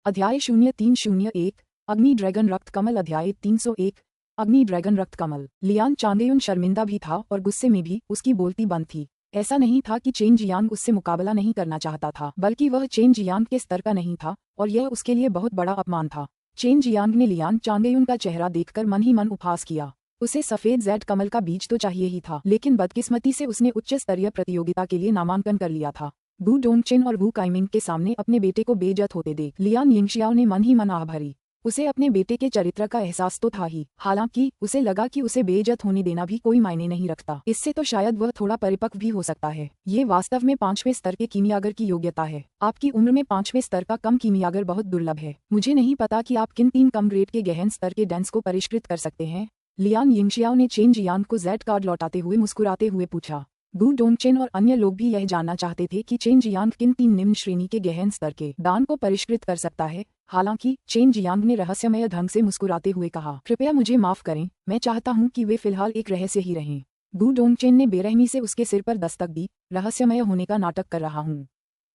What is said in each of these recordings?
अध्याय 0301 अग्नि ड्रैगन रक्त कमल अध्याय 301 अग्नि ड्रैगन रक्त कमल। लियान चांगेयुन शर्मिंदा भी था और गुस्से में भी। उसकी बोलती बंद थी। ऐसा नहीं था कि चेन जियांग उससे मुकाबला नहीं करना चाहता था, बल्कि वह चेन जियांग के स्तर का नहीं था और यह उसके लिए बहुत बड़ा अपमान था। चेन जियांग ने लियान चांगेयुन का चेहरा देखकर मन ही मन उपहास किया। उसे सफेद जेड कमल का बीज तो चाहिए ही था, लेकिन बदकिस्मती से उसने उच्च स्तरीय प्रतियोगिता के लिए नामांकन कर लिया था। वू डोंगचेन और वू काइमिंग के सामने अपने बेटे को बेइज्जत होते देख लियान यिंगशियाओ ने मन ही मन आह भरी। उसे अपने बेटे के चरित्र का एहसास तो था ही, हालांकि उसे लगा कि उसे बेइज्जत होने देना भी कोई मायने नहीं रखता। इससे तो शायद वह थोड़ा परिपक्व भी हो सकता है। ये वास्तव में 5वें स्तर के कीमियागर की योग्यता है। आपकी उम्र में 5वें स्तर का कम कीमियागर बहुत दुर्लभ है। मुझे नहीं पता कि आप किन 3 कम ग्रेड के गहन स्तर के डेंस को परिष्कृत कर सकते हैं। लियान यिंगशियाओ ने चेन जियांग को जेड कार्ड लौटाते हुए मुस्कुराते हुए पूछा। वू डोंगचेन और अन्य लोग भी यह जानना चाहते थे कि चेन जियांग किन 3 निम्न श्रेणी के गहन स्तर के दान को परिष्कृत कर सकता है। हालांकि चेन जियांग ने रहस्यमय ढंग से मुस्कुराते हुए कहा, कृपया मुझे माफ करें, मैं चाहता हूं कि वे फिलहाल एक रहस्य ही रहें। वू डोंगचेन ने बेरहमी से उसके सिर पर दस्तक दी। रहस्यमय होने का नाटक कर रहा हूँ,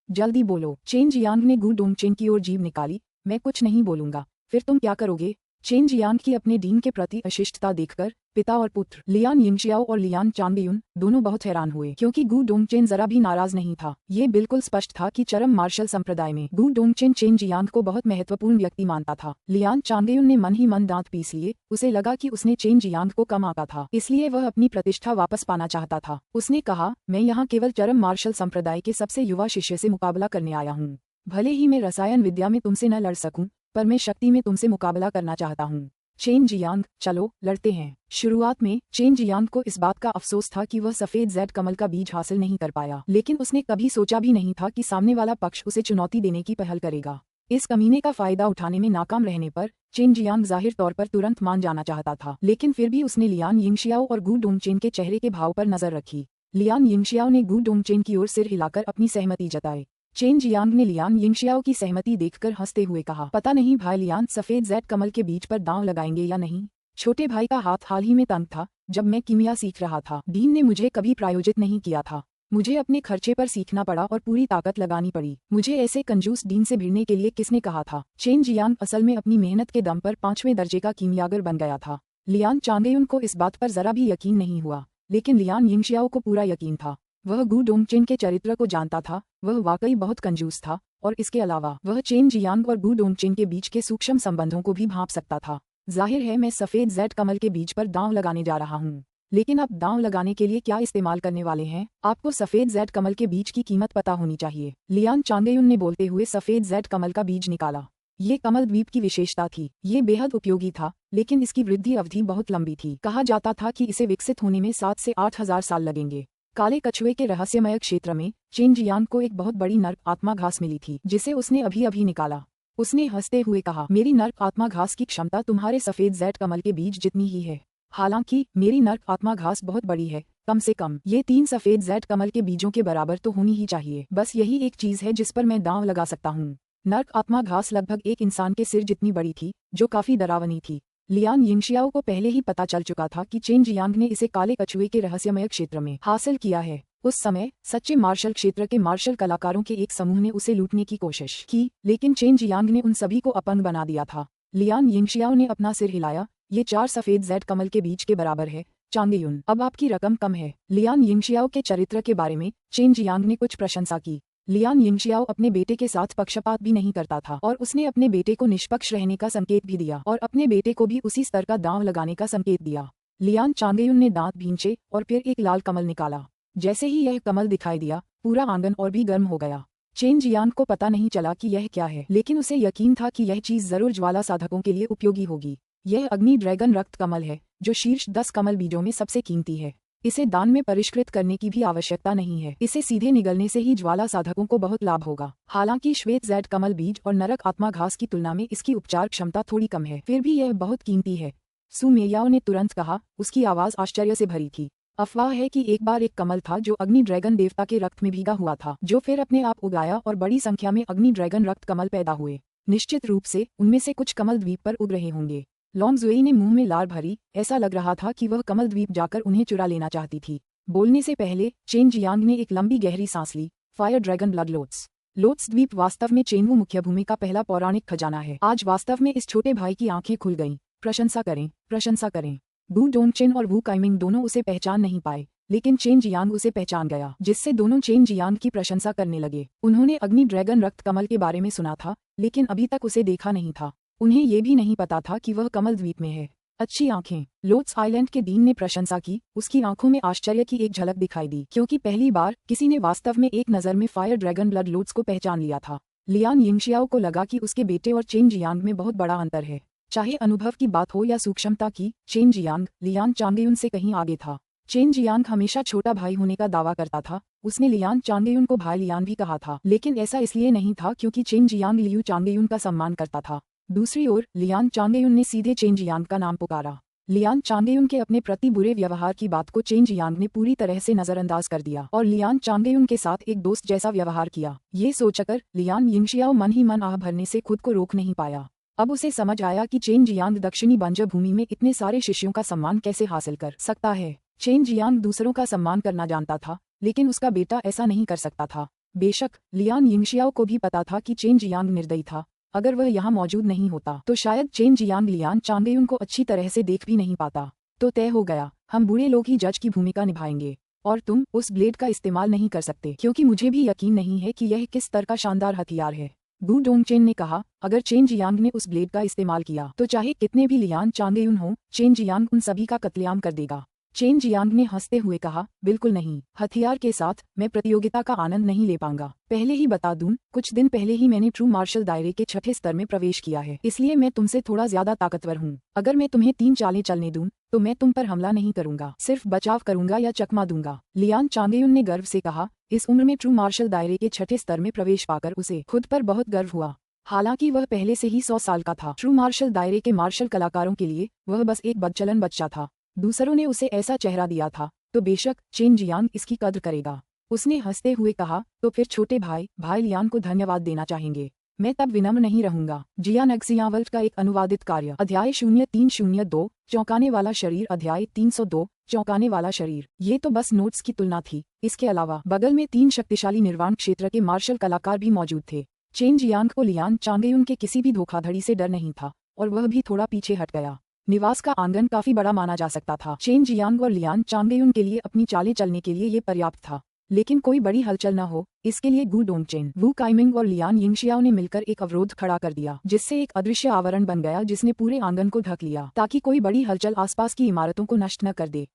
जल्दी बोलो। चेन जियांग ने वू डोंगचेन की ओर जीभ निकाली। मैं कुछ नहीं बोलूंगा। फिर तुम क्या करोगे? चेन जियांग की अपने डीन के प्रति अशिष्टता देखकर पिता और पुत्र लियान यिंगशियाओ और लियान चांगेयुन दोनों बहुत हैरान हुए, क्योंकि वू डोंगचेन जरा भी नाराज नहीं था। ये बिल्कुल स्पष्ट था कि चरम मार्शल संप्रदाय में वू डोंगचेन चेन जियांग को बहुत महत्वपूर्ण व्यक्ति मानता था। लियान चांगेयुन ने मन ही मन दांत पीस लिए। उसे लगा कि उसने चेन जियांग को कम आंका था, इसलिए वह अपनी प्रतिष्ठा वापस पाना चाहता था। उसने कहा, मैं यहाँ केवल चरम मार्शल संप्रदाय के सबसे युवा शिष्य से मुकाबला करने आया हूँ। भले ही मैं रसायन विद्या में तुमसे न लड़ सकूं, पर मैं शक्ति में तुमसे मुकाबला करना चाहता हूँ। चेन जियांग, चलो लड़ते हैं। शुरुआत में चेन जियांग को इस बात का अफसोस था कि वह सफेद जेड कमल का बीज हासिल नहीं कर पाया, लेकिन उसने कभी सोचा भी नहीं था कि सामने वाला पक्ष उसे चुनौती देने की पहल करेगा। इस कमीने का फायदा उठाने में नाकाम रहने पर चेन जियांग जाहिर तौर पर तुरंत मान जाना चाहता था, लेकिन फिर भी उसने लियान यिंगशियाओ और वू डोंगचेन के चेहरे के भाव पर नजर रखी। लियान यिंगशियाओ ने वू डोंगचेन की ओर सिर हिलाकर अपनी सहमति जताई। चेन जियांग ने लियान यिंगशियाओ की सहमति देखकर हंसते हुए कहा, पता नहीं भाई लियान सफेद जेड कमल के बीज पर दांव लगाएंगे या नहीं। छोटे भाई का हाथ हाल ही में तंग था। जब मैं कीमिया सीख रहा था, डीन ने मुझे कभी प्रायोजित नहीं किया था। मुझे अपने खर्चे पर सीखना पड़ा और पूरी ताकत लगानी पड़ी। मुझे ऐसे कंजूस डीन से भिड़ने के लिए किसने कहा था? चेन जियांग असल में अपनी मेहनत के दम पर 5वें दर्जे का कीमियागर बन गया था। लियान चांगेयुन को इस बात पर जरा भी यकीन नहीं हुआ, लेकिन लियान यिंगशियाओ को पूरा यकीन था। वह वू डोंगचेन के चरित्र को जानता था। वह वाकई बहुत कंजूस था, और इसके अलावा वह चेन जियांग और वू डोंगचेन के बीच के सूक्ष्म संबंधों को भी भांप सकता था। जाहिर है मैं सफेद जेड कमल के बीज पर दांव लगाने जा रहा हूँ, लेकिन अब दांव लगाने के लिए क्या इस्तेमाल करने वाले हैं? आपको सफेद जेड कमल के बीज की कीमत पता होनी चाहिए। लियान चांगेयुन ने बोलते हुए सफेद जेड कमल का बीज निकाला। ये कमल द्वीप की विशेषता थी। ये बेहद उपयोगी था, लेकिन इसकी वृद्धि अवधि बहुत लंबी थी। कहा जाता था कि इसे विकसित होने में 7 से 8 हजार साल लगेंगे। काले कछुए के रहस्यमय क्षेत्र में चेन जियांग को एक बहुत बड़ी नर्क आत्मा घास मिली थी, जिसे उसने अभी अभी निकाला। उसने हंसते हुए कहा, मेरी नर्क आत्मा घास की क्षमता तुम्हारे सफेद जेड कमल के बीज जितनी ही है। हालांकि मेरी नर्क आत्मा घास बहुत बड़ी है। कम से कम ये 3 सफेद जेड कमल के बीजों के बराबर तो होनी ही चाहिए। बस यही एक चीज है जिस पर मैं दांव लगा सकता हूँ। नर्क आत्मा घास लगभग एक इंसान के सिर जितनी बड़ी थी, जो काफी डरावनी थी। लियान यिंगशियाओ को पहले ही पता चल चुका था कि चेन जियांग ने इसे काले कछुए के रहस्यमय क्षेत्र में हासिल किया है। उस समय सच्चे मार्शल क्षेत्र के मार्शल कलाकारों के एक समूह ने उसे लूटने की कोशिश की, लेकिन चेन जियांग ने उन सभी को अपंग बना दिया था। लियान यिंगशियाओ ने अपना सिर हिलाया। ये 4 सफेद जेड कमल के बीज के बराबर है। चांगेयुन, अब आपकी रकम कम है। लियान यिंगशियाओ के चरित्र के बारे में चेन जियांग ने कुछ प्रशंसा की। लियान यिंगशियाओ अपने बेटे के साथ पक्षपात भी नहीं करता था, और उसने अपने बेटे को निष्पक्ष रहने का संकेत भी दिया और अपने बेटे को भी उसी स्तर का दांव लगाने का संकेत दिया। लियान चांगेयुन ने दांत भींचे और फिर एक लाल कमल निकाला। जैसे ही यह कमल दिखाई दिया, पूरा आंगन और भी गर्म हो गया। चेन जियांग को पता नहीं चला कि यह क्या है, लेकिन उसे यकीन था कि यह चीज जरूर ज्वाला साधकों के लिए उपयोगी होगी। यह अग्नि ड्रैगन रक्त कमल है, जो शीर्ष 10 कमल बीजों में सबसे कीमती है। इसे दान में परिष्कृत करने की भी आवश्यकता नहीं है। इसे सीधे निगलने से ही ज्वाला साधकों को बहुत लाभ होगा। हालांकि श्वेत जेड कमल बीज और नरक आत्मा घास की तुलना में इसकी उपचार क्षमता थोड़ी कम है, फिर भी यह बहुत कीमती है। सु मेयाओ ने तुरंत कहा। उसकी आवाज आश्चर्य से भरी थी। अफवाह है कि एक बार एक कमल था जो अग्नि ड्रैगन देवता के रक्त में भीगा हुआ था, जो फिर अपने आप उगाया और बड़ी संख्या में अग्नि ड्रैगन रक्त कमल पैदा हुए। निश्चित रूप से उनमें से कुछ कमल द्वीप पर उग रहे होंगे। लॉन्गजुई ने मुंह में लार भरी। ऐसा लग रहा था कि वह कमल द्वीप जाकर उन्हें चुरा लेना चाहती थी। बोलने से पहले चेन जियांग ने एक लंबी गहरी सांस ली। Fire dragon blood lotus. Lotus द्वीप वास्तव में चेनवू मुख्य भूमि का पहला पौराणिक खजाना है। आज वास्तव में इस छोटे भाई की आंखें खुल गईं। प्रशंसा करें, प्रशंसा करें। वू डोंगचेन और वू काइमिंग दोनों उसे पहचान नहीं पाए, लेकिन चेन जियांग उसे पहचान गया, जिससे दोनों चेन जियांग की प्रशंसा करने लगे। उन्होंने अग्नि ड्रैगन रक्त कमल के बारे में सुना था, लेकिन अभी तक उसे देखा नहीं था। उन्हें ये भी नहीं पता था कि वह कमल द्वीप में है। अच्छी आंखें। लोत्स आइलैंड के डीन ने प्रशंसा की। उसकी आंखों में आश्चर्य की एक झलक दिखाई दी, क्योंकि पहली बार किसी ने वास्तव में एक नज़र में फायर ड्रैगन ब्लड लोत्स को पहचान लिया था। लियान यिंगशियाओ को लगा कि उसके बेटे और चेन जियांग में बहुत बड़ा अंतर है। चाहे अनुभव की बात हो या सूक्ष्मता की, चेन जियांग लियान चांगेयुन से कहीं आगे था। चेन जियांग हमेशा छोटा भाई होने का दावा करता था। उसने लियान चांगेयुन को भाई लियान भी कहा था, लेकिन ऐसा इसलिए नहीं था क्योंकि चेन जियांग लियू चांगेयुन का सम्मान करता था। दूसरी ओर लियान चांगेयुन ने सीधे चेन जियांग का नाम पुकारा। लियान चांगेयुन के अपने प्रति बुरे व्यवहार की बात को चेन जियांग ने पूरी तरह से नजरअंदाज कर दिया और लियान चांगेयुन के साथ एक दोस्त जैसा व्यवहार किया। ये सोचकर लियान यिंगशियाओ मन ही मन आह भरने से खुद को रोक नहीं पाया। अब उसे समझ आया कि चेन जियांग दक्षिणी बंजर भूमि में इतने सारे शिष्यों का सम्मान कैसे हासिल कर सकता है। चेन जियांग दूसरों का सम्मान करना जानता था, लेकिन उसका बेटा ऐसा नहीं कर सकता था। बेशक लियान यिंगशियाओ को भी पता था कि चेन जियांग निर्दयी था। अगर वह यहाँ मौजूद नहीं होता तो शायद चेन जियांग लियान चांगेयुन को अच्छी तरह से देख भी नहीं पाता। तो तय हो गया, हम बूढ़े लोग ही जज की भूमिका निभाएंगे और तुम उस ब्लेड का इस्तेमाल नहीं कर सकते, क्योंकि मुझे भी यकीन नहीं है कि यह किस तरह का शानदार हथियार है। वू डोंगचेन ने कहा, अगर चेन जियांग ने उस ब्लेड का इस्तेमाल किया तो चाहे कितने भी लियान चांगेयुन हो, चेन जियांग उन सभी का कत्लेआम कर देगा। चेन जियांग ने हंसते हुए कहा, बिल्कुल नहीं, हथियार के साथ मैं प्रतियोगिता का आनंद नहीं ले पाऊंगा। पहले ही बता दूं, कुछ दिन पहले ही मैंने ट्रू मार्शल दायरे के 6ठे स्तर में प्रवेश किया है, इसलिए मैं तुमसे थोड़ा ज्यादा ताकतवर हूँ। अगर मैं तुम्हें 3 चालें चलने दूं तो मैं तुम पर हमला नहीं करूंगा, सिर्फ बचाव करूंगा या चकमा दूंगा। लियान चांगेयुन ने गर्व से कहा। इस उम्र में ट्रू मार्शल दायरे के 6ठे स्तर में प्रवेश पाकर उसे खुद पर बहुत गर्व हुआ। हालांकि वह पहले से ही 100 साल का था। ट्रू मार्शल दायरे के मार्शल कलाकारों के लिए वह बस एक बदचलन बच्चा था। दूसरों ने उसे ऐसा चेहरा दिया था, तो बेशक चेन जियांग इसकी कद्र करेगा। उसने हंसते हुए कहा, तो फिर छोटे भाई लियान को धन्यवाद देना चाहेंगे। मैं तब विनम्र नहीं रहूंगा। जियान एक्सियावल्ट का एक अनुवादित कार्य, अध्याय 0302, चौंकाने वाला शरीर, अध्याय 302, चौंकाने वाला शरीर। ये तो बस नोट्स की तुलना थी। इसके अलावा बगल में 3 शक्तिशाली निर्वाण क्षेत्र के मार्शल कलाकार भी मौजूद थे। चेन जियांग को लियान चांगेयुन के किसी भी धोखाधड़ी से डर नहीं था, और वह भी थोड़ा पीछे हट गया। निवास का आंगन काफी बड़ा माना जा सकता था। चेन जियांग और लियान चांगेयुन के लिए अपनी चालें चलने के लिए ये पर्याप्त था, लेकिन कोई बड़ी हलचल न हो, इसके लिए वू डोंगचेन, वू काइमिंग और लियान यिंगशियाओ ने मिलकर एक अवरोध खड़ा कर दिया, जिससे एक अदृश्य आवरण बन गया जिसने पूरे आंगन को ढक लिया, ताकि कोई बड़ी हलचल आसपास की इमारतों को नष्ट न कर दे।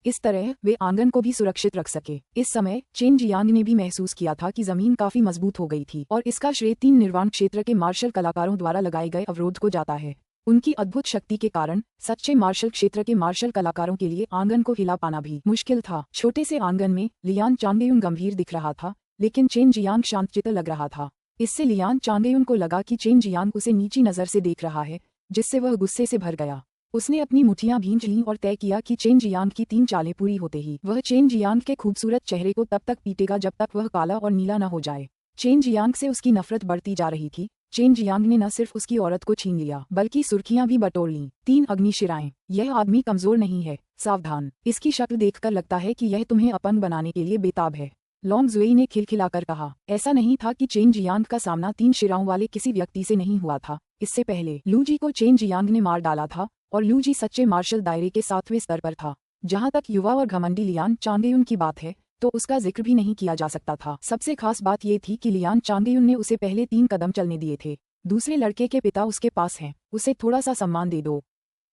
इस तरह वे आंगन को भी सुरक्षित रख सके। इस समय चेन जियांग ने भी महसूस किया था कि जमीन काफी मजबूत हो गई थी, और इसका श्रेय 3 निर्वाण क्षेत्र के मार्शल कलाकारों द्वारा लगाए गए अवरोध को जाता है। उनकी अद्भुत शक्ति के कारण सच्चे मार्शल क्षेत्र के मार्शल कलाकारों के लिए आंगन को हिला पाना भी मुश्किल था। छोटे से आंगन में लियान चांगेयुन गंभीर दिख रहा था, लेकिन चेन जियांग शांतचित्त लग रहा था। इससे लियान चांगेयुन को लगा कि चेन जियांग उसे नीची नजर से देख रहा है, जिससे वह गुस्से से भर गया। उसने अपनी मुठियां भींच लीं और तय किया कि चेन जियांग की 3 चालें पूरी होते ही वह चेन जियांग के खूबसूरत चेहरे को तब तक पीटेगा जब तक वह काला और नीला न हो जाए। चेन जियांग से उसकी नफरत बढ़ती जा रही थी। चेन जियांग ने न सिर्फ उसकी औरत को छीन लिया, बल्कि सुर्खियां भी बटोर लीं। 3 अग्निशिराएं। यह आदमी कमजोर नहीं है, सावधान। इसकी शक्ल देखकर लगता है कि यह तुम्हें अपंग बनाने के लिए बेताब है। लॉन्ग जुएई ने खिलखिलाकर कहा। ऐसा नहीं था कि चेन जियांग का सामना 3 शिराओं वाले किसी व्यक्ति से नहीं हुआ था। इससे पहले लू जी को चेन जियांग ने मार डाला था, और लू जी सच्चे मार्शल दायरे के 7वें स्तर पर था। जहां तक युवा और घमंडी लियान चांगेयुन की बात है, तो उसका जिक्र भी नहीं किया जा सकता था। सबसे खास बात ये थी कि लियान चांगेयुन ने उसे पहले 3 कदम चलने दिए थे। दूसरे लड़के के पिता उसके पास हैं, उसे थोड़ा सा सम्मान दे दो।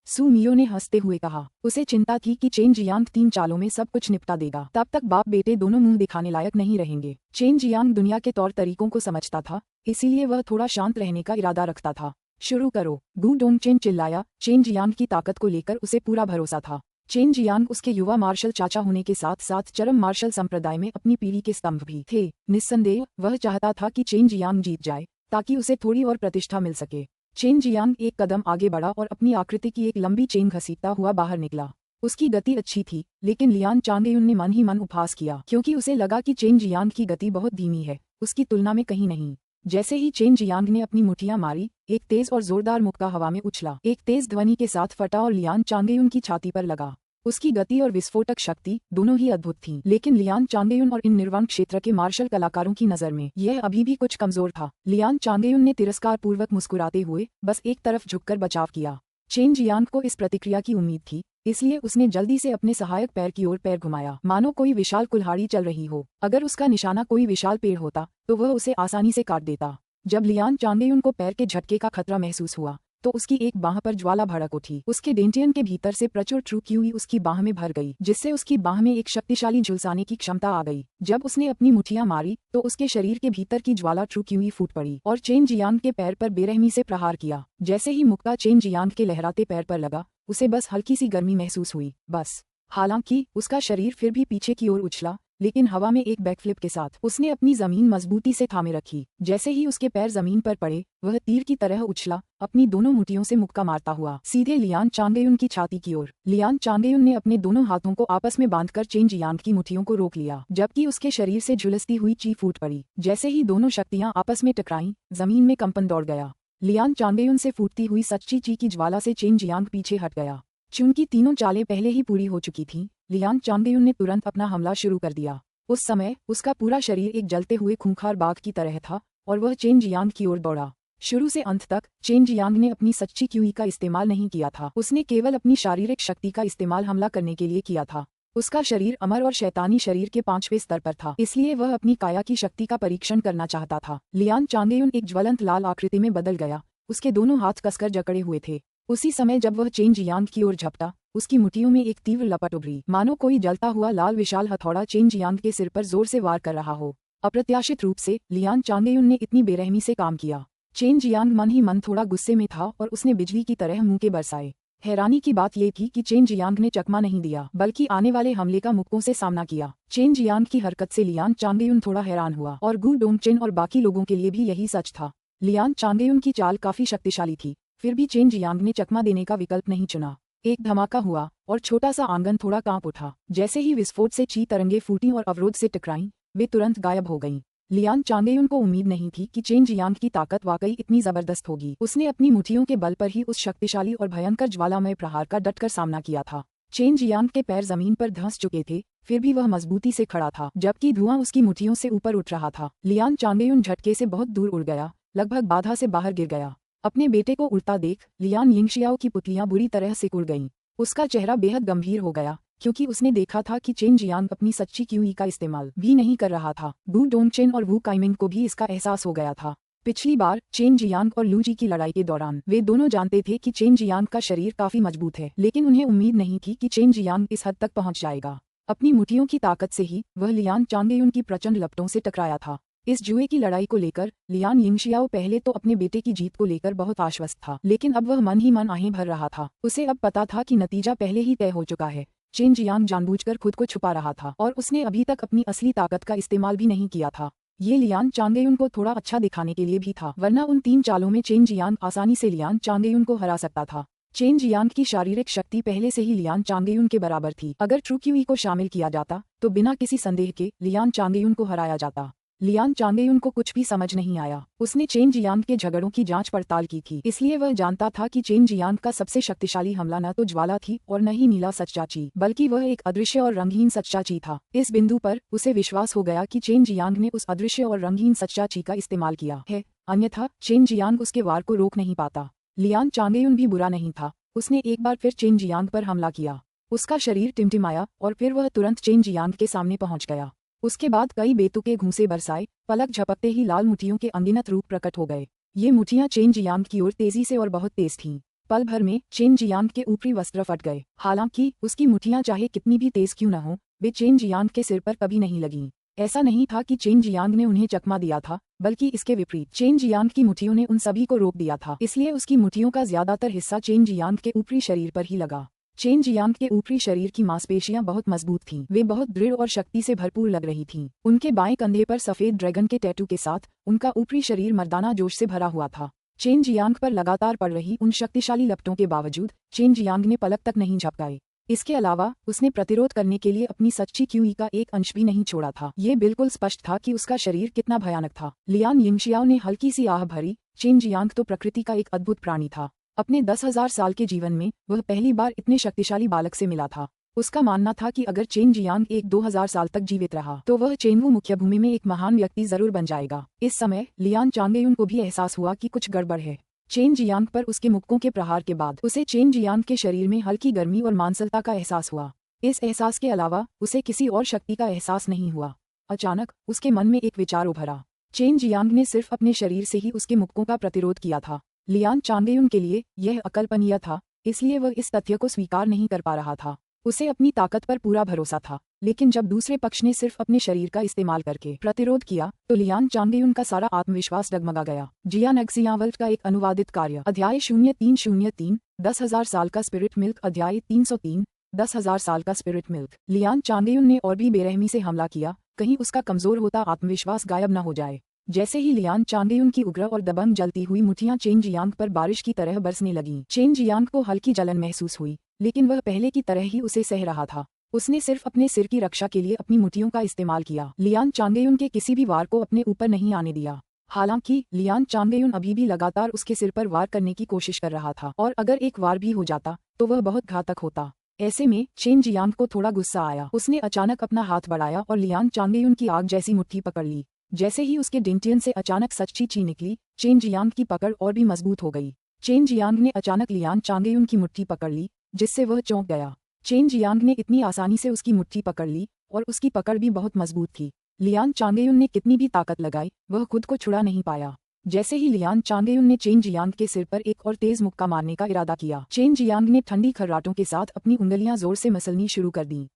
सू मियो ने हंसते हुए कहा। उसे चिंता थी कि चेन जियांग 3 चालों में सब कुछ निपटा देगा। तब तक बाप बेटे दोनों मुंह दिखाने लायक नहीं रहेंगे। चेन जियांग दुनिया के तौर तरीकों को समझता था, इसीलिए वह थोड़ा शांत रहने का इरादा रखता था। शुरू करो, वू डोंगचेन चिल्लाया। चेन जियांग की ताकत को लेकर उसे पूरा भरोसा था। चेन जियांग उसके युवा मार्शल चाचा होने के साथ साथ चरम मार्शल संप्रदाय में अपनी पीढ़ी के स्तंभ भी थे। निस्संदेह वह चाहता था कि चेन जियांग जीत जाए, ताकि उसे थोड़ी और प्रतिष्ठा मिल सके। चेन जियांग एक कदम आगे बढ़ा और अपनी आकृति की एक लंबी चेन घसीटता हुआ बाहर निकला। उसकी गति अच्छी थी, लेकिन लियान चांगेयुन ने मन ही मन उपहास किया, क्योंकि उसे लगा कि चेन जियांग की गति बहुत धीमी है, उसकी तुलना में कहीं नहीं। जैसे ही चेन जियांग ने अपनी मुठियां मारी, एक तेज और जोरदार मुक्का हवा में उछला, एक तेज ध्वनि के साथ फटा और लियान चांगेयुन की छाती पर लगा। उसकी गति और विस्फोटक शक्ति दोनों ही अद्भुत थीं। लेकिन लियान चांगेयुन और इन निर्वाण क्षेत्र के मार्शल कलाकारों की नजर में यह अभी भी कुछ कमजोर था। लियान चांगेयुन ने तिरस्कार पूर्वक मुस्कुराते हुए बस एक तरफ झुककर बचाव किया। चेन जियांग को इस प्रतिक्रिया की उम्मीद थी, इसलिए उसने जल्दी से अपने सहायक पैर की ओर पैर घुमाया, मानो कोई विशाल कुल्हाड़ी चल रही हो। अगर उसका निशाना कोई विशाल पेड़ होता तो वह उसे आसानी से काट देता। जब लियान चांगेयुन को पैर के झटके का खतरा महसूस हुआ तो उसकी एक बाह पर ज्वाला भड़क उठी। उसके डेंटियन के भीतर से प्रचुर ट्रू क्यूई उसकी बाह में भर गई, जिससे उसकी बाह में एक शक्तिशाली झुलसाने की क्षमता आ गई। जब उसने अपनी मुठ्ठियां मारी तो उसके शरीर के भीतर की ज्वाला ट्रू क्यूई फूट पड़ी और चेन जियांग के पैर पर बेरहमी से प्रहार किया। जैसे ही मुक्का चेन जियांग के लहराते पैर पर लगा, उसे बस हल्की सी गर्मी महसूस हुई, बस। हालांकि उसका शरीर फिर भी पीछे की ओर उछला, लेकिन हवा में एक बैकफ्लिप के साथ उसने अपनी जमीन मजबूती से थामे रखी। जैसे ही उसके पैर जमीन पर पड़े, वह तीर की तरह उछला, अपनी दोनों मुट्ठियों से मुक्का मारता हुआ सीधे लियान चांगेयुन की छाती की ओर। लियान चांगेयुन ने अपने दोनों हाथों को आपस में बांधकर चेन जियांग की मुट्ठियों को रोक लिया, जबकि उसके शरीर से झुलसती हुई ची फूट पड़ी। जैसे ही दोनों शक्तियां आपस में टकराईं, जमीन में कंपन दौड़ गया। लियान चांगेयुन से फूटती हुई सच्ची ची की ज्वाला से चेन जियांग पीछे हट गया। चूंकि तीनों चालें पहले ही पूरी हो चुकी थीं, लियान चांगेयुन ने तुरंत अपना हमला शुरू कर दिया। उस समय उसका पूरा शरीर एक जलते हुए खूंखार बाघ की तरह था और वह चेन जियांग की ओर दौड़ा। शुरू से अंत तक चेन जियांग ने अपनी सच्ची क्यूई का इस्तेमाल नहीं किया था। उसने केवल अपनी शारीरिक शक्ति का इस्तेमाल हमला करने के लिए किया था। उसका शरीर अमर और शैतानी शरीर के 5वें स्तर पर था, इसलिए वह अपनी काया की शक्ति का परीक्षण करना चाहता था। लियान चांगेयुन एक ज्वलंत लाल आकृति में बदल गया। उसके दोनों हाथ कसकर जकड़े हुए थे। उसी समय जब वह चेन जियांग की ओर झपटा, उसकी मुट्ठियों में एक तीव्र लपट उभरी, मानो कोई जलता हुआ लाल विशाल हथौड़ा चेन जियांग के सिर पर जोर से वार कर रहा हो। अप्रत्याशित रूप से लियान चांगेयुन ने इतनी बेरहमी से काम किया। चेन जियांग मन ही मन थोड़ा गुस्से में था और उसने बिजली की तरह मुंह के बरसाए। हैरानी की बात यह थी कि चेन जियांग ने चकमा नहीं दिया, बल्कि आने वाले हमले का मुक्कों से सामना किया। चेन जियांग की हरकत से लियान चांगेयुन थोड़ा हैरान हुआ और गु डोंगचेन और बाकी लोगों के लिए भी यही सच था। लियान चांगेयुन की चाल काफी शक्तिशाली थी, फिर भी चेन जियांग ने चकमा देने का विकल्प नहीं चुना। एक धमाका हुआ और छोटा सा आंगन थोड़ा कांप उठा। जैसे ही विस्फोट से ची तरंगे फूटी और अवरोध से टकराईं, वे तुरंत गायब हो गईं। लियान चांगेयुन को उम्मीद नहीं थी कि चेन जियांग की ताकत वाकई इतनी जबरदस्त होगी। उसने अपनी मुट्ठियों के बल पर ही उस शक्तिशाली और भयंकर ज्वालामय प्रहार का डटकर सामना किया था। चेन जियांग के पैर जमीन पर धंस चुके थे, फिर भी वह मजबूती से खड़ा था, जबकि धुआं उसकी मुट्ठियों से ऊपर उठ रहा था। लियान चांगेयुन झटके से बहुत दूर उड़ गया, लगभग बाधा से बाहर गिर गया। अपने बेटे को उड़ता देख लियान यिंगशियाओ की पुतलियां बुरी तरह से उड़ गईं। उसका चेहरा बेहद गंभीर हो गया, क्योंकि उसने देखा था कि चेन जियांग अपनी सच्ची क्यूई का इस्तेमाल भी नहीं कर रहा था। गु डोंगचेन और वू काइमिंग को भी इसका एहसास हो गया था। पिछली बार चेन जियांग और लू जी की लड़ाई के दौरान वे दोनों जानते थे कि चेन जियांग का शरीर काफी मजबूत है, लेकिन उन्हें उम्मीद नहीं थी कि चेन जियांग इस हद तक पहुंच जाएगा। अपनी मुट्ठियों की ताकत से ही वह लियान चांगेयुन की प्रचंड लपटों से टकराया था। इस जुए की लड़ाई को लेकर लियान यिंगशियाओ पहले तो अपने बेटे की जीत को लेकर बहुत आश्वस्त था, लेकिन अब वह मन ही मन आहें भर रहा था। उसे अब पता था कि नतीजा पहले ही तय हो चुका है। चेन जियांग जानबूझकर खुद को छुपा रहा था और उसने अभी तक अपनी असली ताकत का इस्तेमाल भी नहीं किया था। ये लियान चांगेयुन को थोड़ा अच्छा दिखाने के लिए भी था, वरना उन 3 चालों में चेन जियांग आसानी से लियान चांगेयुन को हरा सकता था। चेन जियांग की शारीरिक शक्ति पहले से ही लियान चांगेयुन के बराबर थी। अगर ट्रू क्यूई को शामिल किया जाता तो बिना किसी संदेह के लियान चांगेयुन को हराया जाता। लियान चांगेयुन को कुछ भी समझ नहीं आया। उसने चेन जियांग के झगड़ों की जांच पड़ताल की थी, इसलिए वह जानता था कि चेन जियांग का सबसे शक्तिशाली हमला न तो ज्वाला थी और न ही नीला सच्चाची, बल्कि वह एक अदृश्य और रंगहीन सच्चाची था। इस बिंदु पर उसे विश्वास हो गया कि चेन जियांग ने उस अदृश्य और रंगहीन सच्चाची का इस्तेमाल किया है, अन्यथा चेन जियांग उसके वार को रोक नहीं पाता। लियान चांगेयुन भी बुरा नहीं था। उसने एक बार फिर चेन जियांग पर हमला किया। उसका शरीर टिमटिमाया और फिर वह तुरंत चेन जियांग के सामने पहुंच गया। उसके बाद कई बेतुके घूंसे बरसाए, पलक झपकते ही लाल मुट्ठियों के अनगिनत रूप प्रकट हो गए। ये मुट्ठियां चेन जियांग की ओर तेजी से और बहुत तेज थीं। पल भर में चेन जियांग के ऊपरी वस्त्र फट गए। हालांकि उसकी मुट्ठियां चाहे कितनी भी तेज क्यों न हो, वे चेन जियांग के सिर पर कभी नहीं लगीं। ऐसा नहीं था कि चेन जियांग ने उन्हें चकमा दिया था, बल्कि इसके विपरीत चेन जियांग की मुट्ठियों ने उन सभी को रोक दिया था। इसलिए उसकी मुट्ठियों का ज्यादातर हिस्सा चेन जियांग के ऊपरी शरीर पर ही लगा। चेन जियांग के ऊपरी शरीर की मांसपेशियां बहुत मजबूत थीं। वे बहुत दृढ़ और शक्ति से भरपूर लग रही थीं। उनके बाएं कंधे पर सफेद ड्रैगन के टैटू के साथ उनका ऊपरी शरीर मर्दाना जोश से भरा हुआ था। चेन जियांग पर लगातार पड़ रही उन शक्तिशाली लपटों के बावजूद चेन जियांग ने पलक तक नहीं झपकाए। इसके अलावा उसने प्रतिरोध करने के लिए अपनी सच्ची क्यूई का एक अंश भी नहीं छोड़ा था। ये बिल्कुल स्पष्ट था कि उसका शरीर कितना भयानक था। लियान यिंगशियाओ ने हल्की सी आह भरी। चेन जियांग तो प्रकृति का एक अद्भुत प्राणी था। अपने 10,000 साल के जीवन में वह पहली बार इतने शक्तिशाली बालक से मिला था। उसका मानना था कि अगर चेन जियांग 1-2000 साल तक जीवित रहा तो वह चेनवू मुख्य भूमि में एक महान व्यक्ति जरूर बन जाएगा। इस समय लियान चांगेयुन को भी एहसास हुआ कि कुछ गड़बड़ है। चेन जियांग पर उसके मुक्कों के प्रहार के बाद उसे चेन जियांग के शरीर में हल्की गर्मी और मांसलता का एहसास हुआ। इस एहसास के अलावा उसे किसी और शक्ति का एहसास नहीं हुआ। अचानक उसके मन में एक विचार उभरा। चेन जियांग ने सिर्फ अपने शरीर से ही उसके मुक्कों का प्रतिरोध किया था। लियान चांगेयुन के लिए यह अकल्पनीय था, इसलिए वह इस तथ्य को स्वीकार नहीं कर पा रहा था। उसे अपनी ताकत पर पूरा भरोसा था, लेकिन जब दूसरे पक्ष ने सिर्फ अपने शरीर का इस्तेमाल करके प्रतिरोध किया तो लियान चांगेयुन का सारा आत्मविश्वास डगमगा गया। जियान एक्सियावल्ट का एक अनुवादित कार्य अध्याय 0303 10,000 साल का स्पिरिट मिल्क अध्याय 303 10,000 साल का स्पिरिट मिल्क। लियान चांगेयुन ने और भी बेरहमी से हमला किया, कहीं उसका कमजोर होता आत्मविश्वास गायब न हो जाए। जैसे ही लियान चांगेयुन की उग्र और दबंग जलती हुई मुठियां चेन जियांग पर बारिश की तरह बरसने लगीं। चेन जियांग को हल्की जलन महसूस हुई, लेकिन वह पहले की तरह ही उसे सह रहा था। उसने सिर्फ अपने सिर की रक्षा के लिए अपनी मुठियों का इस्तेमाल किया। लियान चांगेयुन के किसी भी वार को अपने ऊपर नहीं आने दिया। हालांकि लियान चांगेयुन अभी भी लगातार उसके सिर पर वार करने की कोशिश कर रहा था, और अगर एक वार भी हो जाता तो वह बहुत घातक होता। ऐसे में चेन जियांग को थोड़ा गुस्सा आया। उसने अचानक अपना हाथ बढ़ाया और लियान चांगेयुन की आग जैसी मुट्ठी पकड़ ली। जैसे ही उसके डेंटियन से अचानक सच्ची ची निकली, चेन जियांग की पकड़ और भी मजबूत हो गई। चेन जियांग ने अचानक लियान चांगेयुन की मुट्ठी पकड़ ली, जिससे वह चौंक गया। चेन जियांग ने इतनी आसानी से उसकी मुट्ठी पकड़ ली, और उसकी पकड़ भी बहुत मजबूत थी। लियान चांगेयुन ने कितनी भी ताकत लगाई, वह खुद को छुड़ा नहीं पाया। जैसे ही लियान चांगेयुन ने चेन जियांग के सिर पर एक और तेज मुक्का मारने का इरादा किया, चेन जियांग ने ठंडी खर्राटों के साथ अपनी उंगलियां जोर से मसलनी शुरू कर दी।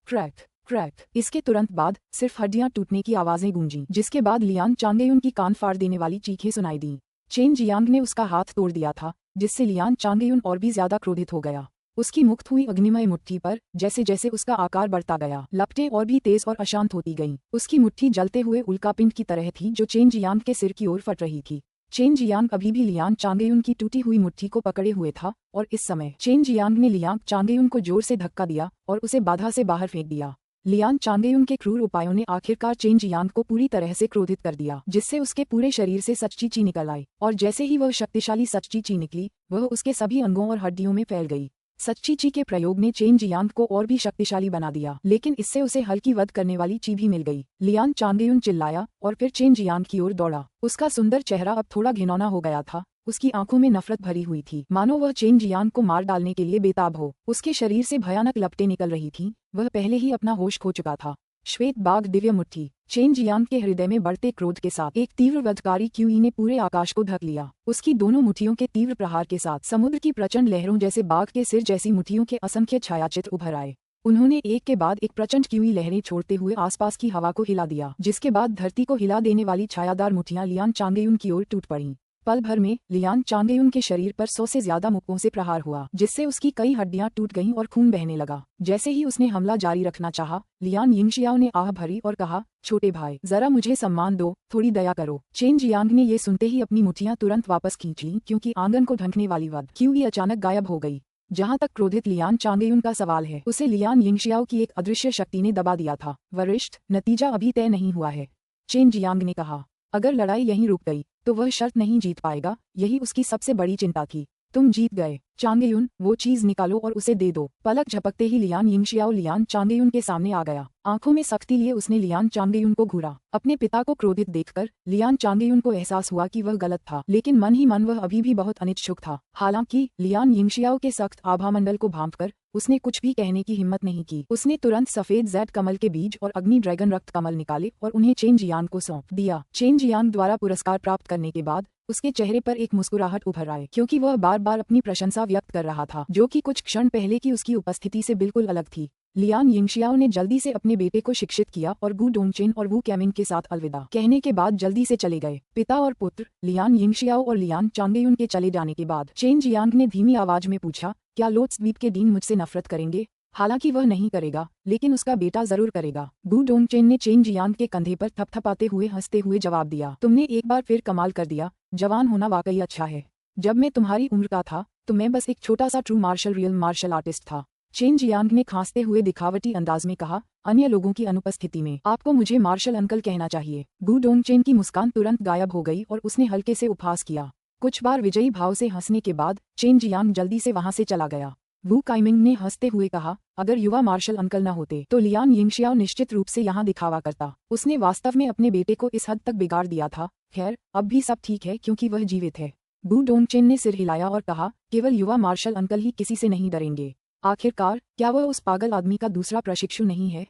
Crack crack. इसके तुरंत बाद सिर्फ हड्डियां टूटने की आवाजें गूंजीं, जिसके बाद लियान चांगेयुन की कान फाड़ देने वाली चीखें सुनाई दीं। चेन जियांग ने उसका हाथ तोड़ दिया था, जिससे लियान चांगेयुन और भी ज्यादा क्रोधित हो गया। उसकी मुक्त हुई अग्निमय मुट्ठी पर जैसे जैसे उसका आकार बढ़ता गया, लपटें और भी तेज और अशांत होती गईं। उसकी मुट्ठी जलते हुए उल्कापिंड की तरह थी जो चेन जियांग के सिर की ओर फट रही थी। चेन जियांग अभी भी लियान चांगेयुन की टूटी हुई मुट्ठी को पकड़े हुए था, और इस समय चेन जियांग ने लियान चांगेयुन को जोर से धक्का दिया और उसे बाधा से बाहर फेंक दिया। लियान चांगेयुन के क्रूर उपायों ने आखिरकार चेन जियांग को पूरी तरह से क्रोधित कर दिया, जिससे उसके पूरे शरीर से सच्ची ची निकल आई, और जैसे ही वह शक्तिशाली सच्ची ची निकली, वह उसके सभी अंगों और हड्डियों में फैल गई। सच्ची ची के प्रयोग ने चेन जियांग को और भी शक्तिशाली बना दिया, लेकिन इससे उसे हल्की वध करने वाली ची भी मिल गई। लियान चांगेयुन चिल्लाया और फिर चेन जियांग की ओर दौड़ा। उसका सुंदर चेहरा अब थोड़ा घिनौना हो गया था। उसकी आंखों में नफरत भरी हुई थी, मानो वह चेन जियांग को मार डालने के लिए बेताब हो। उसके शरीर से भयानक लपटें निकल रही थीं। वह पहले ही अपना होश खो चुका था। श्वेत बाघ दिव्य मुट्ठी। चेन जियांग के हृदय में बढ़ते क्रोध के साथ एक तीव्र वधकारी क्यूई ने पूरे आकाश को ढक लिया। उसकी दोनों मुट्ठियों के तीव्र प्रहार के साथ समुद्र की प्रचंड लहरों जैसे बाघ के सिर जैसी मुट्ठियों के असंख्य छायाचित्र उभर आए। उन्होंने एक के बाद एक प्रचंड क्यूई लहरें छोड़ते हुए आसपास की हवा को हिला दिया, जिसके बाद धरती को हिला देने वाली छायादार मुट्ठियां लियान चांगेयुन की ओर टूट पड़ीं। पल भर में लियान चांगेयुन के शरीर पर 100 से ज्यादा मुक्कों से प्रहार हुआ, जिससे उसकी कई हड्डियां टूट गईं और खून बहने लगा। जैसे ही उसने हमला जारी रखना चाहा, लियान यिंगशियाओ ने आह भरी और कहा, छोटे भाई, जरा मुझे सम्मान दो, थोड़ी दया करो। चेन जियांग ने ये सुनते ही अपनी मुट्ठियां तुरंत वापस खींच लीं, क्योंकि आंगन को ढंकने वाली वध क्यूई अचानक गायब हो गई। जहां तक क्रोधित लियान चांगेयुन का सवाल है, उसे लियान यिंगशियाओ की एक अदृश्य शक्ति ने दबा दिया था। वरिष्ठ, नतीजा अभी तय नहीं हुआ है, चेन जियांग ने कहा। अगर लड़ाई यहीं रुक गई तो वह शर्त नहीं जीत पाएगा, यही उसकी सबसे बड़ी चिंता थी। तुम जीत गए चांगेयुन, वो चीज निकालो और उसे दे दो। पलक झपकते ही लियान यिंगशियाओ लियान चांगेयुन के सामने आ गया। आंखों में सख्ती लिए उसने लियान चांगेयुन को घूरा। अपने पिता को क्रोधित देखकर लियान चांगेयुन को एहसास हुआ कि वह गलत था, लेकिन मन ही मन वह अभी भी बहुत अनिच्छुक था। हालांकि लियान यिंगशियाओ के सख्त आभामंडल को भांपकर उसने कुछ भी कहने की हिम्मत नहीं की। उसने तुरंत सफेद जैड कमल के बीज और अग्नि ड्रैगन रक्त कमल निकाले और उन्हें चेन जियांग को सौंप दिया। चेन जियांग द्वारा पुरस्कार प्राप्त करने के बाद उसके चेहरे पर एक मुस्कुराहट उभर आए, क्योंकि वह बार बार अपनी प्रशंसा व्यक्त कर रहा था, जो कि कुछ क्षण पहले की उसकी उपस्थिति से बिल्कुल अलग थी। लियान यिंगशियाओ ने जल्दी से अपने बेटे को शिक्षित किया और गु डोंगचेन और वू कैमिंग के साथ अलविदा कहने के बाद जल्दी से चले गए। पिता और पुत्र लियान यिंगशियाओ और लियान चांगेयुन के चले जाने के बाद चेन जियांग ने धीमी आवाज में पूछा, क्या लोट्स द्वीप के डीन मुझसे नफरत करेंगे? हालांकि वह नहीं करेगा, लेकिन उसका बेटा जरूर करेगा। गु डोंगचेन ने चेन जियांग के कंधे पर थपथपाते हुए हंसते हुए जवाब दिया, तुमने एक बार फिर कमाल कर दिया। जवान होना वाकई अच्छा है। जब मैं तुम्हारी उम्र का था तो मैं बस एक छोटा सा ट्रू रियल मार्शल आर्टिस्ट था। चेन जियांग ने खांसते हुए दिखावटी अंदाज में कहा, अन्य लोगों की अनुपस्थिति में आपको मुझे मार्शल अंकल कहना चाहिए। गु डोंगचेन की मुस्कान तुरंत गायब हो गई और उसने हल्के से उपहास किया। कुछ बार विजयी भाव से हंसने के बाद चेन जियांग जल्दी से वहां से चला गया। वू काइमिंग ने हंसते हुए कहा, अगर युवा मार्शल अंकल न होते तो लियान यिंगशियाओ निश्चित रूप से यहाँ दिखावा करता। उसने वास्तव में अपने बेटे को इस हद तक बिगाड़ दिया था। खैर, अब भी सब ठीक है क्योंकि वह जीवित है। बू डोंगचेन ने सिर हिलाया और कहा, केवल युवा मार्शल अंकल ही किसी से नहीं डरेंगे। आखिरकार, क्या वह उस पागल आदमी का दूसरा प्रशिक्षु नहीं है?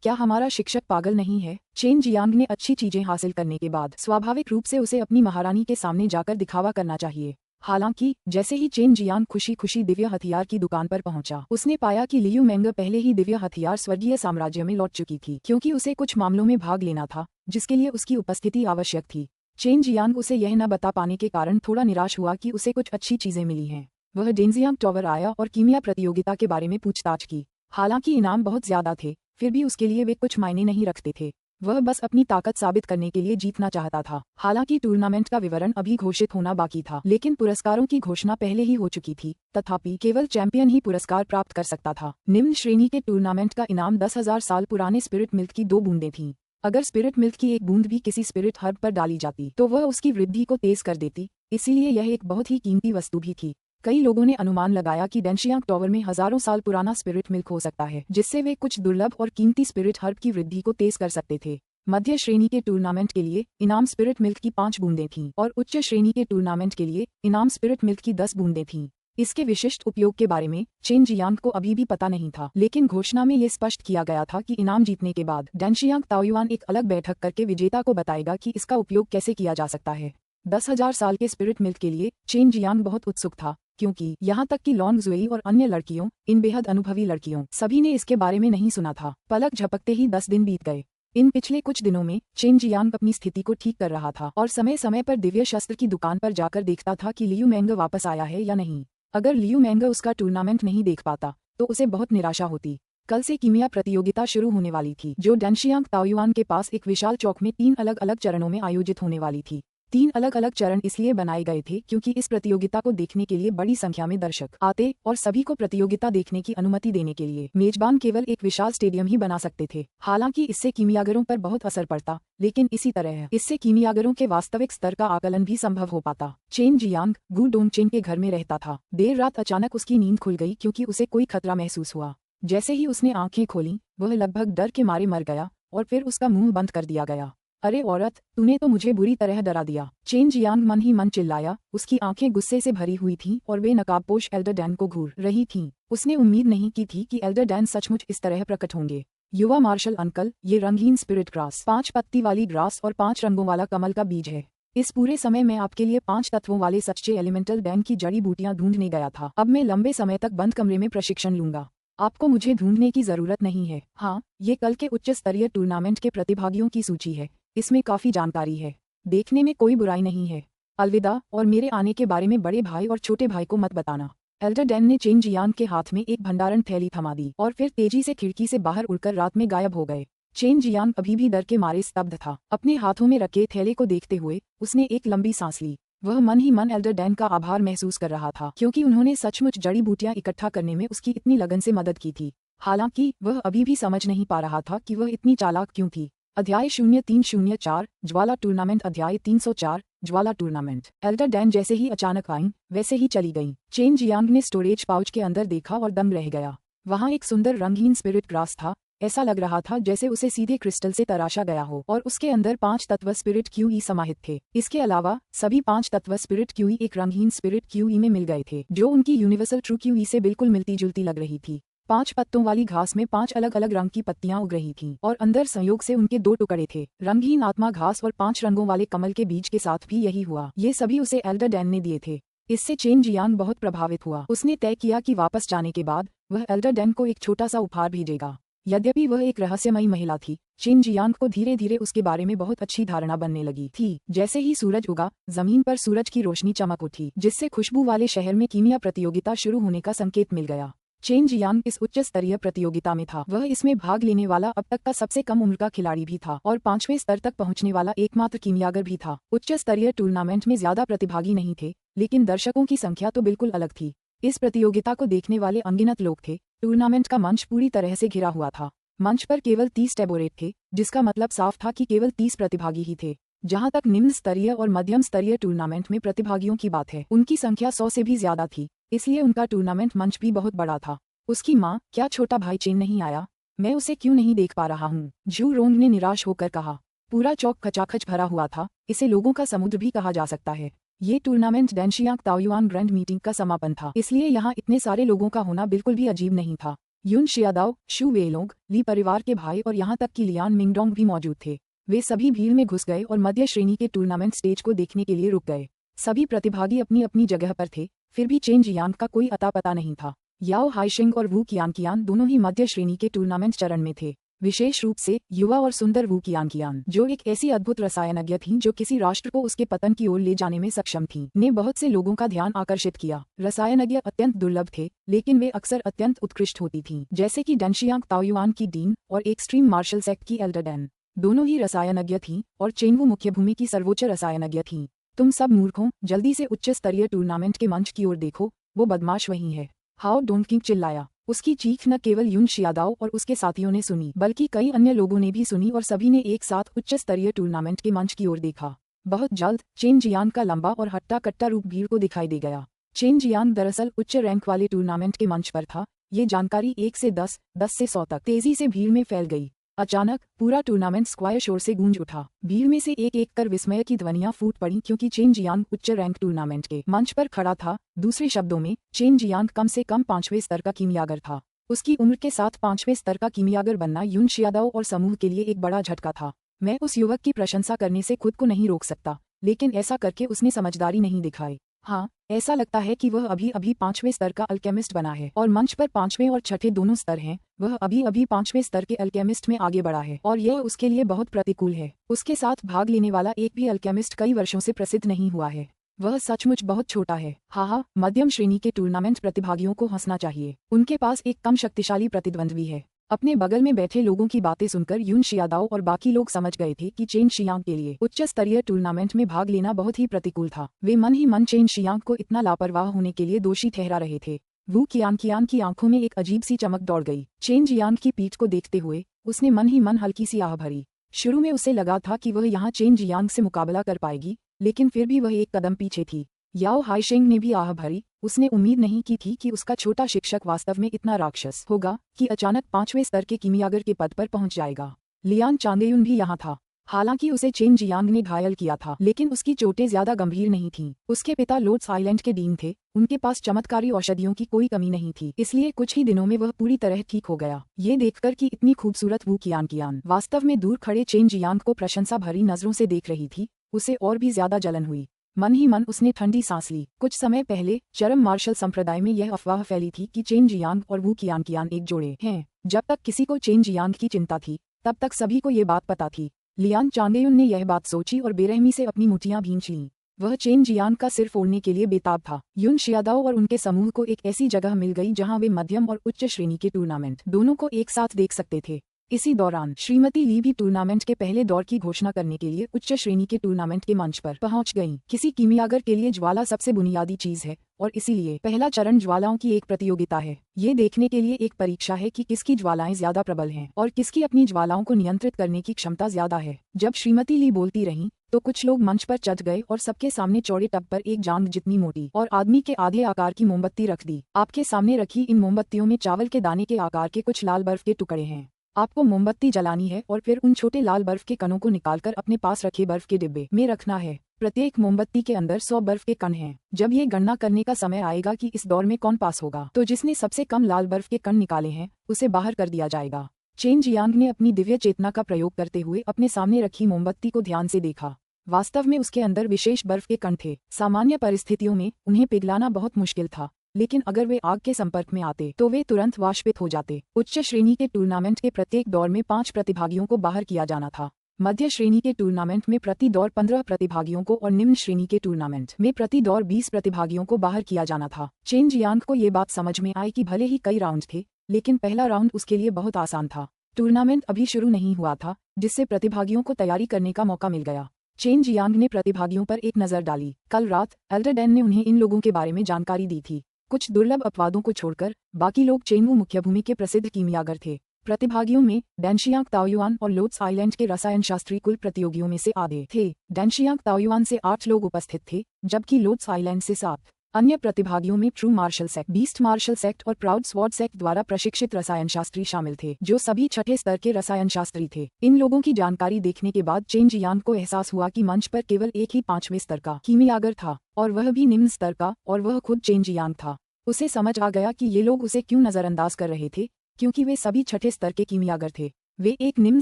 क्या हमारा शिक्षक पागल नहीं है? चेन जियांग ने अच्छी चीजें हासिल करने के बाद स्वाभाविक रूप से उसे अपनी महारानी के सामने जाकर दिखावा करना चाहिए। हालांकि जैसे ही चेन जियांग खुशी खुशी दिव्य हथियार की दुकान पर पहुंचा, उसने पाया कि लियू मेंग पहले ही दिव्य हथियार स्वर्गीय साम्राज्य में लौट चुकी थी, क्योंकि उसे कुछ मामलों में भाग लेना था जिसके लिए उसकी उपस्थिति आवश्यक थी। चेन जियांग उसे यह न बता पाने के कारण थोड़ा निराश हुआ कि उसे कुछ अच्छी चीजें मिली हैं। वह डेंजियांग टावर आया और कीमिया प्रतियोगिता के बारे में पूछताछ की। हालांकि इनाम बहुत ज्यादा थे, फिर भी उसके लिए वे कुछ मायने नहीं रखते थे। वह बस अपनी ताकत साबित करने के लिए जीतना चाहता था। हालांकि टूर्नामेंट का विवरण अभी घोषित होना बाकी था, लेकिन पुरस्कारों की घोषणा पहले ही हो चुकी थी। तथापि केवल चैंपियन ही पुरस्कार प्राप्त कर सकता था। निम्न श्रेणी के टूर्नामेंट का इनाम 10,000 साल पुराने स्पिरिट मिल्क की 2 बूंदें थीं। अगर स्पिरिट मिल्क की एक बूंद भी किसी स्पिरिट हर्ब पर डाली जाती तो वह उसकी वृद्धि को तेज कर देती, इसीलिए यह एक बहुत ही कीमती वस्तु भी थी। कई लोगों ने अनुमान लगाया कि डेंशियांग टावर में हजारों साल पुराना स्पिरिट मिल्क हो सकता है, जिससे वे कुछ दुर्लभ और कीमती स्पिरिट हर्ब की वृद्धि को तेज कर सकते थे। मध्य श्रेणी के टूर्नामेंट के लिए इनाम स्पिरिट मिल्क की 5 बूंदें थीं और उच्च श्रेणी के टूर्नामेंट के लिए इनाम स्पिरिट मिल्क की 10 बूंदें थीं। इसके विशिष्ट उपयोग के बारे में चेन जियांग को अभी भी पता नहीं था, लेकिन घोषणा में ये स्पष्ट किया गया था कि इनाम जीतने के बाद डेंशियांग ताओयुआन एक अलग बैठक करके विजेता को बताएगा कि इसका उपयोग कैसे किया जा सकता है। 10,000 साल के स्पिरिट मिल्क के लिए चेन जियांग बहुत उत्सुक था, क्योंकि यहाँ तक कि लॉन्ग जुई और अन्य लड़कियों, इन बेहद अनुभवी लड़कियों, सभी ने इसके बारे में नहीं सुना था। पलक झपकते ही 10 दिन बीत गए। इन पिछले कुछ दिनों में चेन जियांग अपनी स्थिति को ठीक कर रहा था और समय समय पर दिव्य शस्त्र की दुकान पर जाकर देखता था कि लियू मेंग वापस आया है या नहीं। अगर लियू मेंग उसका टूर्नामेंट नहीं देख पाता तो उसे बहुत निराशा होती। कल से कीमिया प्रतियोगिता शुरू होने वाली थी, जो डेंशियांग ताओयुआन के पास एक विशाल चौक में 3 अलग अलग चरणों में आयोजित होने वाली थी। 3 अलग अलग चरण इसलिए बनाए गए थे क्योंकि इस प्रतियोगिता को देखने के लिए बड़ी संख्या में दर्शक आते और सभी को प्रतियोगिता देखने की अनुमति देने के लिए मेजबान केवल एक विशाल स्टेडियम ही बना सकते थे। हालांकि इससे कीमियागरों पर बहुत असर पड़ता, लेकिन इसी तरह इससे कीमियागरों के वास्तविक स्तर का आकलन भी संभव हो पाता। चेन जियांग गू डोंगचेन के घर में रहता था। देर रात अचानक उसकी नींद खुल गई क्योंकि उसे कोई खतरा महसूस हुआ। जैसे ही उसने आंखें खोलीं, वह लगभग डर के मारे मर गया और फिर उसका मुंह बंद कर दिया गया। अरे औरत, तूने तो मुझे बुरी तरह डरा दिया। चेन जियांग मन ही मन चिल्लाया। उसकी आंखें गुस्से से भरी हुई थीं और वे नकाबपोश एल्डर डैन को घूर रही थीं। उसने उम्मीद नहीं की थी कि एल्डर डैन सचमुच इस तरह प्रकट होंगे। युवा मार्शल अंकल, ये रंगीन स्पिरिट ग्रास 5 पत्ती वाली ग्रास और 5 रंगों वाला कमल का बीज है। इस पूरे समय मैं आपके लिए 5 तत्वों वाले सच्चे एलिमेंटल डैन की जड़ी बूटियां ढूंढने गया था। अब मैं लंबे समय तक बंद कमरे में प्रशिक्षण लूंगा। आपको मुझे ढूंढने की जरूरत नहीं है। हाँ, ये कल के उच्च स्तरीय टूर्नामेंट के प्रतिभागियों की सूची है। इसमें काफी जानकारी है। देखने में कोई बुराई नहीं है। अलविदा, और मेरे आने के बारे में बड़े भाई और छोटे भाई को मत बताना। एल्डर डैन ने चेन जियांग के हाथ में एक भंडारण थैली थमा दी और फिर तेजी से खिड़की से बाहर उड़कर रात में गायब हो गए। चेन जियांग अभी भी डर के मारे स्तब्ध था। अपने हाथों में रखे थैले को देखते हुए उसने एक लंबी सांस ली। वह मन ही मन एल्डर डैन का आभार महसूस कर रहा था, क्योंकि उन्होंने सचमुच जड़ी बूटियां इकट्ठा करने में उसकी इतनी लगन से मदद की थी। हालांकि वह अभी भी समझ नहीं पा रहा था कि वह इतनी चालाक क्यों थी। अध्याय 0304 ज्वाला टूर्नामेंट। अध्याय 304 ज्वाला टूर्नामेंट। एल्डर डैन जैसे ही अचानक आईं, वैसे ही चली गईं। चेन जियांग ने स्टोरेज पाउच के अंदर देखा और दम रह गया। वहाँ एक सुंदर रंगीन स्पिरिट ग्रास था। ऐसा लग रहा था जैसे उसे सीधे क्रिस्टल से तराशा गया हो और उसके अंदर 5 तत्व स्पिरिट क्यूई समाहित थे। इसके अलावा सभी 5 तत्व स्पिरिट क्यूई एक रंगहीन स्पिरिट क्यूई में मिल गए थे, जो उनकी यूनिवर्सल ट्रू क्यूई से बिल्कुल मिलती जुलती लग रही थी। 5 पत्तों वाली घास में 5 अलग अलग रंग की पत्तियां उग रही थीं और अंदर संयोग से उनके 2 टुकड़े थे। रंगहीन आत्मा घास और 5 रंगों वाले कमल के बीज के साथ भी यही हुआ। ये सभी उसे एल्डर डैन ने दिए थे। इससे चेन जियांग बहुत प्रभावित हुआ। उसने तय किया कि वापस जाने के बाद वह एल्डर डैन को एक छोटा सा उपहार भेजेगा। यद्यपि वह एक रहस्यमयी महिला थी, चेन जियांग को धीरे धीरे उसके बारे में बहुत अच्छी धारणा बनने लगी थी। जैसे ही सूरज उगा, जमीन पर सूरज की रोशनी चमक उठी, जिससे खुशबू वाले शहर में कीमिया प्रतियोगिता शुरू होने का संकेत मिल गया। चेन जियांग इस उच्च स्तरीय प्रतियोगिता में था। वह इसमें भाग लेने वाला अब तक का सबसे कम उम्र का खिलाड़ी भी था और 5वें स्तर तक पहुंचने वाला एकमात्र कीमियागर भी था। उच्च स्तरीय टूर्नामेंट में ज्यादा प्रतिभागी नहीं थे, लेकिन दर्शकों की संख्या तो बिल्कुल अलग थी। इस प्रतियोगिता को देखने वाले अनगिनत लोग थे। टूर्नामेंट का मंच पूरी तरह से घिरा हुआ था। मंच पर केवल 30 टैबोरेट थे, जिसका मतलब साफ था कि केवल 30 प्रतिभागी ही थे। जहां तक निम्न स्तरीय और मध्यम स्तरीय टूर्नामेंट में प्रतिभागियों की बात है, उनकी संख्या 100 से भी ज्यादा थी। इसलिए उनका टूर्नामेंट मंच भी बहुत बड़ा था। उसकी माँ, क्या छोटा भाई चेन नहीं आया? मैं उसे क्यों नहीं देख पा रहा हूँ? झू रोंग ने निराश होकर कहा। पूरा चौक खचाखच भरा हुआ था, इसे लोगों का समुद्र भी कहा जा सकता है। ये टूर्नामेंट डेनशियांग ताओयुआन ग्रैंड मीटिंग का समापन था, इसलिए यहाँ इतने सारे लोगों का होना बिल्कुल भी अजीब नहीं था। यून शियादाओ, शू वेलोंग, ली परिवार के भाई और यहाँ तक कि लियान मिंगडोंग भी मौजूद थे। वे सभी भीड़ में घुस गए और मध्य श्रेणी के टूर्नामेंट स्टेज को देखने के लिए रुक गए। सभी प्रतिभागी अपनी अपनी जगह पर थे, फिर भी चेन जियांग का कोई अता पता नहीं था। याओ हाइशिंग और वू कियान दोनों ही मध्य श्रेणी के टूर्नामेंट चरण में थे, विशेष रूप से युवा और सुंदर वू कियान, जो एक ऐसी अद्भुत रसायनज्ञ थीं जो किसी राष्ट्र को उसके पतन की ओर ले जाने में सक्षम थीं, ने बहुत से लोगों का ध्यान आकर्षित किया। रसायनज्ञ अत्यंत दुर्लभ थे, लेकिन वे अक्सर अत्यंत उत्कृष्ट होती थीं, जैसे कि डेनशियांग ताओयुआन की डीन और एक्सट्रीम मार्शल सेक्ट की एल्डर डैन। दोनों ही रसायनज्ञ थीं और चेनवू मुख्य भूमि की सर्वोच्च रसायनज्ञ थीं। तुम सब मूर्खों, जल्दी से उच्च स्तरीय टूर्नामेंट के मंच की ओर देखो, वो बदमाश वहीं है। हाओ डोंकिंग चिल्लाया। उसकी चीख न केवल यून शियादाओ और उसके साथियों ने सुनी, बल्कि कई अन्य लोगों ने भी सुनी और सभी ने एक साथ उच्च स्तरीय टूर्नामेंट के मंच की ओर देखा। बहुत जल्द चेन जियांग का लंबा और हट्टा कट्टा रूप भीड़ को दिखाई दे गया। चेन जियांग दरअसल उच्च रैंक वाले टूर्नामेंट के मंच पर था। ये जानकारी 1 से 10, 10 से 100 तक तेजी से भीड़ में फैल गई। अचानक पूरा टूर्नामेंट स्क्वायर शोर से गूंज उठा। भीड़ में से एक एक कर विस्मय की ध्वनियां फूट पड़ी, क्योंकि चेन जियांग उच्च रैंक टूर्नामेंट के मंच पर खड़ा था। दूसरे शब्दों में, चेन जियांग कम से कम 5वें स्तर का कीमियागर था। उसकी उम्र के साथ 5वें स्तर का कीमियागर बनना यून शियादाओ और समूह के लिए एक बड़ा झटका था। मैं उस युवक की प्रशंसा करने से खुद को नहीं रोक सकता, लेकिन ऐसा करके उसने समझदारी नहीं दिखाई। हाँ, ऐसा लगता है कि वह अभी अभी 5वें स्तर का अल्केमिस्ट बना है और मंच पर 5वें और 6ठे दोनों स्तर हैं। वह अभी अभी 5वें स्तर के अल्केमिस्ट में आगे बढ़ा है और यह उसके लिए बहुत प्रतिकूल है। उसके साथ भाग लेने वाला एक भी अल्केमिस्ट कई वर्षों से प्रसिद्ध नहीं हुआ है। वह सचमुच बहुत छोटा है। हाँ, मध्यम श्रेणी के टूर्नामेंट प्रतिभागियों को हंसना चाहिए। उनके पास एक कम शक्तिशाली प्रतिद्वंद्वी है। अपने बगल में बैठे लोगों की बातें सुनकर यून शियादाओ और बाकी लोग समझ गए थे कि चेन शियांग के लिए उच्च स्तरीय टूर्नामेंट में भाग लेना बहुत ही प्रतिकूल था। वे मन ही मन चेन शियांग को इतना लापरवाह होने के लिए दोषी ठहरा रहे थे। वू कियान की आंखों में एक अजीब सी चमक दौड़ गई। चेन जियांग की पीठ को देखते हुए उसने मन ही मन हल्की सी आह भरी। शुरू में उसे लगा था कि वह यहाँ चेन जियांग से मुकाबला कर पाएगी, लेकिन फिर भी वह एक कदम पीछे थी। याओ हाइशेंग ने भी आह भरी। उसने उम्मीद नहीं की थी कि उसका छोटा शिक्षक वास्तव में इतना राक्षस होगा कि अचानक 5वें स्तर के कीमियागर के पद पर पहुंच जाएगा। लियान चांगेयुन भी यहाँ था। हालांकि उसे चेन जियांग ने घायल किया था, लेकिन उसकी चोटें ज्यादा गंभीर नहीं थीं। उसके पिता लोट्स आइलैंड के डीन थे। उनके पास चमत्कारी औषधियों की कोई कमी नहीं थी, इसलिए कुछ ही दिनों में वह पूरी तरह ठीक हो गया। ये देखकर कि इतनी खूबसूरत वू कियान वास्तव में दूर खड़े चेन जियांग को प्रशंसा भरी नजरों से देख रही थी, उसे और भी ज्यादा जलन हुई। मन ही मन उसने ठंडी सांस ली। कुछ समय पहले चरम मार्शल संप्रदाय में यह अफवाह फैली थी कि चेन जियांग और वू कियान एक जोड़े हैं। जब तक किसी को चेन जियांग की चिंता थी, तब तक सभी को ये बात पता थी। लियान चांगेयुन ने यह बात सोची और बेरहमी से अपनी मुठियां भींच लीं। वह चेन जियांग का सिर फोड़ने के लिए बेताब था। यून शियादाओ और उनके समूह को एक ऐसी जगह मिल गई जहां वे मध्यम और उच्च श्रेणी के टूर्नामेंट दोनों को एक साथ देख सकते थे। इसी दौरान श्रीमती ली भी टूर्नामेंट के पहले दौर की घोषणा करने के लिए उच्च श्रेणी के टूर्नामेंट के मंच पर पहुंच गईं। किसी कीमियागर के लिए ज्वाला सबसे बुनियादी चीज है और इसीलिए पहला चरण ज्वालाओं की एक प्रतियोगिता है। ये देखने के लिए एक परीक्षा है कि किसकी ज्वालाएं ज्यादा प्रबल हैं और किसकी अपनी ज्वालाओं को नियंत्रित करने की क्षमता ज्यादा है। जब श्रीमती ली बोलती रहीं, तो कुछ लोग मंच पर चढ़ गए और सबके सामने चौड़े टब पर एक जांघ जितनी मोटी और आदमी के आधे आकार की मोमबत्ती रख दी। आपके सामने रखी इन मोमबत्तियों में चावल के दाने के आकार के कुछ लाल बर्फ के टुकड़े हैं। आपको मोमबत्ती जलानी है और फिर उन छोटे लाल बर्फ के कणों को निकालकर अपने पास रखे बर्फ के डिब्बे में रखना है। प्रत्येक मोमबत्ती के अंदर 100 बर्फ के कण हैं। जब ये गणना करने का समय आएगा कि इस दौर में कौन पास होगा, तो जिसने सबसे कम लाल बर्फ के कण निकाले हैं, उसे बाहर कर दिया जाएगा। चेन जियांग ने अपनी दिव्य चेतना का प्रयोग करते हुए अपने सामने रखी मोमबत्ती को ध्यान से देखा। वास्तव में उसके अंदर विशेष बर्फ के कण थे। सामान्य परिस्थितियों में उन्हें पिघलाना बहुत मुश्किल था, लेकिन अगर वे आग के संपर्क में आते तो वे तुरंत वाष्पित हो जाते। उच्च श्रेणी के टूर्नामेंट के प्रत्येक दौर में 5 प्रतिभागियों को बाहर किया जाना था। मध्य श्रेणी के टूर्नामेंट में प्रति दौर 15 प्रतिभागियों को और निम्न श्रेणी के टूर्नामेंट में प्रति दौर 20 प्रतिभागियों को बाहर किया जाना था। चेन जियांग को ये बात समझ में आई कि भले ही कई राउंड थे, लेकिन पहला राउंड उसके लिए बहुत आसान था। टूर्नामेंट अभी शुरू नहीं हुआ था, जिससे प्रतिभागियों को तैयारी करने का मौका मिल गया। चेन जियांग ने प्रतिभागियों पर एक नजर डाली। कल रात एल्डर डैन ने उन्हें इन लोगों के बारे में जानकारी दी थी। कुछ दुर्लभ अपवादों को छोड़कर बाकी लोग चेनवू मुख्य भूमि के प्रसिद्ध कीमियागर थे। प्रतिभागियों में डेनशियांग ताओयुआन और लोट्स आइलैंड के रसायन शास्त्री कुल प्रतियोगियों में से आधे थे। डेनशियांग ताओयुआन से 8 लोग उपस्थित थे, जबकि लोट्स आइलैंड से 7। अन्य प्रतिभागियों में true martial sect, beast martial sect और प्राउड स्वॉर्ड सेक्ट द्वारा प्रशिक्षित रसायनशास्त्री शामिल थे, जो सभी छठे स्तर के रसायनशास्त्री थे। इन लोगों की जानकारी देखने के बाद चेन जियांग को एहसास हुआ कि मंच पर केवल एक ही 5वें स्तर का कीमियागर था, और वह भी निम्न स्तर का, और वह खुद चेन जियांग था। उसे समझ आ गया कि ये लोग उसे क्यों नजरअंदाज कर रहे थे, क्योंकि वे सभी छठे स्तर के कीमियागर थे। वे एक निम्न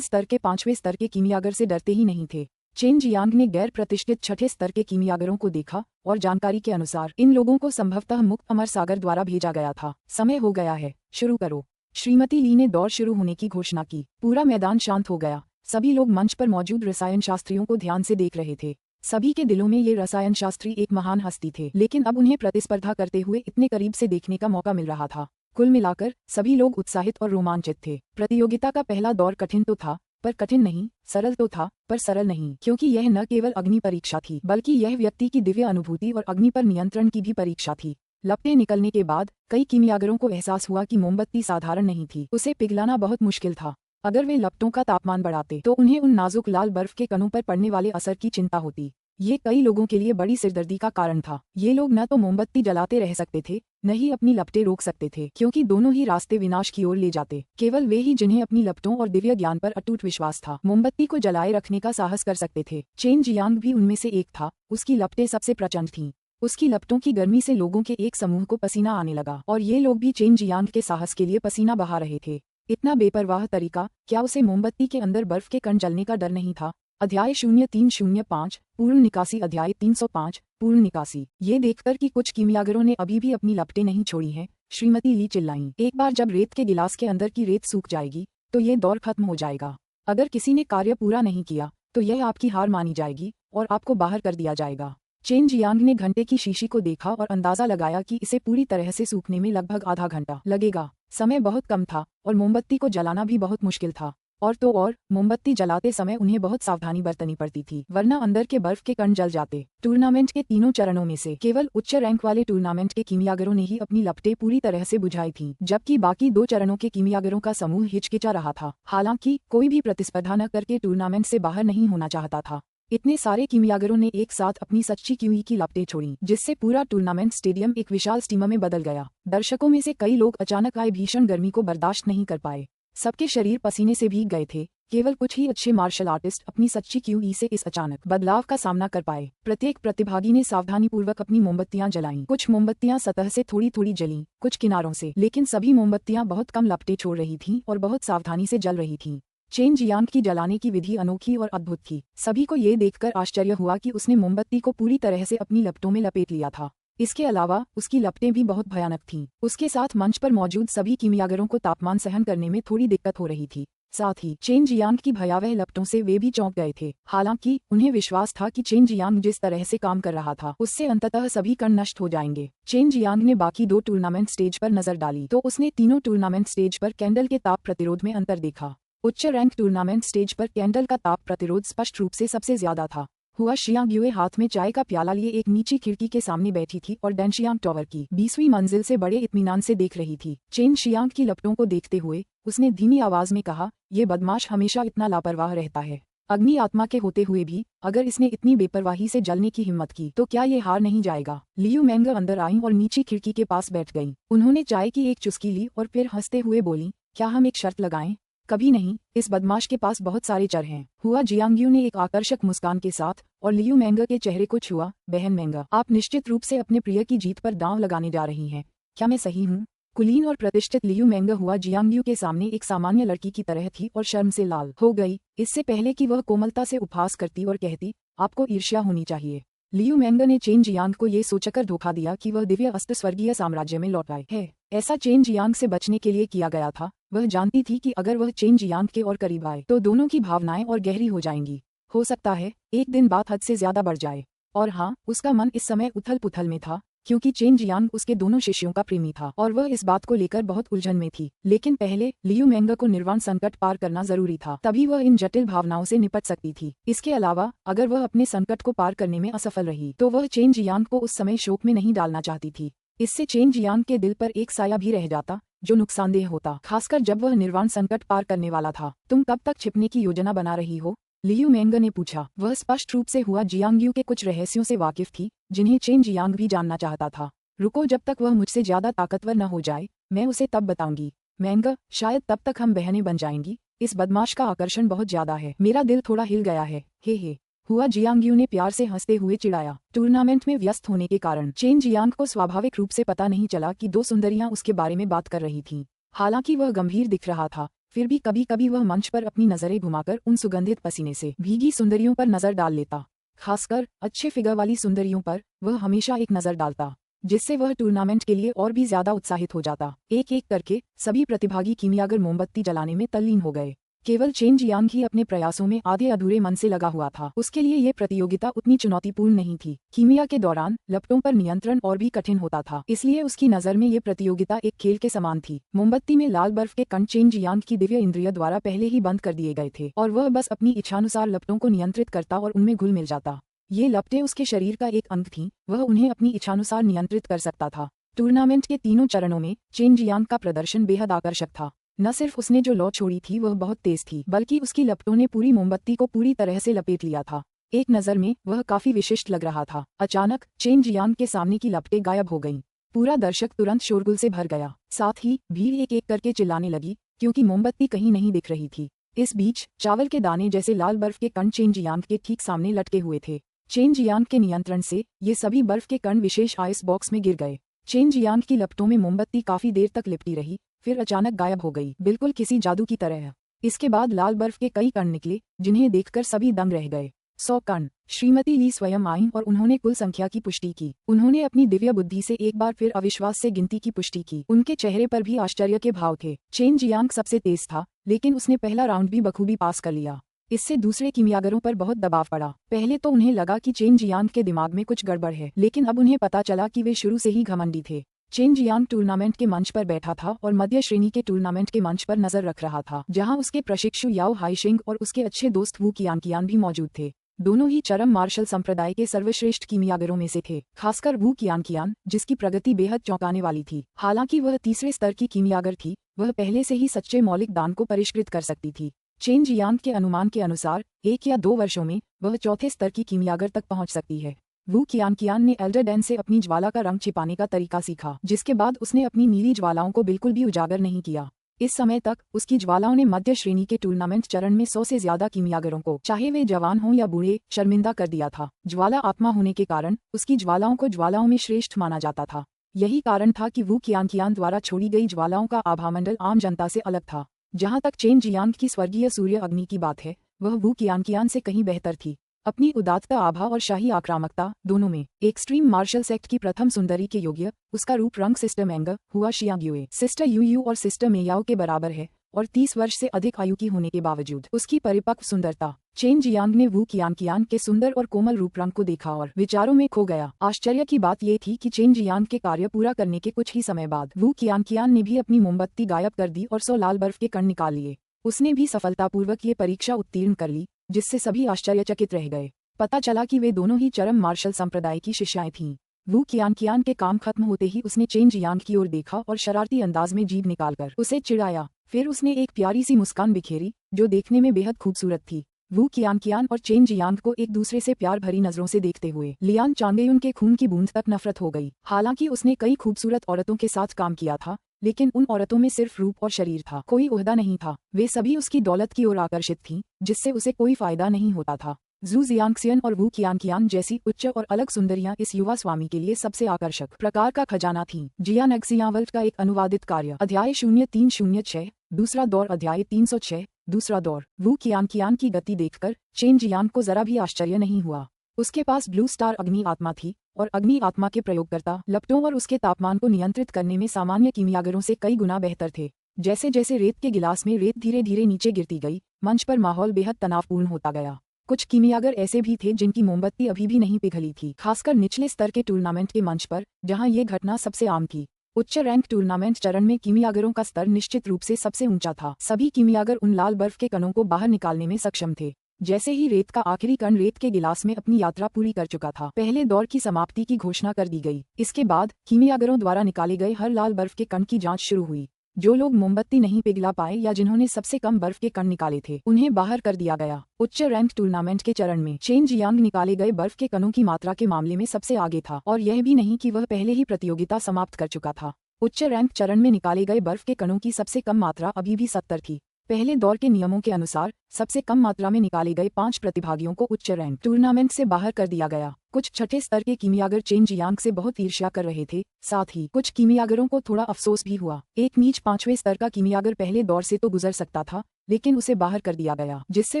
स्तर के 5वें स्तर के कीमियागर से डरते ही नहीं थे। चेन जियांग ने गैर प्रतिष्ठित छठे स्तर के कीमियागरों को देखा और जानकारी के अनुसार इन लोगों को संभवतः मुक्त अमर सागर द्वारा भेजा गया था। समय हो गया है, शुरू करो। श्रीमती ली ने दौड़ शुरू होने की घोषणा की। पूरा मैदान शांत हो गया। सभी लोग मंच पर मौजूद रसायन शास्त्रियों को ध्यान से देख रहे थे। सभी के दिलों में ये रसायन शास्त्री एक महान हस्ती थे, लेकिन अब उन्हें प्रतिस्पर्धा करते हुए इतने करीब से देखने का मौका मिल रहा था। कुल मिलाकर सभी लोग उत्साहित और रोमांचित थे। प्रतियोगिता का पहला दौर कठिन तो था, पर कठिन नहीं, सरल तो था, पर सरल नहीं, क्योंकि यह न केवल अग्नि परीक्षा थी, बल्कि यह व्यक्ति की दिव्य अनुभूति और अग्नि पर नियंत्रण की भी परीक्षा थी। लपटें निकलने के बाद कई कीमियागरों को एहसास हुआ कि मोमबत्ती साधारण नहीं थी। उसे पिघलाना बहुत मुश्किल था। अगर वे लपटों का तापमान बढ़ाते तो उन्हें उन नाजुक लाल बर्फ के कणों पर पड़ने वाले असर की चिंता होती। ये कई लोगों के लिए बड़ी सिरदर्दी का कारण था। ये लोग न तो मोमबत्ती जलाते रह सकते थे, न ही अपनी लपटें रोक सकते थे, क्योंकि दोनों ही रास्ते विनाश की ओर ले जाते। केवल वे ही जिन्हें अपनी लपटों और दिव्य ज्ञान पर अटूट विश्वास था, मोमबत्ती को जलाए रखने का साहस कर सकते थे। चेन जियांग भी उनमें से एक था। उसकी लपटें सबसे प्रचंड थीं। उसकी लपटों की गर्मी से लोगों के एक समूह को पसीना आने लगा, और ये लोग भी चेन जियांग के साहस के लिए पसीना बहा रहे थे। इतना बेपरवाह तरीका, क्या उसे मोमबत्ती के अंदर बर्फ के कण जलने का डर नहीं था? अध्याय 0305 पूर्ण निकासी। अध्याय 305 पूर्ण निकासी। ये देखकर कि कुछ कीमियागरों ने अभी भी अपनी लपटें नहीं छोड़ी हैं, श्रीमती ली चिल्लाईं, एक बार जब रेत के गिलास के अंदर की रेत सूख जाएगी तो ये दौर खत्म हो जाएगा। अगर किसी ने कार्य पूरा नहीं किया तो यह आपकी हार मानी जाएगी और आपको बाहर कर दिया जाएगा। चेन जियांग ने घंटे की शीशी को देखा और अंदाजा लगाया कि इसे पूरी तरह से सूखने में लगभग आधा घंटा लगेगा। समय बहुत कम था और मोमबत्ती को जलाना भी बहुत मुश्किल था। और तो और मोमबत्ती जलाते समय उन्हें बहुत सावधानी बरतनी पड़ती थी, वरना अंदर के बर्फ के कण जल जाते। टूर्नामेंट के तीनों चरणों में से केवल उच्च रैंक वाले टूर्नामेंट के कीमियागरों ने ही अपनी लपटें पूरी तरह से बुझाई थीं, जबकि बाकी 2 चरणों के कीमियागरों का समूह हिचकिचा रहा था। हालांकि कोई भी प्रतिस्पर्धा न करके टूर्नामेंट से बाहर नहीं होना चाहता था। इतने सारे कीमियागरों ने एक साथ अपनी सच्ची क्यूई की लपटें छोड़ी, जिससे पूरा टूर्नामेंट स्टेडियम एक विशाल स्टीमर में बदल गया। दर्शकों में से कई लोग अचानक आए भीषण गर्मी को बर्दाश्त नहीं कर पाए। सबके शरीर पसीने से भीग गए थे। केवल कुछ ही अच्छे मार्शल आर्टिस्ट अपनी सच्ची क्यूई से इस अचानक बदलाव का सामना कर पाए। प्रत्येक प्रतिभागी ने सावधानीपूर्वक अपनी मोमबत्तियां जलाईं। कुछ मोमबत्तियां सतह से थोड़ी थोड़ी जलीं, कुछ किनारों से, लेकिन सभी मोमबत्तियां बहुत कम लपटें छोड़ रही थीं और बहुत सावधानी से जल रही थीं। चेन जियांग की जलाने की विधि अनोखी और अद्भुत थी। सभी को ये देखकर आश्चर्य हुआ कि उसने मोमबत्ती को पूरी तरह से अपनी लपटों में लपेट लिया था। इसके अलावा उसकी लपटें भी बहुत भयानक थीं। उसके साथ मंच पर मौजूद सभी कीमियागरों को तापमान सहन करने में थोड़ी दिक्कत हो रही थी। साथ ही चेन जियांग की भयावह लपटों से वे भी चौंक गए थे। हालांकि उन्हें विश्वास था कि चेन जियांग जिस तरह से काम कर रहा था, उससे अंततः सभी कण नष्ट हो जाएंगे। चेन जियांग ने बाकी 2 टूर्नामेंट स्टेज पर नजर डाली तो उसने तीनों टूर्नामेंट स्टेज पर कैंडल के ताप प्रतिरोध में अंतर देखा। उच्च रैंक टूर्नामेंट स्टेज पर कैंडल का ताप प्रतिरोध स्पष्ट रूप से सबसे ज्यादा था। हुआ शियांग युए हाथ में चाय का प्याला लिए एक नीची खिड़की के सामने बैठी थी और डेनशियांग टावर की 20वीं मंजिल से बड़े इत्मीनान से देख रही थी। चेन शियांग की लपटों को देखते हुए उसने धीमी आवाज में कहा, ये बदमाश हमेशा इतना लापरवाह रहता है। अग्नि आत्मा के होते हुए भी अगर इसने इतनी बेपरवाही से जलने की हिम्मत की तो क्या ये हार नहीं जाएगा। लियू मैंग अंदर आईं और नीची खिड़की के पास बैठ गईं। उन्होंने चाय की एक चुस्की ली और फिर हंसते हुए बोली, क्या हम एक शर्त लगाएं? कभी नहीं, इस बदमाश के पास बहुत सारे चर हैं। हुआ जियांगयू ने एक आकर्षक मुस्कान के साथ और लियू मैंग के चेहरे को छुआ। बहन मैंग, आप निश्चित रूप से अपने प्रिय की जीत पर दांव लगाने जा रही हैं। क्या मैं सही हूँ? कुलीन और प्रतिष्ठित लियू मैंग हुआ जियांगयू के सामने एक सामान्य लड़की की तरह थी और शर्म से लाल हो गई, इससे पहले कि वह कोमलता से उपहास करती और कहती, आपको ईर्ष्या होनी चाहिए। लियू मैंग ने चेन जियांग को ये सोचकर धोखा दिया कि वह दिव्य अष्टस्वर्गीय साम्राज्य में लौट आए है। ऐसा चेन जियांग से बचने के लिए किया गया था। वह जानती थी कि अगर वह चेन जियांग के और करीब आए तो दोनों की भावनाएं और गहरी हो जाएंगी। हो सकता है एक दिन बात हद से ज्यादा बढ़ जाए। और हाँ, उसका मन इस समय उथल पुथल में था, क्योंकि चेन जियांग उसके दोनों शिष्यों का प्रेमी था और वह इस बात को लेकर बहुत उलझन में थी। लेकिन पहले लियू मैंग को निर्वाण संकट पार करना जरूरी था, तभी वह इन जटिल भावनाओं से निपट सकती थी। इसके अलावा अगर वह अपने संकट को पार करने में असफल रही तो वह चेन जियांग को उस समय शोक में नहीं डालना चाहती थी। इससे चेन जियांग के दिल पर एक साया भी रह जाता जो नुकसानदेह होता, खासकर जब वह निर्वाण संकट पार करने वाला था। तुम कब तक छिपने की योजना बना रही हो? लियू मैंग ने पूछा। वह स्पष्ट रूप से हुआ जियांगयू के कुछ रहस्यों से वाकिफ थी जिन्हें चेन जियांग भी जानना चाहता था। रुको, जब तक वह मुझसे ज्यादा ताकतवर न हो जाए मैं उसे तब बताऊंगी। मैंग, शायद तब तक हम बहनें बन जाएंगी। इस बदमाश का आकर्षण बहुत ज्यादा है। मेरा दिल थोड़ा हिल गया है। हे। हुआ जियांगयू ने प्यार से हंसते हुए चिढ़ाया। टूर्नामेंट में व्यस्त होने के कारण चेन जियांग को स्वाभाविक रूप से पता नहीं चला कि दो सुंदरियां उसके बारे में बात कर रही थीं। हालांकि वह गंभीर दिख रहा था, फिर भी कभी कभी वह मंच पर अपनी नजरें घुमाकर उन सुगंधित पसीने से भीगी सुंदरियों पर नजर डाल लेता। खासकर अच्छे फिगर वाली सुंदरियों पर वह हमेशा एक नजर डालता, जिससे वह टूर्नामेंट के लिए और भी ज्यादा उत्साहित हो जाता। एक एक करके सभी प्रतिभागी कीमियागर मोमबत्ती जलाने में तल्लीन हो गए। केवल चेन जियांग ही अपने प्रयासों में आधे अधूरे मन से लगा हुआ था। उसके लिए ये प्रतियोगिता उतनी चुनौतीपूर्ण नहीं थी। कीमिया के दौरान लपटों पर नियंत्रण और भी कठिन होता था, इसलिए उसकी नजर में ये प्रतियोगिता एक खेल के समान थी। मोमबत्ती में लाल बर्फ के कण चेन जियांग की दिव्य इंद्रिय द्वारा पहले ही बंद कर दिए गए थे और वह बस अपनी इच्छानुसार लपटों को नियंत्रित करता और उनमें घुल मिल जाता। ये लपटें उसके शरीर का एक अंग थीं, वह उन्हें अपनी इच्छानुसार नियंत्रित कर सकता था। टूर्नामेंट के तीनों चरणों में चेन जियांग का प्रदर्शन बेहद आकर्षक था। न सिर्फ उसने जो लौ छोड़ी थी वह बहुत तेज थी, बल्कि उसकी लपटों ने पूरी मोमबत्ती को पूरी तरह से लपेट लिया था। एक नज़र में वह काफी विशिष्ट लग रहा था। अचानक चेन जियांग के सामने की लपटें गायब हो गईं। पूरा दर्शक तुरंत शोरगुल से भर गया। साथ ही भीड़ एक एक करके चिल्लाने लगी, क्योंकि मोमबत्ती कहीं नहीं दिख रही थी। इस बीच चावल के दाने जैसे लाल बर्फ के कण चेन जियांग के ठीक सामने लटके हुए थे। चेन जियांग के नियंत्रण से ये सभी बर्फ के कण विशेष आइस बॉक्स में गिर गए। चेन जियांग की लपटों में मोमबत्ती काफी देर तक लिपटी रही, फिर अचानक गायब हो गई, बिल्कुल किसी जादू की तरह। इसके बाद लाल बर्फ के कई कण निकले, जिन्हें देखकर सभी दंग रह गए। 100 कण। श्रीमती ली स्वयं आईं और उन्होंने कुल संख्या की पुष्टि की। उन्होंने अपनी दिव्य बुद्धि से एक बार फिर अविश्वास से गिनती की पुष्टि की। उनके चेहरे पर भी आश्चर्य के भाव थे। चेन जियांग सबसे तेज था, लेकिन उसने पहला राउंड भी बखूबी पास कर लिया। इससे दूसरे कीमियागरों पर बहुत दबाव पड़ा। पहले तो उन्हें लगा कि चेन जियांग के दिमाग में कुछ गड़बड़ है, लेकिन अब उन्हें पता चला कि वे शुरू से ही घमंडी थे। चेन जियांग टूर्नामेंट के मंच पर बैठा था और मध्य श्रेणी के टूर्नामेंट के मंच पर नजर रख रहा था, जहां उसके प्रशिक्षु याओ हाईशिंग और उसके अच्छे दोस्त वू कियानकियान भी मौजूद थे। दोनों ही चरम मार्शल संप्रदाय के सर्वश्रेष्ठ कीमियागरों में से थे, खासकर वू कियानकियान, जिसकी प्रगति बेहद चौंकाने वाली थी। हालांकि वह तीसरे स्तर की कीमियागर थी, वह पहले से ही सच्चे मौलिक दान को परिष्कृत कर सकती थी। चेन जियांग के अनुमान के अनुसार 1 या 2 वर्षों में वह चौथे स्तर की कीमियागर तक पहुंच सकती है। वू कियानकियान ने एल्डर डैन से अपनी ज्वाला का रंग छिपाने का तरीका सीखा, जिसके बाद उसने अपनी नीली ज्वालाओं को बिल्कुल भी उजागर नहीं किया। इस समय तक उसकी ज्वालाओं ने मध्य श्रेणी के टूर्नामेंट चरण में 100 से ज्यादा कीमियागरों को, चाहे वे जवान हों या बूढ़े, शर्मिंदा कर दिया था। ज्वाला आत्मा होने के कारण उसकी ज्वालाओं को ज्वालाओं में श्रेष्ठ माना जाता था। यही कारण था कि वू कियानकियान द्वारा छोड़ी गई ज्वालाओं का आभामंडल आम जनता से अलग था। जहां तक चेन जियांग की स्वर्गीय सूर्य अग्नि की बात है, वह वू कियानकियान से कहीं बेहतर थी। अपनी उदात्त आभा और शाही आक्रामकता दोनों में एक्सट्रीम मार्शल सेक्ट की प्रथम सुंदरी के योग्य उसका रूप रंग सिस्टर मैंग हुआ शियांग्युए, सिस्टर यूयू और सिस्टर मेयाओ के बराबर है और 30 वर्ष से अधिक आयु की होने के बावजूद उसकी परिपक्व सुंदरता। चेन जियांग ने वू कियानकियान के सुंदर और कोमल रूप रंग को देखा और विचारों में खो गया। आश्चर्य की बात ये थी कि चेन जियांग के कार्य पूरा करने के कुछ ही समय बाद वू कियानकियान ने भी अपनी मोमबत्ती गायब कर दी और 100 लाल बर्फ के कण निकाल लिए। उसने भी सफलतापूर्वक ये परीक्षा उत्तीर्ण कर ली, जिससे सभी आश्चर्यचकित रह गए। पता चला कि वे दोनों ही चरम मार्शल संप्रदाय की शिष्याएं थीं। वू कियानकियान के काम खत्म होते ही उसने चेन जियांग की ओर देखा और शरारती अंदाज में जीभ निकालकर उसे चिढ़ाया। फिर उसने एक प्यारी सी मुस्कान बिखेरी, जो देखने में बेहद खूबसूरत थी। वू कियानकियान और चेन जियांग को एक दूसरे से प्यार भरी नजरों से देखते हुए लियान चांगेयुन के खून की बूंद तक नफरत हो गई। हालांकि उसने कई खूबसूरत औरतों के साथ काम किया था, लेकिन उन औरतों में सिर्फ रूप और शरीर था, कोई ओहदा नहीं था। वे सभी उसकी दौलत की ओर आकर्षित थीं, जिससे उसे कोई फायदा नहीं होता था। जू जियांगसियन और वू कियानकियान जैसी उच्च और अलग सुंदरियां इस युवा स्वामी के लिए सबसे आकर्षक प्रकार का खजाना थीं। जियान एक्सियावल्ट का एक अनुवादित कार्य, अध्याय 0306, दूसरा दौर, अध्याय 306, दूसरा दौर। वू कियानकियान की गति देखकर चेन जियांग को जरा भी आश्चर्य नहीं हुआ। उसके पास ब्लू स्टार अग्नि आत्मा थी और अग्नि आत्मा के प्रयोगकर्ता लपटों और उसके तापमान को नियंत्रित करने में सामान्य कीमियागरों से कई गुना बेहतर थे। जैसे जैसे रेत के गिलास में रेत धीरे धीरे नीचे गिरती गई, मंच पर माहौल बेहद तनावपूर्ण होता गया। कुछ कीमियागर ऐसे भी थे जिनकी मोमबत्ती अभी भी नहीं पिघली थी, खासकर निचले स्तर के टूर्नामेंट के मंच पर, जहां ये घटना सबसे आम थी। उच्च रैंक टूर्नामेंट चरण में कीमियागरों का स्तर निश्चित रूप से सबसे ऊंचा था। सभी कीमियागर उन लाल बर्फ के कणों को बाहर निकालने में सक्षम थे। जैसे ही रेत का आखिरी कण रेत के गिलास में अपनी यात्रा पूरी कर चुका था, पहले दौर की समाप्ति की घोषणा कर दी गई। इसके बाद कीमियागरों द्वारा निकाले गए हर लाल बर्फ के कण की जांच शुरू हुई। जो लोग मोमबत्ती नहीं पिघला पाए या जिन्होंने सबसे कम बर्फ के कण निकाले थे उन्हें बाहर कर दिया गया। उच्च रैंक टूर्नामेंट के चरण में चेन जियांग निकाले गए बर्फ के कणों की मात्रा के मामले में सबसे आगे था, और यह भी नहीं कि वह पहले ही प्रतियोगिता समाप्त कर चुका था। उच्च रैंक चरण में निकाले गए बर्फ के कणों की सबसे कम मात्रा अभी भी 70 थी। पहले दौर के नियमों के अनुसार सबसे कम मात्रा में निकाले गए 5 प्रतिभागियों को उच्च रैंक टूर्नामेंट से बाहर कर दिया गया। कुछ छठे स्तर के कीमियागर चेन जियांग से बहुत ईर्ष्या कर रहे थे, साथ ही कुछ कीमियागरों को थोड़ा अफसोस भी हुआ। एक नीच 5वें स्तर का कीमियागर पहले दौर से तो गुजर सकता था, लेकिन उसे बाहर कर दिया गया, जिससे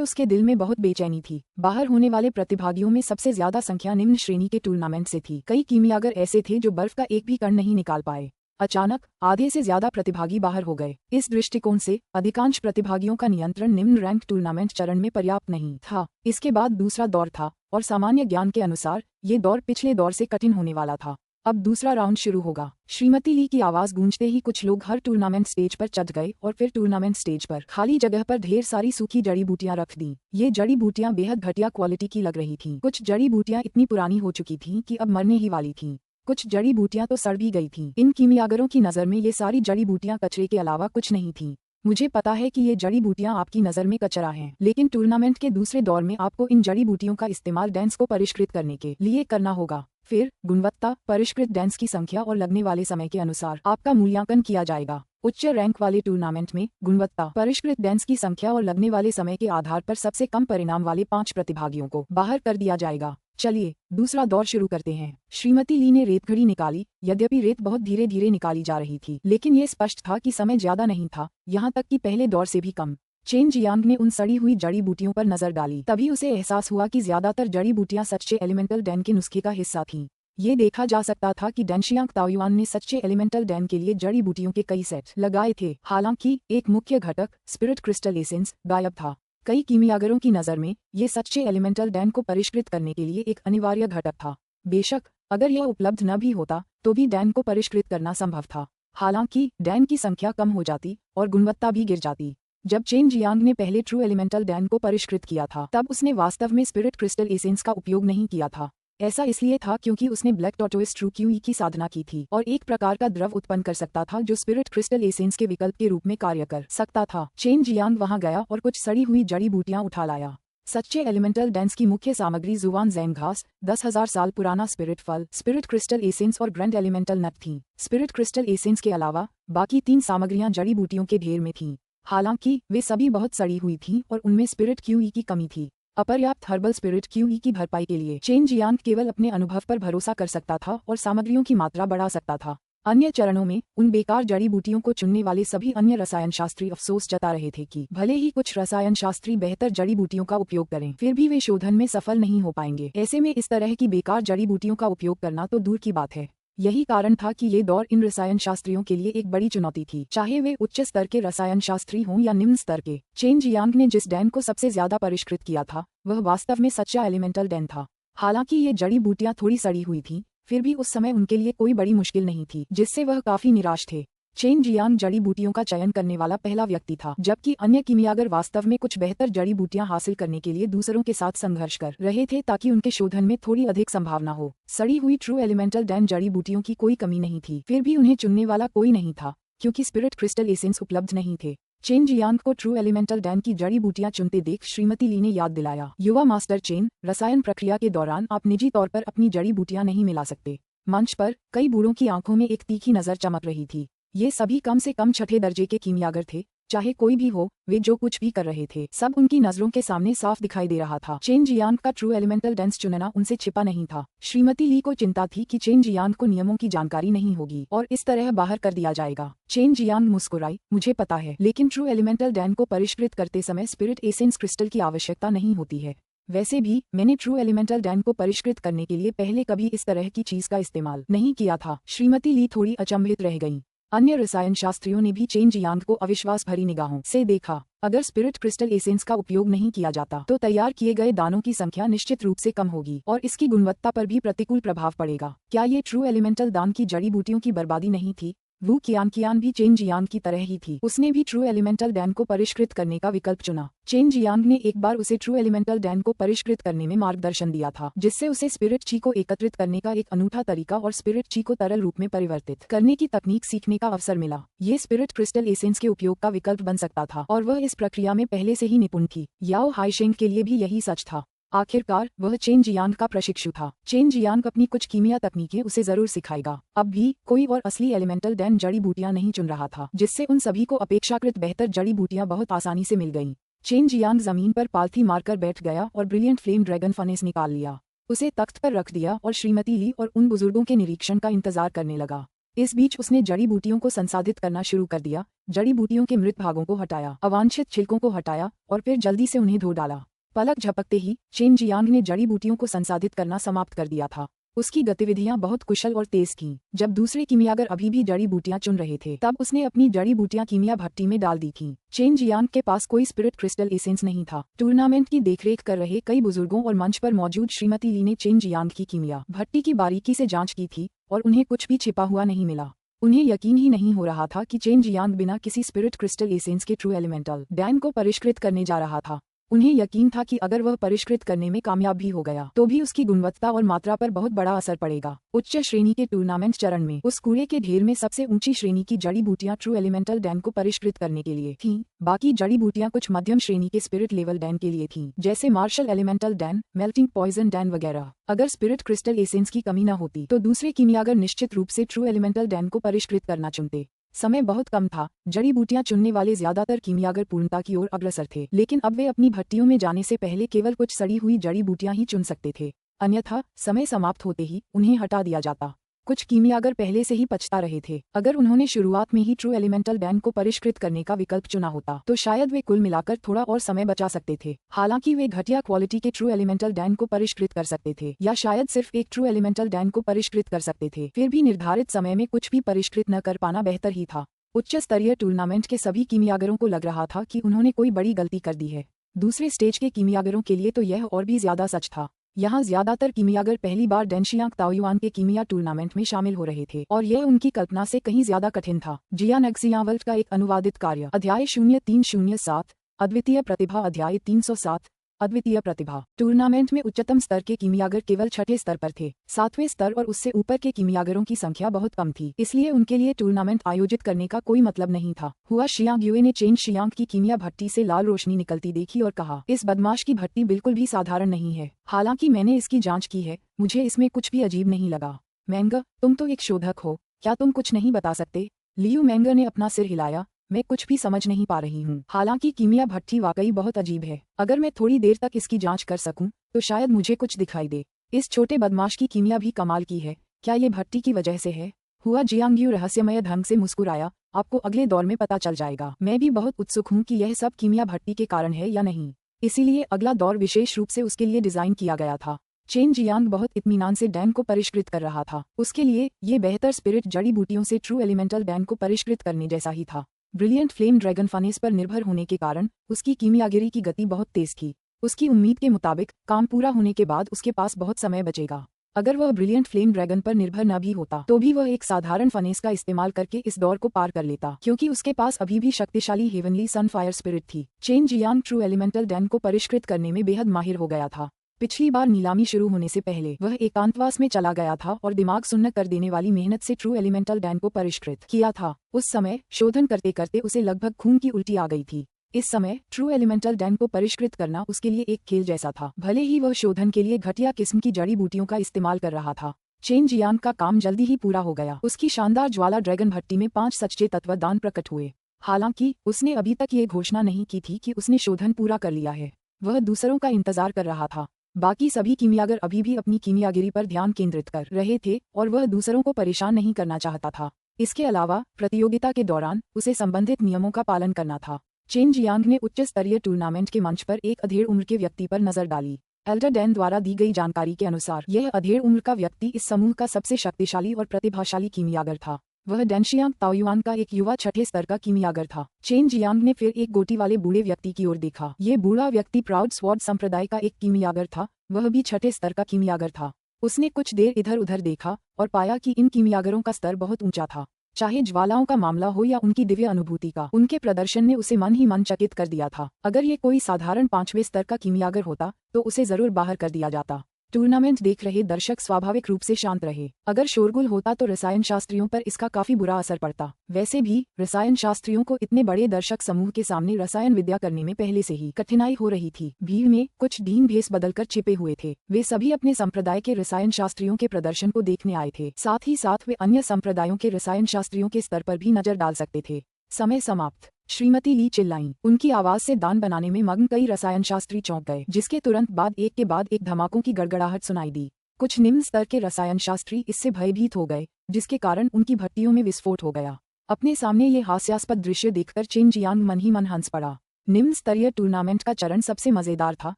उसके दिल में बहुत बेचैनी थी। बाहर होने वाले प्रतिभागियों में सबसे ज्यादा संख्या निम्न श्रेणी के टूर्नामेंट से थी। कई कीमियागर ऐसे थे जो बर्फ का एक भी कण नहीं निकाल पाए। अचानक आधे से ज्यादा प्रतिभागी बाहर हो गए। इस दृष्टिकोण से अधिकांश प्रतिभागियों का नियंत्रण निम्न रैंक टूर्नामेंट चरण में पर्याप्त नहीं था। इसके बाद दूसरा दौर था, और सामान्य ज्ञान के अनुसार ये दौर पिछले दौर से कठिन होने वाला था। अब दूसरा राउंड शुरू होगा। श्रीमती ली की आवाज गूंजते ही कुछ लोग हर टूर्नामेंट स्टेज पर चढ़ गए और फिर टूर्नामेंट स्टेज पर खाली जगह पर ढेर सारी सूखी जड़ी बूटियां रख दी। ये जड़ी बूटियां बेहद घटिया क्वालिटी की लग रही थीं। कुछ जड़ी बूटियां इतनी पुरानी हो चुकी थीं कि अब मरने ही वाली थीं। कुछ जड़ी बूटियां तो सड़ भी गई थीं। इन कीमियागरों की नज़र में ये सारी जड़ी बूटियां कचरे के अलावा कुछ नहीं थीं। मुझे पता है कि ये जड़ी बूटियां आपकी नज़र में कचरा हैं, लेकिन टूर्नामेंट के दूसरे दौर में आपको इन जड़ी बूटियों का इस्तेमाल डांस को परिष्कृत करने के लिए करना होगा। फिर गुणवत्ता, परिष्कृत डांस की संख्या और लगने वाले समय के अनुसार आपका मूल्यांकन किया जाएगा। उच्च रैंक वाले टूर्नामेंट में गुणवत्ता, परिष्कृत डांस की संख्या और लगने वाले समय के आधार पर सबसे कम परिणाम वाले 5 प्रतिभागियों को बाहर कर दिया जाएगा। चलिए दूसरा दौर शुरू करते हैं। श्रीमती ली ने रेत घड़ी निकाली। यद्यपि रेत बहुत धीरे धीरे निकाली जा रही थी, लेकिन ये स्पष्ट था कि समय ज्यादा नहीं था, यहाँ तक कि पहले दौर से भी कम। चेन जियांग ने उन सड़ी हुई जड़ी बूटियों पर नजर डाली। तभी उसे एहसास हुआ कि ज्यादातर जड़ी बूटियां सच्चे एलिमेंटल डैन के नुस्खे का हिस्सा थीं। ये देखा जा सकता था कि डेंशियांग ताओयुआन ने सच्चे एलिमेंटल डैन के लिए जड़ी बूटियों के कई सेट लगाए थे। हालांकि एक मुख्य घटक स्पिरिट क्रिस्टल एसेंस गायब था। कई कीमियागरों की नज़र में ये सच्चे एलिमेंटल डैन को परिष्कृत करने के लिए एक अनिवार्य घटक था। बेशक अगर यह उपलब्ध न भी होता तो भी डैन को परिष्कृत करना संभव था। हालांकि डैन की संख्या कम हो जाती और गुणवत्ता भी गिर जाती। जब चेन जियांग ने पहले ट्रू एलिमेंटल डैन को परिष्कृत किया था, तब उसने वास्तव में स्पिरिट क्रिस्टल एसेंस का उपयोग नहीं किया था। ऐसा इसलिए था क्योंकि उसने ब्लैक टॉर्टोइस ट्रू क्यूई की साधना की थी और एक प्रकार का द्रव उत्पन्न कर सकता था जो स्पिरिट क्रिस्टल एसेंस के विकल्प के रूप में कार्य कर सकता था। चेन जियांग वहां गया और कुछ सड़ी हुई जड़ी बूटियां उठा लाया। सच्चे एलिमेंटल डांस की मुख्य सामग्री जुवान जैन घास, 10,000 साल पुराना स्पिरिट फल, स्पिरिट क्रिस्टल एसेंस और ग्रैंड एलिमेंटल नट थी। स्पिरिट क्रिस्टल एसेंस के अलावा बाकी 3 सामग्रियां जड़ी बूटियों के ढेर में थीं। हालांकि वे सभी बहुत सड़ी हुई थीं और उनमें स्पिरिट क्यूई की कमी थी। अपर्याप्त हर्बल स्पिरिट क्यूई की भरपाई के लिए चेन जियांग केवल अपने अनुभव पर भरोसा कर सकता था और सामग्रियों की मात्रा बढ़ा सकता था। अन्य चरणों में उन बेकार जड़ी बूटियों को चुनने वाले सभी अन्य रसायन शास्त्री अफसोस जता रहे थे कि भले ही कुछ रसायन शास्त्री बेहतर जड़ी बूटियों का उपयोग करें, फिर भी वे शोधन में सफल नहीं हो पाएंगे। ऐसे में इस तरह की बेकार जड़ी बूटियों का उपयोग करना तो दूर की बात है। यही कारण था कि ये दौर इन रसायन शास्त्रियों के लिए एक बड़ी चुनौती थी, चाहे वे उच्च स्तर के रसायन शास्त्री हों या निम्न स्तर के। चेन जियांग ने जिस डैन को सबसे ज्यादा परिष्कृत किया था वह वास्तव में सच्चा एलिमेंटल डैन था। हालांकि ये जड़ी बूटियां थोड़ी सड़ी हुई थीं, फिर भी उस समय उनके लिए कोई बड़ी मुश्किल नहीं थी, जिससे वह काफी निराश थे। चेन जियांग जड़ी बूटियों का चयन करने वाला पहला व्यक्ति था, जबकि अन्य कीमियागर वास्तव में कुछ बेहतर जड़ी बूटियां हासिल करने के लिए दूसरों के साथ संघर्ष कर रहे थे ताकि उनके शोधन में थोड़ी अधिक संभावना हो। सड़ी हुई ट्रू एलिमेंटल डैन जड़ी बूटियों की कोई कमी नहीं थी, फिर भी उन्हें चुनने वाला कोई नहीं था क्योंकि स्पिरिट क्रिस्टल एसेंस उपलब्ध नहीं थे। चेन जियांग को ट्रू एलिमेंटल डैन की जड़ी बूटियां चुनते देख श्रीमती ली ने याद दिलाया, युवा मास्टर चेन, रसायन प्रक्रिया के दौरान आप निजी तौर पर अपनी जड़ी बूटियां नहीं मिला सकते। मंच पर कई बूढ़ों की आंखों में एक तीखी नजर चमक रही थी। ये सभी कम से कम छठे दर्जे के कीमियागर थे। चाहे कोई भी हो, वे जो कुछ भी कर रहे थे सब उनकी नजरों के सामने साफ दिखाई दे रहा था। चेन जियांग का ट्रू एलिमेंटल डांस चुनना उनसे छिपा नहीं था। श्रीमती ली को चिंता थी कि चेन जियांग को नियमों की जानकारी नहीं होगी और इस तरह बाहर कर दिया जाएगा। चेन जियांग मुस्कुराई, मुझे पता है, लेकिन ट्रू एलिमेंटल डैन को परिष्कृत करते समय स्पिरिट एसेंस क्रिस्टल की आवश्यकता नहीं होती है। वैसे भी मैंने ट्रू एलिमेंटल डैन को परिष्कृत करने के लिए पहले कभी इस तरह की चीज का इस्तेमाल नहीं किया था। श्रीमती ली थोड़ी अचंभित रह गईं। अन्य रसायन शास्त्रियों ने भी चेन जियांग को अविश्वास भरी निगाहों से देखा। अगर स्पिरिट क्रिस्टल एसेंस का उपयोग नहीं किया जाता तो तैयार किए गए दानों की संख्या निश्चित रूप से कम होगी और इसकी गुणवत्ता पर भी प्रतिकूल प्रभाव पड़ेगा। क्या ये ट्रू एलिमेंटल दान की जड़ी बूटियों की बर्बादी नहीं थी? वू कियान भी चेन जियांग की तरह ही थी। उसने भी ट्रू एलिमेंटल डैन को परिष्कृत करने का विकल्प चुना। चेन जियांग ने एक बार उसे ट्रू एलिमेंटल डैन को परिष्कृत करने में मार्गदर्शन दिया था, जिससे उसे स्पिरिट ची को एकत्रित करने का एक अनूठा तरीका और स्पिरिट ची को तरल रूप में परिवर्तित करने की तकनीक सीखने का अवसर मिला। ये स्पिरिट क्रिस्टल एसेंस के उपयोग का विकल्प बन सकता था और वह इस प्रक्रिया में पहले से ही निपुण थी। याओ हाईशेंग के लिए भी यही सच था। आखिरकार वह चेन जियांग का प्रशिक्षु था। चेन जियांग अपनी कुछ कीमिया तकनीकें उसे जरूर सिखाएगा। अब भी कोई और असली एलिमेंटल डैन जड़ी बूटियां नहीं चुन रहा था, जिससे उन सभी को अपेक्षाकृत बेहतर जड़ी बूटियां बहुत आसानी से मिल गईं। चेन जियांग जमीन पर पालथी मारकर बैठ गया और ब्रिलियंट फ्लेम ड्रैगन फनेस निकाल लिया। उसे तख्त पर रख दिया और श्रीमती ली और उन बुजुर्गों के निरीक्षण का इंतजार करने लगा। इस बीच उसने जड़ी बूटियों को संसाधित करना शुरू कर दिया। जड़ी बूटियों के मृत भागों को हटाया, अवांछित छिलकों को हटाया और फिर जल्दी से उन्हें धो डाला। पलक झपकते ही चेन जियांग ने जड़ी बूटियों को संसाधित करना समाप्त कर दिया था। उसकी गतिविधियां बहुत कुशल और तेज थीं। जब दूसरे कीमियागर अभी भी जड़ी बूटियां चुन रहे थे, तब उसने अपनी जड़ी बूटियां कीमिया भट्टी में डाल दी थीं। चेन जियांग के पास कोई स्पिरिट क्रिस्टल एसेंस नहीं था। टूर्नामेंट की देखरेख कर रहे कई बुजुर्गों और मंच पर मौजूद श्रीमती ली ने चेन जियांग की कीमिया भट्टी की बारीकी से जांच की थी और उन्हें कुछ भी छिपा हुआ नहीं मिला। उन्हें यकीन ही नहीं हो रहा था कि चेन जियांग बिना किसी स्पिरिट क्रिस्टल एसेंस के ट्रू एलिमेंटल डैन को परिष्कृत करने जा रहा था। उन्हें यकीन था कि अगर वह परिष्कृत करने में कामयाब भी हो गया तो भी उसकी गुणवत्ता और मात्रा पर बहुत बड़ा असर पड़ेगा। उच्च श्रेणी के टूर्नामेंट चरण में उस कूड़े के ढेर में सबसे ऊंची श्रेणी की जड़ी बूटियां ट्रू एलिमेंटल डैन को परिष्कृत करने के लिए थीं। बाकी जड़ी बूटियां कुछ मध्यम श्रेणी के स्पिरिट लेवल डैन के लिए थीं, जैसे martial elemental dan, melting poison dan वगैरह। अगर स्पिरिट क्रिस्टल एसेंस की कमी न होती तो दूसरे कीमियागर निश्चित रूप से ट्रू एलिमेंटल डैन को परिष्कृत करना चुनते। समय बहुत कम था। जड़ी बूटियां चुनने वाले ज्यादातर कीमियागर पूर्णता की ओर अग्रसर थे, लेकिन अब वे अपनी भट्टियों में जाने से पहले केवल कुछ सड़ी हुई जड़ी बूटियां ही चुन सकते थे। अन्यथा समय समाप्त होते ही उन्हें हटा दिया जाता। कुछ कीमियागर पहले से ही पछता रहे थे। अगर उन्होंने शुरुआत में ही ट्रू एलिमेंटल डैन को परिष्कृत करने का विकल्प चुना होता तो शायद वे कुल मिलाकर थोड़ा और समय बचा सकते थे। हालांकि वे घटिया क्वालिटी के ट्रू एलिमेंटल डैन को परिष्कृत कर सकते थे या शायद सिर्फ एक ट्रू एलिमेंटल डैन को परिष्कृत कर सकते थे। फिर भी निर्धारित समय में कुछ भी परिष्कृत न कर पाना बेहतर ही था। उच्च स्तरीय टूर्नामेंट के सभी कीमियागरों को लग रहा था कि उन्होंने कोई बड़ी गलती कर दी है। दूसरे स्टेज के कीमियागरों के लिए तो यह और भी ज्यादा सच था। यहाँ ज्यादातर कीमियागर पहली बार डेनशियांग ताओयुआन के कीमिया टूर्नामेंट में शामिल हो रहे थे और यह उनकी कल्पना से कहीं ज्यादा कठिन था। जियान एक्सियावल्ट का एक अनुवादित कार्य, अध्याय 0307, अद्वितीय प्रतिभा, अध्याय 307, अद्वितीय प्रतिभा। टूर्नामेंट में उच्चतम स्तर के कीमियागर केवल छठे स्तर पर थे। सातवें स्तर और उससे ऊपर के कीमियागरों की संख्या बहुत कम थी, इसलिए उनके लिए टूर्नामेंट आयोजित करने का कोई मतलब नहीं था। हुआ शियांग युए ने चेन शियांग की कीमिया भट्टी से लाल रोशनी निकलती देखी और कहा, इस बदमाश की भट्टी बिल्कुल भी साधारण नहीं है। हालांकि मैंने इसकी जांच की है, मुझे इसमें कुछ भी अजीब नहीं लगा। मैंग, तुम तो एक शोधक हो, क्या तुम कुछ नहीं बता सकते? लियू मैंग ने अपना सिर हिलाया। मैं कुछ भी समझ नहीं पा रही हूँ। हालांकि कीमिया भट्टी वाकई बहुत अजीब है। अगर मैं थोड़ी देर तक इसकी जांच कर सकूं, तो शायद मुझे कुछ दिखाई दे। इस छोटे बदमाश की कीमिया भी कमाल की है। क्या ये भट्टी की वजह से है? हुआ जियांगयू रहस्यमय ढंग से मुस्कुराया। आपको अगले दौर में पता चल जाएगा। मैं भी बहुत उत्सुक हूँ कि यह सब कीमिया भट्टी के कारण है या नहीं। इसीलिए अगला दौर विशेष रूप से उसके लिए डिजाइन किया गया था। चेन जियांग बहुत इत्मीनान से डैन को परिष्कृत कर रहा था। उसके लिए ये बेहतर स्पिरिट जड़ी बूटियों से ट्रू एलिमेंटल डैन को परिष्कृत करने जैसा ही था। ब्रिलियंट फ्लेम ड्रैगन फनेस पर निर्भर होने के कारण उसकी कीमियागिरी की गति बहुत तेज थी। उसकी उम्मीद के मुताबिक काम पूरा होने के बाद उसके पास बहुत समय बचेगा। अगर वह ब्रिलियंट फ्लेम ड्रैगन पर निर्भर न भी होता तो भी वह एक साधारण फनेस का इस्तेमाल करके इस दौर को पार कर लेता, क्योंकि उसके पास अभी भी शक्तिशाली हेवनली सनफायर स्पिरिट थी। Chain Jiang true elemental Dan को परिष्कृत करने में बेहद माहिर हो गया था। पिछली बार नीलामी शुरू होने से पहले वह एकांतवास में चला गया था और दिमाग सुन्न कर देने वाली मेहनत से ट्रू एलिमेंटल डैन को परिष्कृत किया था। उस समय शोधन करते करते उसे लगभग खून की उल्टी आ गई थी। इस समय ट्रू एलिमेंटल डैन को परिष्कृत करना उसके लिए एक खेल जैसा था, भले ही वह शोधन के लिए घटिया किस्म की जड़ी बूटियों का इस्तेमाल कर रहा था। चेन जियांग का काम जल्दी ही पूरा हो गया। उसकी शानदार ज्वाला ड्रैगन भट्टी में 5 सच्चे तत्वदान प्रकट हुए। हालांकि उसने अभी तक ये घोषणा नहीं की थी कि उसने शोधन पूरा कर लिया है। वह दूसरों का इंतजार कर रहा था। बाकी सभी कीमियागर अभी भी अपनी कीमियागिरी पर ध्यान केंद्रित कर रहे थे और वह दूसरों को परेशान नहीं करना चाहता था। इसके अलावा प्रतियोगिता के दौरान उसे संबंधित नियमों का पालन करना था। चेन जियांग ने उच्च स्तरीय टूर्नामेंट के मंच पर एक अधेड़ उम्र के व्यक्ति पर नजर डाली। एल्डर डैन द्वारा दी गई जानकारी के अनुसार यह अधेड़ उम्र का व्यक्ति इस समूह का सबसे शक्तिशाली और प्रतिभाशाली कीमियागर था। वह डेनशियांग ताओयुआन का एक युवा छठे स्तर का कीमियागर था। चेन जियांग ने फिर एक गोटी वाले बूढ़े व्यक्ति की ओर देखा। ये बूढ़ा व्यक्ति प्राउड स्वॉर्ड संप्रदाय का एक कीमियागर था। वह भी छठे स्तर का कीमियागर था। उसने कुछ देर इधर उधर देखा और पाया कि इन कीमियागरों का स्तर बहुत ऊंचा था। चाहे ज्वालाओं का मामला हो या उनकी दिव्य अनुभूति का। उनके प्रदर्शन ने उसे मन ही मन चकित कर दिया था। अगर ये कोई साधारण 5वें स्तर का कीमियागर होता तो उसे जरूर बाहर कर दिया जाता। टूर्नामेंट देख रहे दर्शक स्वाभाविक रूप से शांत रहे। अगर शोरगुल होता तो रसायन शास्त्रियों पर इसका काफी बुरा असर पड़ता। वैसे भी रसायन शास्त्रियों को इतने बड़े दर्शक समूह के सामने रसायन विद्या करने में पहले से ही कठिनाई हो रही थी। भीड़ में कुछ दीन भेष बदलकर छिपे हुए थे। वे सभी अपने संप्रदाय के रसायन शास्त्रियों के प्रदर्शन को देखने आए थे। साथ ही साथ वे अन्य संप्रदायों के रसायन शास्त्रियों के स्तर पर भी नजर डाल सकते थे। समय समाप्त। श्रीमती ली चिल्लाईं। उनकी आवाज से दान बनाने में मग्न कई रसायन शास्त्री चौंक गए, जिसके तुरंत बाद एक के बाद एक धमाकों की गड़गड़ाहट सुनाई दी। कुछ निम्न स्तर के रसायन शास्त्री इससे भयभीत हो गए, जिसके कारण उनकी भट्टियों में विस्फोट हो गया। अपने सामने ये हास्यास्पद दृश्य देखकर चेन जियांग मन ही मन हंस पड़ा। निम्न स्तरीय टूर्नामेंट का चरण सबसे मजेदार था।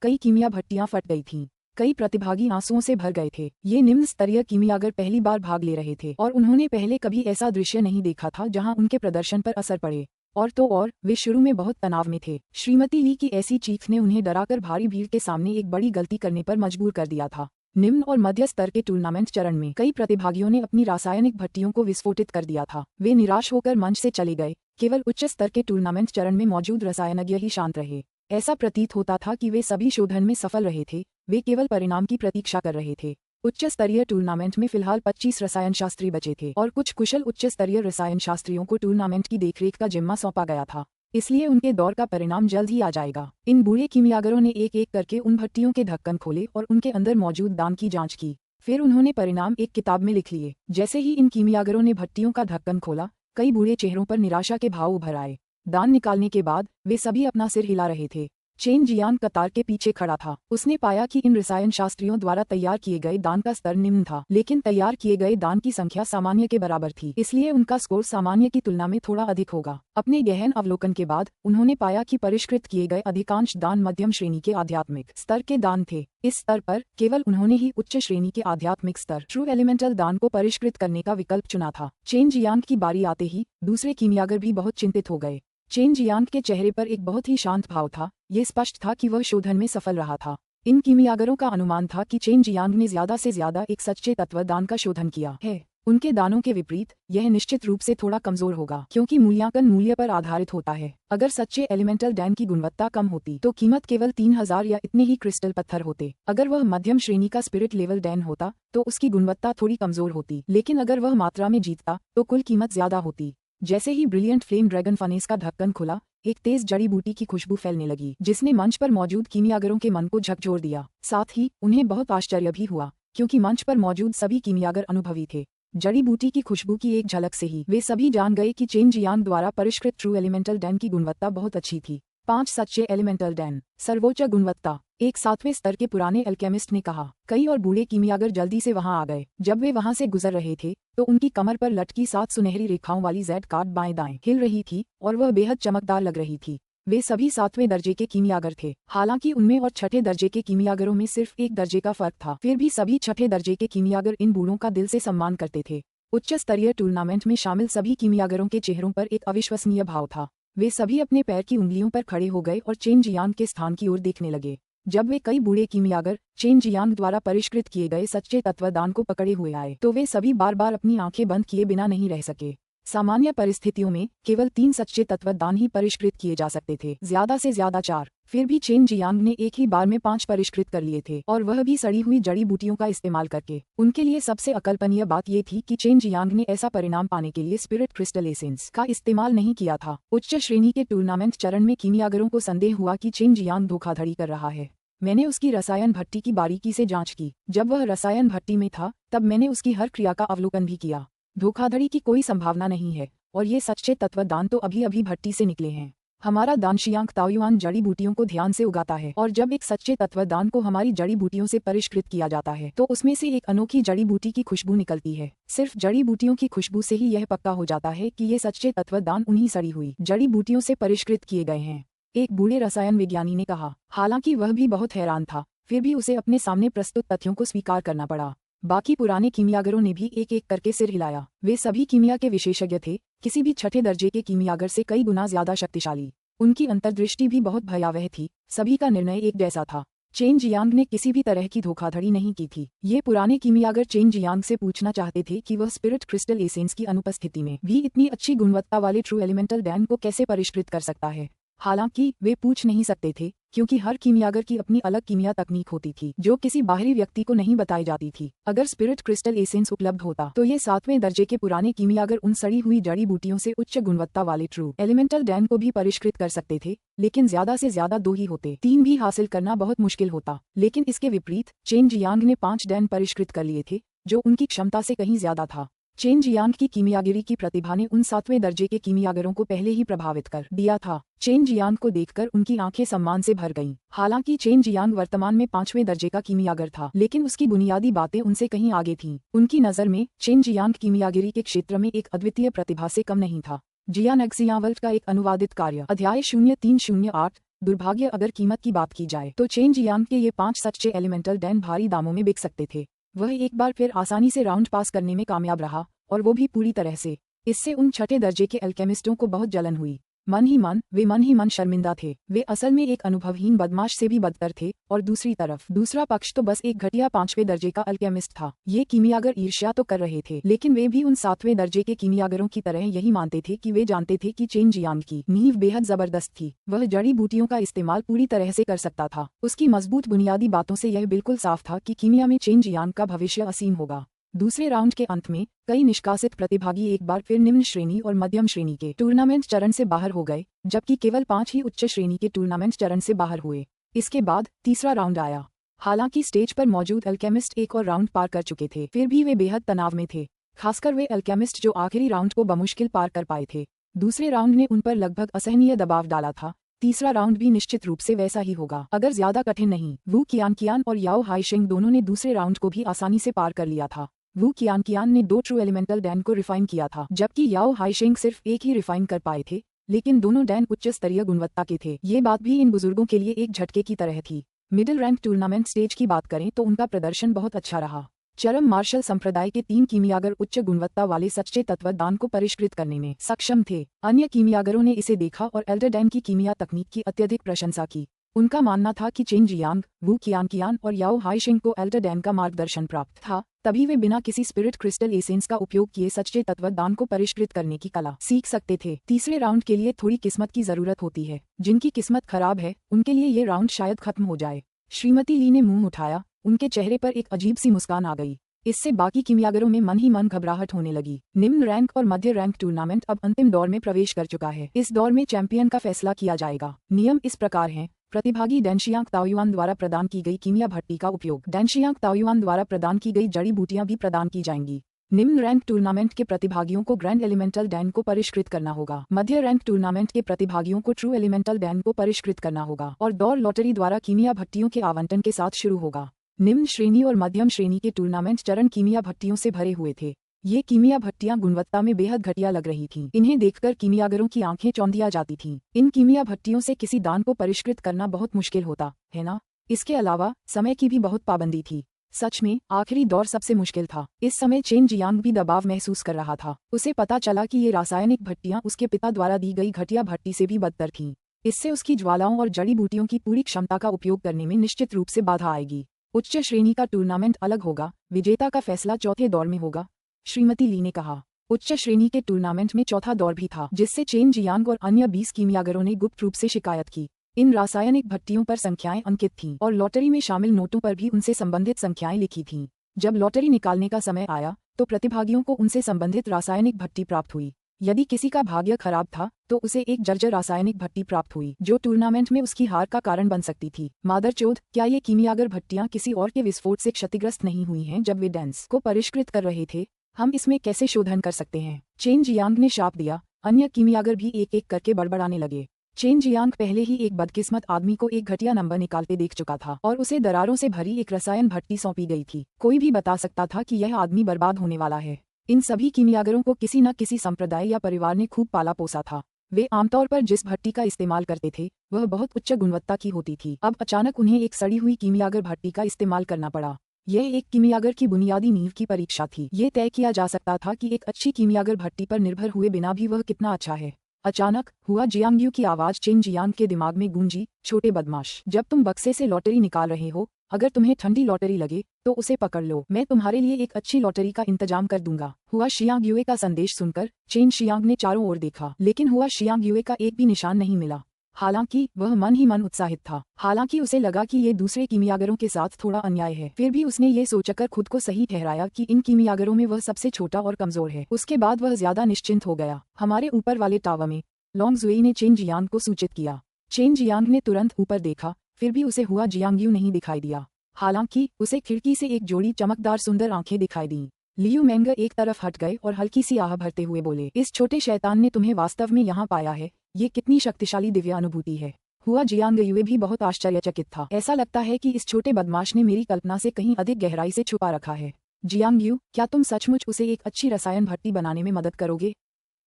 कई कीमिया भट्टियां फट गई थीं। कई प्रतिभागी आंसुओं से भर गए थे। ये निम्न स्तरीय कीमियागर पहली बार भाग ले रहे थे और उन्होंने पहले कभी ऐसा दृश्य नहीं देखा था जहां उनके प्रदर्शन पर असर पड़े। और तो और वे शुरू में बहुत तनाव में थे। श्रीमती ली की ऐसी चीख ने उन्हें डराकर भारी भीड़ के सामने एक बड़ी गलती करने पर मजबूर कर दिया था। निम्न और मध्य स्तर के टूर्नामेंट चरण में कई प्रतिभागियों ने अपनी रासायनिक भट्टियों को विस्फोटित कर दिया था। वे निराश होकर मंच से चले गए। केवल उच्च स्तर के टूर्नामेंट चरण में मौजूद रसायनज्ञ ही शांत रहे। ऐसा प्रतीत होता था कि वे सभी शोधन में सफल रहे थे। वे केवल परिणाम की प्रतीक्षा कर रहे थे। उच्च स्तरीय टूर्नामेंट में फिलहाल 25 रसायन शास्त्री बचे थे और कुछ कुशल उच्च स्तरीय रसायन शास्त्रियों को टूर्नामेंट की देखरेख का जिम्मा सौंपा गया था। इसलिए उनके दौर का परिणाम जल्द ही आ जाएगा। इन बूढ़े कीमियागरों ने एक एक करके उन भट्टियों के ढक्कन खोले और उनके अंदर मौजूद दान की जांच की। फिर उन्होंने परिणाम एक किताब में लिख लिए। जैसे ही इन कीमियागरों ने भट्टियों का ढक्कन खोला, कई बूढ़े चेहरों पर निराशा के भाव उभर आए। दान निकालने के बाद वे सभी अपना सिर हिला रहे थे। चेन जियांग कतार के पीछे खड़ा था। उसने पाया कि इन रसायन शास्त्रियों द्वारा तैयार किए गए दान का स्तर निम्न था, लेकिन तैयार किए गए दान की संख्या सामान्य के बराबर थी, इसलिए उनका स्कोर सामान्य की तुलना में थोड़ा अधिक होगा। अपने गहन अवलोकन के बाद उन्होंने पाया कि परिष्कृत किए गए अधिकांश दान मध्यम श्रेणी के आध्यात्मिक स्तर के दान थे। इस स्तर पर केवल उन्होंने ही उच्च श्रेणी के आध्यात्मिक स्तर ट्रू एलिमेंटल दान को परिष्कृत करने का विकल्प चुना था। चेन जियांग की बारी आते ही दूसरे कीमियागर भी बहुत चिंतित हो गए। चेन जियांग के चेहरे पर एक बहुत ही शांत भाव था। ये स्पष्ट था कि वह शोधन में सफल रहा था। इन कीमियागरों का अनुमान था कि चेन जियांग ने ज्यादा से ज्यादा एक सच्चे तत्व दान का शोधन किया है। उनके दानों के विपरीत यह निश्चित रूप से थोड़ा कमजोर होगा, क्योंकि मूल्यांकन मूल्य पर आधारित होता है। अगर सच्चे एलिमेंटल डैन की गुणवत्ता कम होती तो कीमत केवल 3000 या इतने ही क्रिस्टल पत्थर होते। अगर वह मध्यम श्रेणी का स्पिरिट लेवल डैन होता तो उसकी गुणवत्ता थोड़ी कमजोर होती, लेकिन अगर वह मात्रा में जीतता तो कुल कीमत ज्यादा होती। जैसे ही ब्रिलियंट फ्लेम ड्रैगन फनेस का ढक्कन खुला, एक तेज जड़ी बूटी की खुशबू फैलने लगी, जिसने मंच पर मौजूद कीमियागरों के मन को झकझोर दिया। साथ ही उन्हें बहुत आश्चर्य भी हुआ, क्योंकि मंच पर मौजूद सभी कीमियागर अनुभवी थे। जड़ी बूटी की खुशबू की एक झलक से ही वे सभी जान गए कि चेन जियांग द्वारा परिष्कृत ट्रू एलिमेंटल डैन की गुणवत्ता बहुत अच्छी थी। 5 सच्चे एलिमेंटल डैन, सर्वोच्च गुणवत्ता, एक 7वें स्तर के पुराने अल्केमिस्ट ने कहा। कई और बूढ़े कीमियागर जल्दी से वहां आ गए। जब वे वहां से गुजर रहे थे तो उनकी कमर पर लटकी 7 सुनहरी रेखाओं वाली जेड कार्ड बाएं दाएं हिल रही थी और वह बेहद चमकदार लग रही थी। वे सभी 7वें दर्जे के कीमियागर थे। हालांकि उनमें और छठे दर्जे के कीमियागरों में सिर्फ 1 दर्जे का फर्क था। फिर भी सभी छठे दर्जे के कीमियागर इन बूढ़ों का दिल से सम्मान करते थे। उच्च स्तरीय टूर्नामेंट में शामिल सभी कीमियागरों के चेहरों पर एक अविश्वसनीय भाव था। वे सभी अपने पैर की उंगलियों पर खड़े हो गए और चेन जियांग के स्थान की ओर देखने लगे। जब वे कई बूढ़े कीमियागर चेन जियांग द्वारा परिष्कृत किए गए सच्चे तत्वदान को पकड़े हुए आए तो वे सभी बार बार अपनी आंखें बंद किए बिना नहीं रह सके। सामान्य परिस्थितियों में केवल 3 सच्चे तत्वदान ही परिष्कृत किए जा सकते थे, ज्यादा से ज्यादा 4। फिर भी चेन जियांग ने एक ही बार में 5 परिष्कृत कर लिए थे, और वह भी सड़ी हुई जड़ी बूटियों का इस्तेमाल करके। उनके लिए सबसे अकल्पनीय बात ये थी कि चेन जियांग ने ऐसा परिणाम पाने के लिए स्पिरिट क्रिस्टल एसेंस का इस्तेमाल नहीं किया था। उच्च श्रेणी के टूर्नामेंट चरण में कीमियागरों को संदेह हुआ कि चेन जियांग धोखाधड़ी कर रहा है। मैंने उसकी रसायन भट्टी की बारीकी से जांच की। जब वह रसायन भट्टी में था तब मैंने उसकी हर क्रिया का अवलोकन भी किया। धोखाधड़ी की कोई संभावना नहीं है, और ये सच्चे तत्वदान तो अभी अभी भट्टी से निकले हैं। हमारा दान शियांग ताओयुआन जड़ी बूटियों को ध्यान से उगाता है, और जब एक सच्चे तत्वदान को हमारी जड़ी बूटियों से परिष्कृत किया जाता है तो उसमें से एक अनोखी जड़ी बूटी की खुशबू निकलती है। सिर्फ जड़ी बूटियों की खुशबू से ही यह पक्का हो जाता है कि ये सच्चे तत्वदान उन्हीं सड़ी हुई जड़ी बूटियों से परिष्कृत किए गए हैं, एक बूढ़े रसायन विज्ञानी ने कहा। हालांकि वह भी बहुत हैरान था, फिर भी उसे अपने सामने प्रस्तुत तथ्यों को स्वीकार करना पड़ा। बाकी पुराने कीमियागरों ने भी एक एक करके सिर हिलाया। वे सभी कीमिया के विशेषज्ञ थे, किसी भी छठे दर्जे के कीमियागर से कई गुना ज्यादा शक्तिशाली। उनकी अंतर्दृष्टि भी बहुत भयावह थी। सभी का निर्णय एक जैसा था। चेन जियांग ने किसी भी तरह की धोखाधड़ी नहीं की थी। ये पुराने कीमियागर चेन जियांग से पूछना चाहते थे कि वह स्पिरिट क्रिस्टल एसेंस की अनुपस्थिति में भी इतनी अच्छी गुणवत्ता वाले ट्रू एलिमेंटल डैन को कैसे परिष्कृत कर सकता है। हालांकि वे पूछ नहीं सकते थे, क्योंकि हर कीमियागर की अपनी अलग कीमिया तकनीक होती थी जो किसी बाहरी व्यक्ति को नहीं बताई जाती थी। अगर स्पिरिट क्रिस्टल एसेंस उपलब्ध होता तो ये 7वें दर्जे के पुराने कीमियागर उन सड़ी हुई जड़ी बूटियों से उच्च गुणवत्ता वाले ट्रू एलिमेंटल डैन को भी परिष्कृत कर सकते थे, लेकिन ज्यादा से ज्यादा 2 ही होते, 3 भी हासिल करना बहुत मुश्किल होता। लेकिन इसके विपरीत चेन जियांग ने 5 डैन परिष्कृत कर लिए थे, जो उनकी क्षमता से कहीं ज्यादा था। चेन जियांग की कीमियागिरी की प्रतिभा ने उन 7वें दर्जे के कीमियागरों को पहले ही प्रभावित कर दिया था। चेन जियांग को देखकर उनकी आंखें सम्मान से भर गईं। हालांकि चेन जियांग वर्तमान में 5वें दर्जे का कीमियागर था, लेकिन उसकी बुनियादी बातें उनसे कहीं आगे थीं। उनकी नजर में चेन जियांग कीमियागिरी के क्षेत्र में एक अद्वितीय प्रतिभा से कम नहीं था। जियान एक्सियावल्ट का एक अनुवादित कार्य अध्याय 0308 दुर्भाग्य। अगर कीमत की बात की जाए तो चेन जियांग के ये 5 सच्चे एलिमेंटल डैन भारी दामों में बिक सकते थे। वह एक बार फिर आसानी से राउंड पास करने में कामयाब रहा, और वो भी पूरी तरह से। इससे उन 6ठे दर्जे के अल्केमिस्टों को बहुत जलन हुई। वे मन ही मन शर्मिंदा थे। वे असल में एक अनुभवहीन बदमाश से भी बदतर थे, और दूसरी तरफ दूसरा पक्ष तो बस एक घटिया 5वें दर्जे का अल्केमिस्ट था। ये कीमियागर ईर्ष्या तो कर रहे थे, लेकिन वे भी उन 7वें दर्जे के कीमियागरों की तरह यही मानते थे कि वे जानते थे कि चेन जियांग की नींव बेहद जबरदस्त थी। वह जड़ी बूटियों का इस्तेमाल पूरी तरह से कर सकता था। उसकी मजबूत बुनियादी बातों से यह बिल्कुल साफ था कि कीमिया में चेन जियांग का भविष्य असीम होगा। दूसरे राउंड के अंत में कई निष्कासित प्रतिभागी एक बार फिर निम्न श्रेणी और मध्यम श्रेणी के टूर्नामेंट चरण से बाहर हो गए, जबकि केवल 5 ही उच्च श्रेणी के टूर्नामेंट चरण से बाहर हुए। इसके बाद तीसरा राउंड आया। हालांकि स्टेज पर मौजूद अल्केमिस्ट एक और राउंड पार कर चुके थे, फिर भी वे बेहद तनाव में थे, खासकर वे अल्केमिस्ट जो आखिरी राउंड को बमुश्किल पार कर पाए थे। दूसरे राउंड ने उन पर लगभग असहनीय दबाव डाला था। तीसरा राउंड भी निश्चित रूप से वैसा ही होगा, अगर ज्यादा कठिन नहीं। वू कियान और याओ हाईशेंग दोनों ने दूसरे राउंड को भी आसानी से पार कर लिया था। वू कियान ने 2 ट्रू एलिमेंटल डैन को रिफाइन किया था, जबकि याओ हाईशेंग सिर्फ एक ही रिफाइन कर पाए थे, लेकिन दोनों डैन उच्च स्तरीय गुणवत्ता के थे। ये बात भी इन बुजुर्गों के लिए एक झटके की तरह थी। मिडिल रैंक टूर्नामेंट स्टेज की बात करें तो उनका प्रदर्शन बहुत अच्छा रहा। चरम मार्शल संप्रदाय के 3 कीमियागर उच्च गुणवत्ता वाले सच्चे तत्वदान को परिष्कृत करने में सक्षम थे। अन्य कीमियागरों ने इसे देखा और एल्डर डैन की कीमिया तकनीक की अत्यधिक प्रशंसा की। उनका मानना था कि चेन जियांग, वू कियान और याओ हाईशेंग को एल्डर डैन का मार्गदर्शन प्राप्त था, तभी वे बिना किसी स्पिरिट क्रिस्टल एसेंस का उपयोग किए सच्चे तत्वदान को परिष्कृत करने की कला सीख सकते थे। तीसरे राउंड के लिए थोड़ी किस्मत की जरूरत होती है। जिनकी किस्मत खराब है उनके लिए ये राउंड शायद खत्म हो जाए। श्रीमती ली ने मुंह उठाया, उनके चेहरे पर एक अजीब सी मुस्कान आ गई। इससे बाकी कीमियागरों में मन ही मन घबराहट होने लगी। निम्न रैंक और मध्य रैंक टूर्नामेंट अब अंतिम दौर में प्रवेश कर चुका है। इस दौर में चैंपियन का फैसला किया जाएगा। नियम इस प्रकार हैं। प्रतिभागी डेनशियांग ताओयुआन द्वारा प्रदान की गई कीमिया भट्टी का उपयोग। डेनशियांग ताओयुआन द्वारा प्रदान की गई जड़ी बूटियां भी प्रदान की जाएंगी। निम्न रैंक टूर्नामेंट के प्रतिभागियों को ग्रैंड एलिमेंटल डैन को परिष्कृत करना होगा। मध्य रैंक टूर्नामेंट के प्रतिभागियों को ट्रू एलिमेंटल डैन को परिष्कृत करना होगा, और दौर लॉटरी द्वारा कीमिया भट्टियों के आवंटन के साथ शुरू होगा। निम्न श्रेणी और मध्यम श्रेणी के टूर्नामेंट चरण कीमिया भट्टियों से भरे हुए थे। ये कीमिया भट्टियां गुणवत्ता में बेहद घटिया लग रही थीं। इन्हें देखकर कीमियागरों की आंखें चौंधिया जाती थीं। इन कीमिया भट्टियों से किसी दान को परिष्कृत करना बहुत मुश्किल होता है ना। इसके अलावा समय की भी बहुत पाबंदी थी। सच में आखिरी दौर सबसे मुश्किल था। इस समय चेन जियांग भी दबाव महसूस कर रहा था। उसे पता चला कि ये रासायनिक भट्टियां उसके पिता द्वारा दी गई घटिया भट्टी से भी बदतर थीं। इससे उसकी ज्वालाओं और जड़ी बूटियों की पूरी क्षमता का उपयोग करने में निश्चित रूप से बाधा आएगी। उच्च श्रेणी का टूर्नामेंट अलग होगा, विजेता का फैसला चौथे दौर में होगा, श्रीमती ली ने कहा। उच्च श्रेणी के टूर्नामेंट में चौथा दौर भी था, जिससे चेन जियांग और अन्य 20 कीमियागरों ने गुप्त रूप से शिकायत की। इन रासायनिक भट्टियों पर संख्याएं अंकित थीं, और लॉटरी में शामिल नोटों पर भी उनसे संबंधित संख्याएं लिखी थीं। जब लॉटरी निकालने का समय आया तो प्रतिभागियों को उनसे संबंधित रासायनिक भट्टी प्राप्त हुई। यदि किसी का भाग्य खराब था तो उसे एक जर्जर रासायनिक भट्टी प्राप्त हुई, जो टूर्नामेंट में उसकी हार का कारण बन सकती थी। मादरचोद, क्या ये कीमियागर भट्टियां किसी और के विस्फोट से क्षतिग्रस्त नहीं हुई हैं जब वे डेंस को परिष्कृत कर रहे थे? हम इसमें कैसे शोधन कर सकते हैं? चेन जियांग ने शाप दिया। अन्य कीमियागर भी एक एक करके बड़बड़ाने लगे। चेन जियांग पहले ही एक बदकिस्मत आदमी को एक घटिया नंबर निकालते देख चुका था, और उसे दरारों से भरी एक रसायन भट्टी सौंपी गई थी। कोई भी बता सकता था कि यह आदमी बर्बाद होने वाला है। इन सभी कीमियागरों को किसी न किसी संप्रदाय या परिवार ने खूब पाला पोसा था। वे आमतौर पर जिस भट्टी का इस्तेमाल करते थे वह बहुत उच्च गुणवत्ता की होती थी। अब अचानक उन्हें एक सड़ी हुई कीमियागर भट्टी का इस्तेमाल करना पड़ा। यह एक कीमियागर की बुनियादी नींव की परीक्षा थी। ये तय किया जा सकता था कि एक अच्छी कीमियागर भट्टी पर निर्भर हुए बिना भी वह कितना अच्छा है। अचानक हुआ जियांगयू की आवाज चेन जियांग के दिमाग में गूंजी, छोटे बदमाश, जब तुम बक्से से लॉटरी निकाल रहे हो, अगर तुम्हें ठंडी लॉटरी लगे तो उसे पकड़ लो, मैं तुम्हारे लिए एक अच्छी लॉटरी का इंतजाम कर दूंगा। हुआ शियांग का संदेश सुनकर चेन शियांग ने चारों ओर देखा, लेकिन हुआ शियांग का एक भी निशान नहीं मिला। हालांकि वह मन ही मन उत्साहित था। हालांकि उसे लगा कि ये दूसरे कीमियागरों के साथ थोड़ा अन्याय है, फिर भी उसने ये सोचकर खुद को सही ठहराया कि इन कीमियागरों में वह सबसे छोटा और कमजोर है। उसके बाद वह ज्यादा निश्चिंत हो गया। हमारे ऊपर वाले टावर में, लॉन्ग जुई ने चेन जियांग को सूचित किया। चेन जियांग ने तुरंत ऊपर देखा, फिर भी उसे हुआ जियांगयू नहीं दिखाई दिया। हालांकि उसे खिड़की से एक जोड़ी चमकदार सुंदर आंखें दिखाई दी। लियू मेंग एक तरफ हट गए और हल्की सी आह भरते हुए बोले, इस छोटे शैतान ने तुम्हें वास्तव में यहाँ पाया है, ये कितनी शक्तिशाली दिव्य अनुभूति है। हुआ जियांगयू भी बहुत आश्चर्यचकित था। ऐसा लगता है कि इस छोटे बदमाश ने मेरी कल्पना से कहीं अधिक गहराई से छुपा रखा है। जियांगयू, क्या तुम सचमुच उसे एक अच्छी रसायन भट्टी बनाने में मदद करोगे?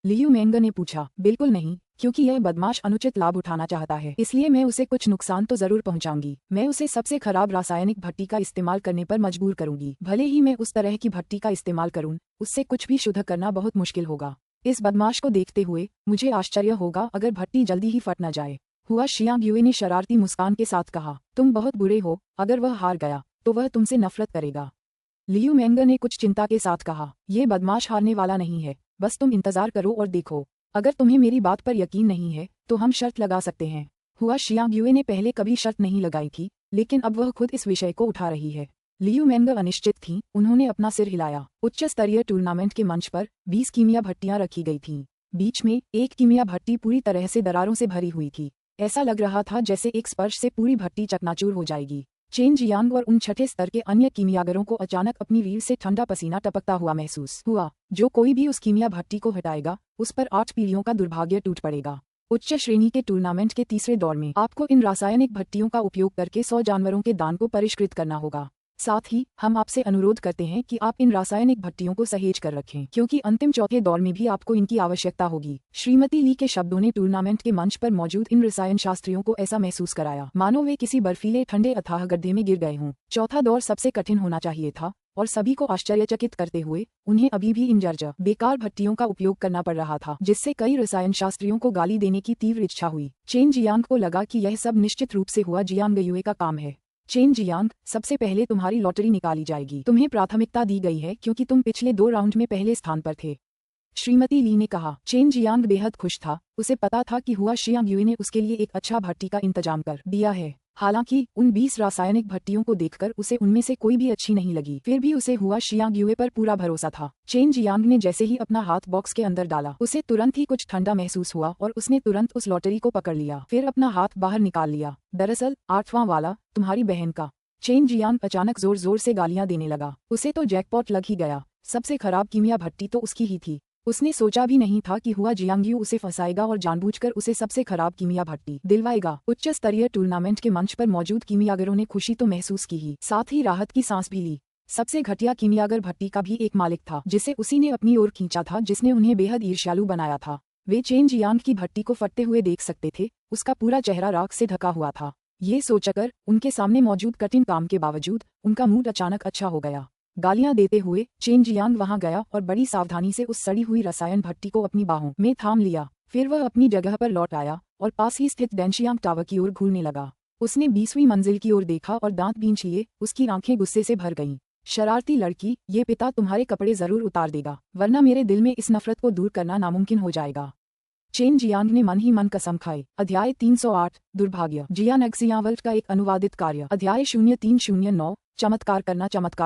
लियू मेंग ने पूछा। बिल्कुल नहीं, क्योंकि यह बदमाश अनुचित लाभ उठाना चाहता है, इसलिए मैं उसे कुछ नुकसान तो जरूर पहुंचाऊंगी। मैं उसे सबसे खराब रासायनिक भट्टी का इस्तेमाल करने पर मजबूर करूंगी। भले ही मैं उस तरह की भट्टी का इस्तेमाल करूं, उससे कुछ भी शुद्ध करना बहुत मुश्किल होगा। इस बदमाश को देखते हुए मुझे आश्चर्य होगा अगर भट्टी जल्दी ही फट न जाए। हुआ शियांगयू ने शरारती मुस्कान के साथ कहा, तुम बहुत बुरे हो, अगर वह हार गया तो वह तुमसे नफरत करेगा। लियू मेंग ने कुछ चिंता के साथ कहा, ये बदमाश हारने वाला नहीं है, बस तुम इंतजार करो और देखो। अगर तुम्हें मेरी बात पर यकीन नहीं है तो हम शर्त लगा सकते हैं। हुआ शियांगयू ने पहले कभी शर्त नहीं लगाई थी, लेकिन अब वह खुद इस विषय को उठा रही है। लियू मेंग अनिश्चित थीं, उन्होंने अपना सिर हिलाया। उच्च स्तरीय टूर्नामेंट के मंच पर 20 कीमिया भट्टियां रखी गई थीं। बीच में एक कीमिया भट्टी पूरी तरह से दरारों से भरी हुई थी। ऐसा लग रहा था जैसे एक स्पर्श से पूरी भट्टी चकनाचूर हो जाएगी। चेन जियांग और उन छठे स्तर के अन्य कीमियागरों को अचानक अपनी रीढ़ से ठंडा पसीना टपकता हुआ महसूस हुआ। जो कोई भी उस कीमिया भट्टी को हटाएगा, उस पर 8 पीढ़ियों का दुर्भाग्य टूट पड़ेगा। उच्च श्रेणी के टूर्नामेंट के तीसरे दौर में आपको इन रासायनिक भट्टियों का उपयोग करके 100 जानवरों के दान को परिष्कृत करना होगा। साथ ही हम आपसे अनुरोध करते हैं कि आप इन रासायनिक भट्टियों को सहेज कर रखें, क्योंकि अंतिम चौथे दौर में भी आपको इनकी आवश्यकता होगी। श्रीमती ली के शब्दों ने टूर्नामेंट के मंच पर मौजूद इन रसायन शास्त्रियों को ऐसा महसूस कराया मानो वे किसी बर्फीले ठंडे अथाह गड्ढे में गिर गए हों। चौथा दौर सबसे कठिन होना चाहिए था और सभी को आश्चर्यचकित करते हुए उन्हें अभी भी इन जर्जर बेकार भट्टियों का उपयोग करना पड़ रहा था, जिससे कई रसायन शास्त्रियों को गाली देने की तीव्र इच्छा हुई। चेन जियांग को लगा कि यह सब निश्चित रूप से हुआ जियांगयू का काम है। चेन जियांग, सबसे पहले तुम्हारी लॉटरी निकाली जाएगी। तुम्हें प्राथमिकता दी गई है क्योंकि तुम पिछले 2 राउंड में पहले स्थान पर थे, श्रीमती ली ने कहा। चेन जियांग बेहद खुश था। उसे पता था कि हुआ शियांगयू ने उसके लिए एक अच्छा भट्टी का इंतजाम कर दिया है। हालांकि उन 20 रासायनिक भट्टियों को देखकर उसे उनमें से कोई भी अच्छी नहीं लगी, फिर भी उसे हुआ शियांगयू पर पूरा भरोसा था। चेन जियांग ने जैसे ही अपना हाथ बॉक्स के अंदर डाला, उसे तुरंत ही कुछ ठंडा महसूस हुआ और उसने तुरंत उस लॉटरी को पकड़ लिया, फिर अपना हाथ बाहर निकाल लिया। दरअसल 8वां वाला तुम्हारी बहन का। चेन जियांग अचानक जोर जोर से गालियां देने लगा। उसे तो जैकपॉट लग ही गया। सबसे खराब कीमिया भट्टी तो उसकी ही थी। उसने सोचा भी नहीं था कि हुआ जियांगयू उसे फंसाएगा और जानबूझकर उसे सबसे खराब कीमिया भट्टी दिलवाएगा। उच्च स्तरीय टूर्नामेंट के मंच पर मौजूद कीमियागरों ने खुशी तो महसूस की ही, साथ ही राहत की सांस भी ली। सबसे घटिया कीमियागर भट्टी का भी एक मालिक था, जिसे उसी ने अपनी ओर खींचा था, जिसने उन्हें बेहद ईर्ष्यालु बनाया था। वे चेन जियांग की भट्टी को फटते हुए देख सकते थे। उसका पूरा चेहरा राख से ढका हुआ था। ये सोचकर उनके सामने मौजूद कठिन काम के बावजूद उनका मूड अचानक अच्छा हो गया। गालियां देते हुए चेन जियांग वहां गया और बड़ी सावधानी से उस सड़ी हुई रसायन भट्टी को अपनी बाहों में थाम लिया। फिर वह अपनी जगह पर लौट आया और पास ही स्थित डेंशियांग टावर की ओर घूरने लगा। उसने 20वीं मंजिल की ओर देखा और दांत बींच लिए। उसकी आंखें गुस्से से भर गईं। शरारती लड़की, ये पिता तुम्हारे कपड़े जरूर उतार देगा, वरना मेरे दिल में इस नफरत को दूर करना नामुमकिन हो जाएगा। चेन जियांग ने मन ही मन कसम खाई। अध्याय 308 दुर्भाग्य। जियान एक्सियावल्ट का एक अनुवादित कार्य। अध्याय 0309 चमत्कार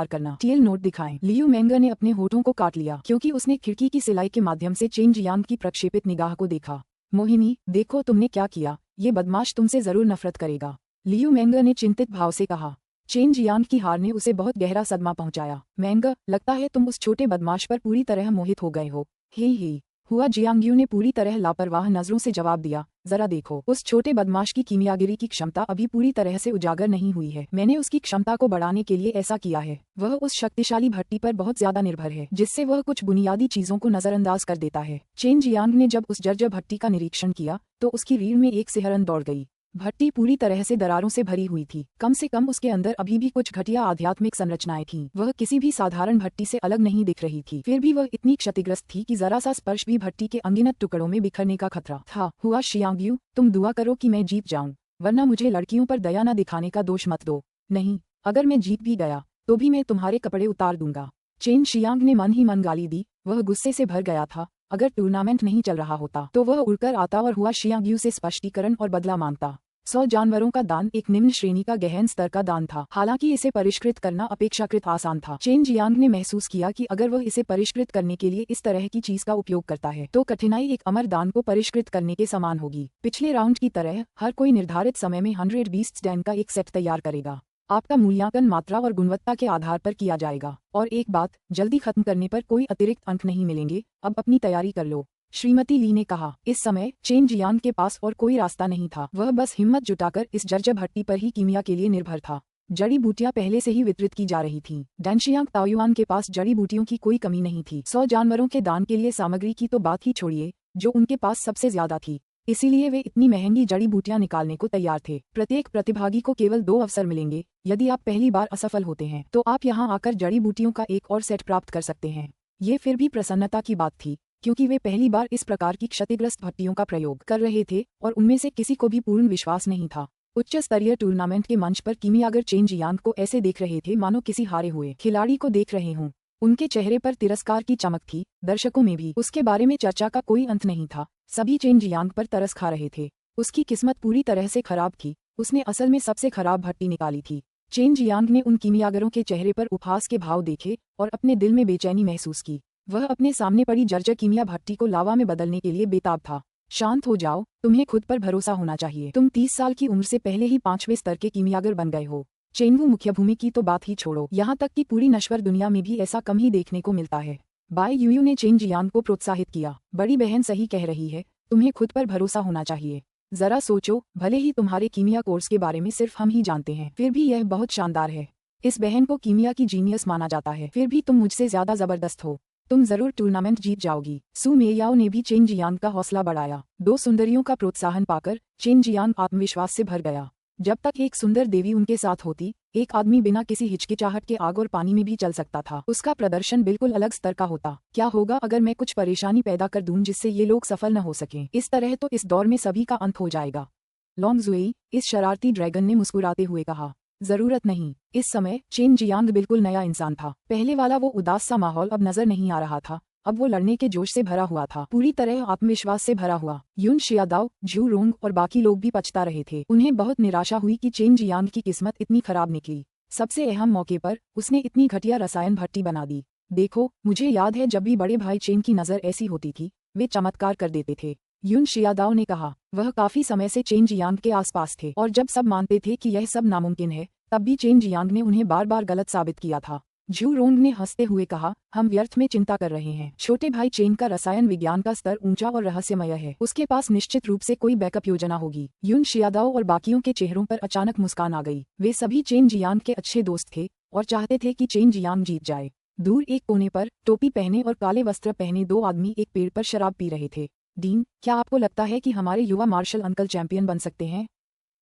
करना। टीएल नोट दिखाएं। लियू मेंग ने अपने होठों को काट लिया, क्योंकि उसने खिड़की की सिलाई के माध्यम से चेन जियांग की प्रक्षेपित निगाह को देखा। मोहिनी, देखो तुमने क्या किया, ये बदमाश तुमसे जरूर नफरत करेगा, लियू मेंग ने चिंतित भाव से कहा। चेन जियांग की हार ने उसे बहुत गहरा सदमा पहुंचाया। मेंग, लगता है तुम उस छोटे बदमाश पर पूरी तरह मोहित हो गए हो। ही हुआ जियांगयू ने पूरी तरह लापरवाह नजरों से जवाब दिया। जरा देखो, उस छोटे बदमाश की कीमियागिरी की क्षमता अभी पूरी तरह से उजागर नहीं हुई है। मैंने उसकी क्षमता को बढ़ाने के लिए ऐसा किया है। वह उस शक्तिशाली भट्टी पर बहुत ज्यादा निर्भर है, जिससे वह कुछ बुनियादी चीजों को नजरअंदाज कर देता है। चेन जियांग ने जब उस जर्जर भट्टी का निरीक्षण किया तो उसकी रीढ़ में एक सिहरन दौड़ गई। भट्टी पूरी तरह से दरारों से भरी हुई थी। कम से कम उसके अंदर अभी भी कुछ घटिया आध्यात्मिक संरचनाएं थीं। वह किसी भी साधारण भट्टी से अलग नहीं दिख रही थी। फिर भी वह इतनी क्षतिग्रस्त थी कि जरा सा स्पर्श भी भट्टी के अनगिनत टुकड़ों में बिखरने का खतरा था। हुआ शियांगयू, तुम दुआ करो कि मैं जीत जाऊं, वरना मुझे लड़कियों पर दया न दिखाने का दोष मत दो। नहीं, अगर मैं जीत भी गया तो भी मैं तुम्हारे कपड़े उतार दूंगा। चेन शियांग ने मन ही मन गाली दी। वह गुस्से से भर गया था। अगर टूर्नामेंट नहीं चल रहा होता तो वह उड़कर आता और हुआ शियांगयू से स्पष्टीकरण और बदला मांगता। 100 जानवरों का दान एक निम्न श्रेणी का गहन स्तर का दान था। हालांकि इसे परिष्कृत करना अपेक्षाकृत आसान था। चेन जियांग ने महसूस किया कि अगर वह इसे परिष्कृत करने के लिए इस तरह की चीज का उपयोग करता है तो कठिनाई एक अमर दान को परिष्कृत करने के समान होगी। पिछले राउंड की तरह हर कोई निर्धारित समय में 100 बीस्ट्स डैन का एक सेट तैयार करेगा। आपका मूल्यांकन मात्रा और गुणवत्ता के आधार पर किया जाएगा। और एक बात, जल्दी खत्म करने पर कोई अतिरिक्त अंक नहीं मिलेंगे। अब अपनी तैयारी कर लो, श्रीमती ली ने कहा। इस समय चेन जियांग के पास और कोई रास्ता नहीं था। वह बस हिम्मत जुटाकर इस जर्जर भट्टी पर ही कीमिया के लिए निर्भर था। जड़ी बूटियां पहले से ही वितरित की जा रही थीं। डैनशियांग ताओयुआन के पास जड़ी बूटियों की कोई कमी नहीं थी। 100 जानवरों के दान के लिए सामग्री की तो बात ही छोड़िए, जो उनके पास सबसे ज्यादा थी। इसीलिए वे इतनी महंगी जड़ी बूटियां निकालने को तैयार थे। प्रत्येक प्रतिभागी को केवल 2 अवसर मिलेंगे। यदि आप पहली बार असफल होते हैं तो आप यहां आकर जड़ी बूटियों का एक और सेट प्राप्त कर सकते हैं। ये फिर भी प्रसन्नता की बात थी, क्योंकि वे पहली बार इस प्रकार की क्षतिग्रस्त भट्टियों का प्रयोग कर रहे थे और उनमें से किसी को भी पूर्ण विश्वास नहीं था। उच्च स्तरीय टूर्नामेंट के मंच पर किमियागर चेन जियांग को ऐसे देख रहे थे मानो किसी हारे हुए खिलाड़ी को देख रहे हों। उनके चेहरे पर तिरस्कार की चमक थी। दर्शकों में भी उसके बारे में चर्चा का कोई अंत नहीं था। सभी चेन जियांग पर तरस खा रहे थे। उसकी किस्मत पूरी तरह से खराब थी। उसने असल में सबसे खराब भट्टी निकाली थी। चेन जियांग ने उन किमियागरों के चेहरे पर उपहास के भाव देखे और अपने दिल में बेचैनी महसूस की। वह अपने सामने पड़ी जर्जर कीमिया भट्टी को लावा में बदलने के लिए बेताब था। शांत हो जाओ, तुम्हें खुद पर भरोसा होना चाहिए। तुम 30 साल की उम्र से पहले ही 5वें स्तर के कीमियागर बन गए हो। चेनवू मुख्य भूमि की तो बात ही छोड़ो, यहाँ तक कि पूरी नश्वर दुनिया में भी ऐसा कम ही देखने को मिलता है। बाय यूयू ने चेन जियांग को प्रोत्साहित किया। बड़ी बहन सही कह रही है, तुम्हें खुद पर भरोसा होना चाहिए। जरा सोचो, भले ही तुम्हारे कीमिया कोर्स के बारे में सिर्फ हम ही जानते हैं, फिर भी यह बहुत शानदार है। इस बहन को कीमिया की जीनियस माना जाता है, फिर भी तुम मुझसे ज्यादा जबरदस्त हो। तुम जरूर टूर्नामेंट जीत जाओगी। सू मेयाओ ने भी चेन जियांग का हौसला बढ़ाया। 2 सुंदरियों का प्रोत्साहन पाकर चेन जियांग आत्मविश्वास से भर गया। जब तक एक सुंदर देवी उनके साथ होती, एक आदमी बिना किसी हिचकिचाहट के आग और पानी में भी चल सकता था। उसका प्रदर्शन बिल्कुल अलग स्तर का होता। क्या होगा अगर मैं कुछ परेशानी पैदा कर दूं जिससे ये लोग सफल न हो सकें? इस तरह तो इस दौर में सभी का अंत हो जाएगा। लॉन्ग जुई, इस शरारती ड्रैगन ने मुस्कुराते हुए कहा। जरूरत नहीं। इस समय चेन जियांग बिल्कुल नया इंसान था। पहले वाला वो उदास सा माहौल अब नजर नहीं आ रहा था। अब वो लड़ने के जोश से भरा हुआ था, पूरी तरह आत्मविश्वास से भरा हुआ। यून शियादाओ, झू रोंग और बाकी लोग भी पछता रहे थे। उन्हें बहुत निराशा हुई कि चेन जियांग की किस्मत इतनी खराब निकली। सबसे अहम मौके पर उसने इतनी घटिया रसायन भट्टी बना दी। देखो, मुझे याद है जब भी बड़े भाई चेन की नजर ऐसी होती थी, वे चमत्कार कर देते थे, यून शियादाओ ने कहा। वह काफी समय से चेन जियांग के आसपास थे और जब सब मानते थे कि यह सब नामुमकिन है, तब भी चेन जियांग ने उन्हें बार बार गलत साबित किया था। झू रोंग ने हंसते हुए कहा, हम व्यर्थ में चिंता कर रहे हैं। छोटे भाई चेन का रसायन विज्ञान का स्तर ऊंचा और रहस्यमय है। उसके पास निश्चित रूप से कोई बैकअप योजना होगी। यून शियादाओ और बाकियों के चेहरों पर अचानक मुस्कान आ गई। वे सभी चेन जियांग के अच्छे दोस्त थे और चाहते थे कि चेन जियांग जीत जाए। दूर एक कोने पर टोपी पहने और काले वस्त्र पहने 2 आदमी एक पेड़ पर शराब पी रहे थे। डीन, क्या आपको लगता है कि हमारे युवा मार्शल अंकल चैंपियन बन सकते हैं?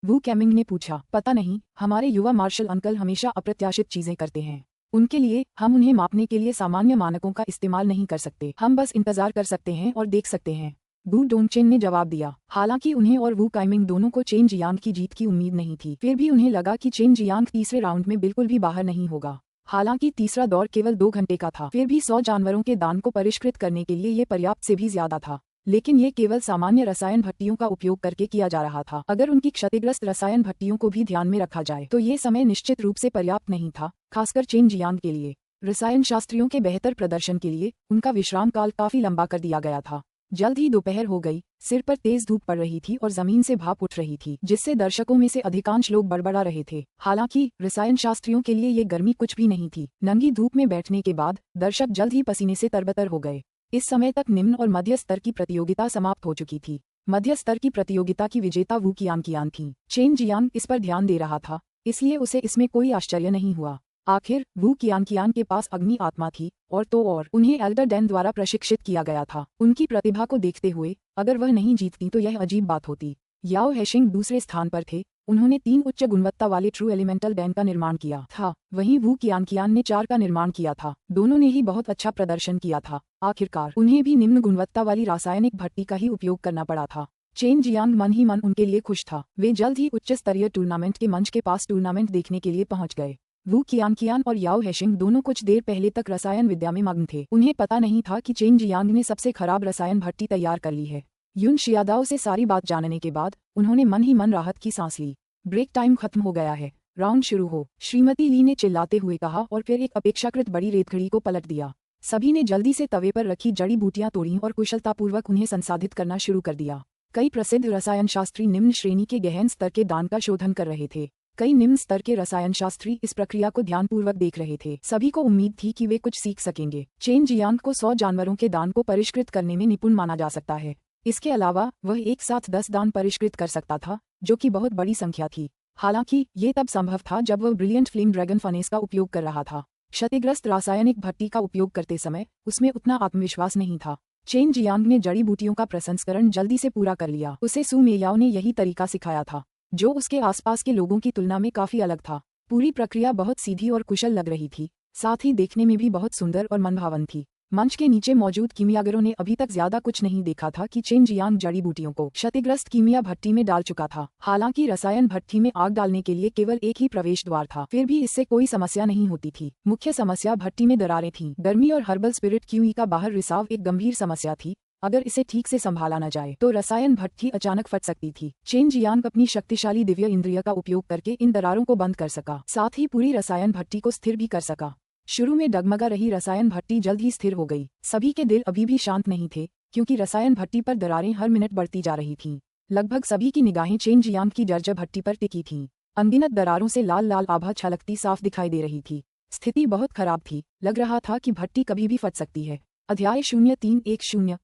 वू कैमिंग ने पूछा। पता नहीं, हमारे युवा मार्शल अंकल हमेशा अप्रत्याशित चीजें करते हैं। उनके लिए हम उन्हें मापने के लिए सामान्य मानकों का इस्तेमाल नहीं कर सकते। हम बस इंतजार कर सकते हैं और देख सकते हैं, वू डोंगचेन ने जवाब दिया। हालांकि उन्हें और वू काइमिंग दोनों को चेन जियांग की जीत की उम्मीद नहीं थी, फिर भी उन्हें लगा कि चेन जियांग तीसरे राउंड में बिल्कुल भी बाहर नहीं होगा। हालांकि तीसरा दौर केवल 2 घंटे का था, फिर भी 100 जानवरों के दान को परिष्कृत करने के लिए ये पर्याप्त से भी ज्यादा था। लेकिन ये केवल सामान्य रसायन भट्टियों का उपयोग करके किया जा रहा था। अगर उनकी क्षतिग्रस्त रसायन भट्टियों को भी ध्यान में रखा जाए तो ये समय निश्चित रूप से पर्याप्त नहीं था, खासकर चेन जियांग के लिए। रसायन शास्त्रियों के बेहतर प्रदर्शन के लिए उनका विश्राम काल काफी लंबा कर दिया गया था। जल्द ही दोपहर हो गई। सिर पर तेज धूप पड़ रही थी और जमीन से भाप उठ रही थी, जिससे दर्शकों में से अधिकांश लोग बड़बड़ा रहे थे। हालांकि रसायन शास्त्रियों के लिए ये गर्मी कुछ भी नहीं थी। नंगी धूप में बैठने के बाद दर्शक जल्द ही पसीने से तरबतर हो गए। इस समय तक निम्न और मध्य स्तर की प्रतियोगिता समाप्त हो चुकी थी। मध्य स्तर की प्रतियोगिता की विजेता वू कियान थी। चेन जियांग इस पर ध्यान दे रहा था, इसलिए उसे इसमें कोई आश्चर्य नहीं हुआ। आखिर वू कियान के पास अग्नि आत्मा थी और उन्हें एल्डर डैन द्वारा प्रशिक्षित किया गया था। उनकी प्रतिभा को देखते हुए अगर वह नहीं जीतती तो यह अजीब बात होती। याओ हेशिंग दूसरे स्थान पर थे। उन्होंने 3 उच्च गुणवत्ता वाले ट्रू एलिमेंटल डैन का निर्माण किया था। वहीं वू कियान ने 4 का निर्माण किया था। दोनों ने ही बहुत अच्छा प्रदर्शन किया था। आखिरकार उन्हें भी निम्न गुणवत्ता वाली रासायनिक भट्टी का ही उपयोग करना पड़ा था। चेन जियांग मन ही मन उनके लिए खुश था। वे जल्द ही उच्च स्तरीय टूर्नामेंट के मंच के पास टूर्नामेंट देखने के लिए पहुंच गए। वू कियान और याओ हेशिंग दोनों कुछ देर पहले तक रसायन विद्या में मग्न थे। उन्हें पता नहीं था कि चेन जियांग ने सबसे खराब रसायन भट्टी तैयार कर ली है। युन शियादाओ से सारी बात जानने के बाद उन्होंने मन ही मन राहत की सांस ली। ब्रेक टाइम खत्म हो गया है, राउंड शुरू हो, श्रीमती ली ने चिल्लाते हुए कहा और फिर एक अपेक्षाकृत बड़ी रेतघड़ी को पलट दिया। सभी ने जल्दी से तवे पर रखी जड़ी बूटियां तोड़ी और कुशलतापूर्वक उन्हें संसाधित करना शुरू कर दिया। कई प्रसिद्ध रसायन शास्त्री निम्न श्रेणी के गहन स्तर के दान का शोधन कर रहे थे। कई निम्न स्तर के रसायन शास्त्री इस प्रक्रिया को ध्यानपूर्वक देख रहे थे। सभी को उम्मीद थी कि वे कुछ सीख सकेंगे। चेन जियांग को 100 जानवरों के दान को परिष्कृत करने में निपुण माना जा सकता है। इसके अलावा वह एक साथ 10 दान परिष्कृत कर सकता था, जो कि बहुत बड़ी संख्या थी। हालांकि ये तब संभव था जब वह ब्रिलियंट फ्लेम ड्रैगन फनेस का उपयोग कर रहा था। क्षतिग्रस्त रासायनिक भट्टी का उपयोग करते समय उसमें उतना आत्मविश्वास नहीं था। चेन जियांग ने जड़ी बूटियों का प्रसंस्करण जल्दी से पूरा कर लिया। उसे सू मेयाओ ने यही तरीका सिखाया था, जो उसके आसपास के लोगों की तुलना में काफी अलग था। पूरी प्रक्रिया बहुत सीधी और कुशल लग रही थी, साथ ही देखने में भी बहुत सुंदर और मनभावन थी। मंच के नीचे मौजूद कीमियागरों ने अभी तक ज्यादा कुछ नहीं देखा था कि चेन जियांग जड़ी बूटियों को क्षतिग्रस्त कीमिया भट्टी में डाल चुका था। हालांकि रसायन भट्टी में आग डालने के लिए केवल एक ही प्रवेश द्वार था, फिर भी इससे कोई समस्या नहीं होती थी। मुख्य समस्या भट्टी में दरारें थीं। गर्मी और हर्बल स्पिरिट क्यूई का बाहर रिसाव एक गंभीर समस्या थी। अगर इसे ठीक से संभाला न जाए तो रसायन भट्टी अचानक फट सकती थी। चेन जियांग अपनी शक्तिशाली दिव्य इंद्रिय का उपयोग करके इन दरारों को बंद कर सका, साथ ही पूरी रसायन भट्टी को स्थिर भी कर सका। शुरू में डगमगा रही रसायन भट्टी जल्द ही स्थिर हो गई। सभी के दिल अभी भी शांत नहीं थे, क्योंकि रसायन भट्टी पर दरारें हर मिनट बढ़ती जा रही थीं। लगभग सभी की निगाहें चेन जियांग की जर्जर भट्टी पर टिकी थीं। अनगिनत दरारों से लाल लाल आभा छलकती साफ दिखाई दे रही थी। स्थिति बहुत खराब थी। लग रहा था कि भट्टी कभी भी फट सकती है। अध्याय 0310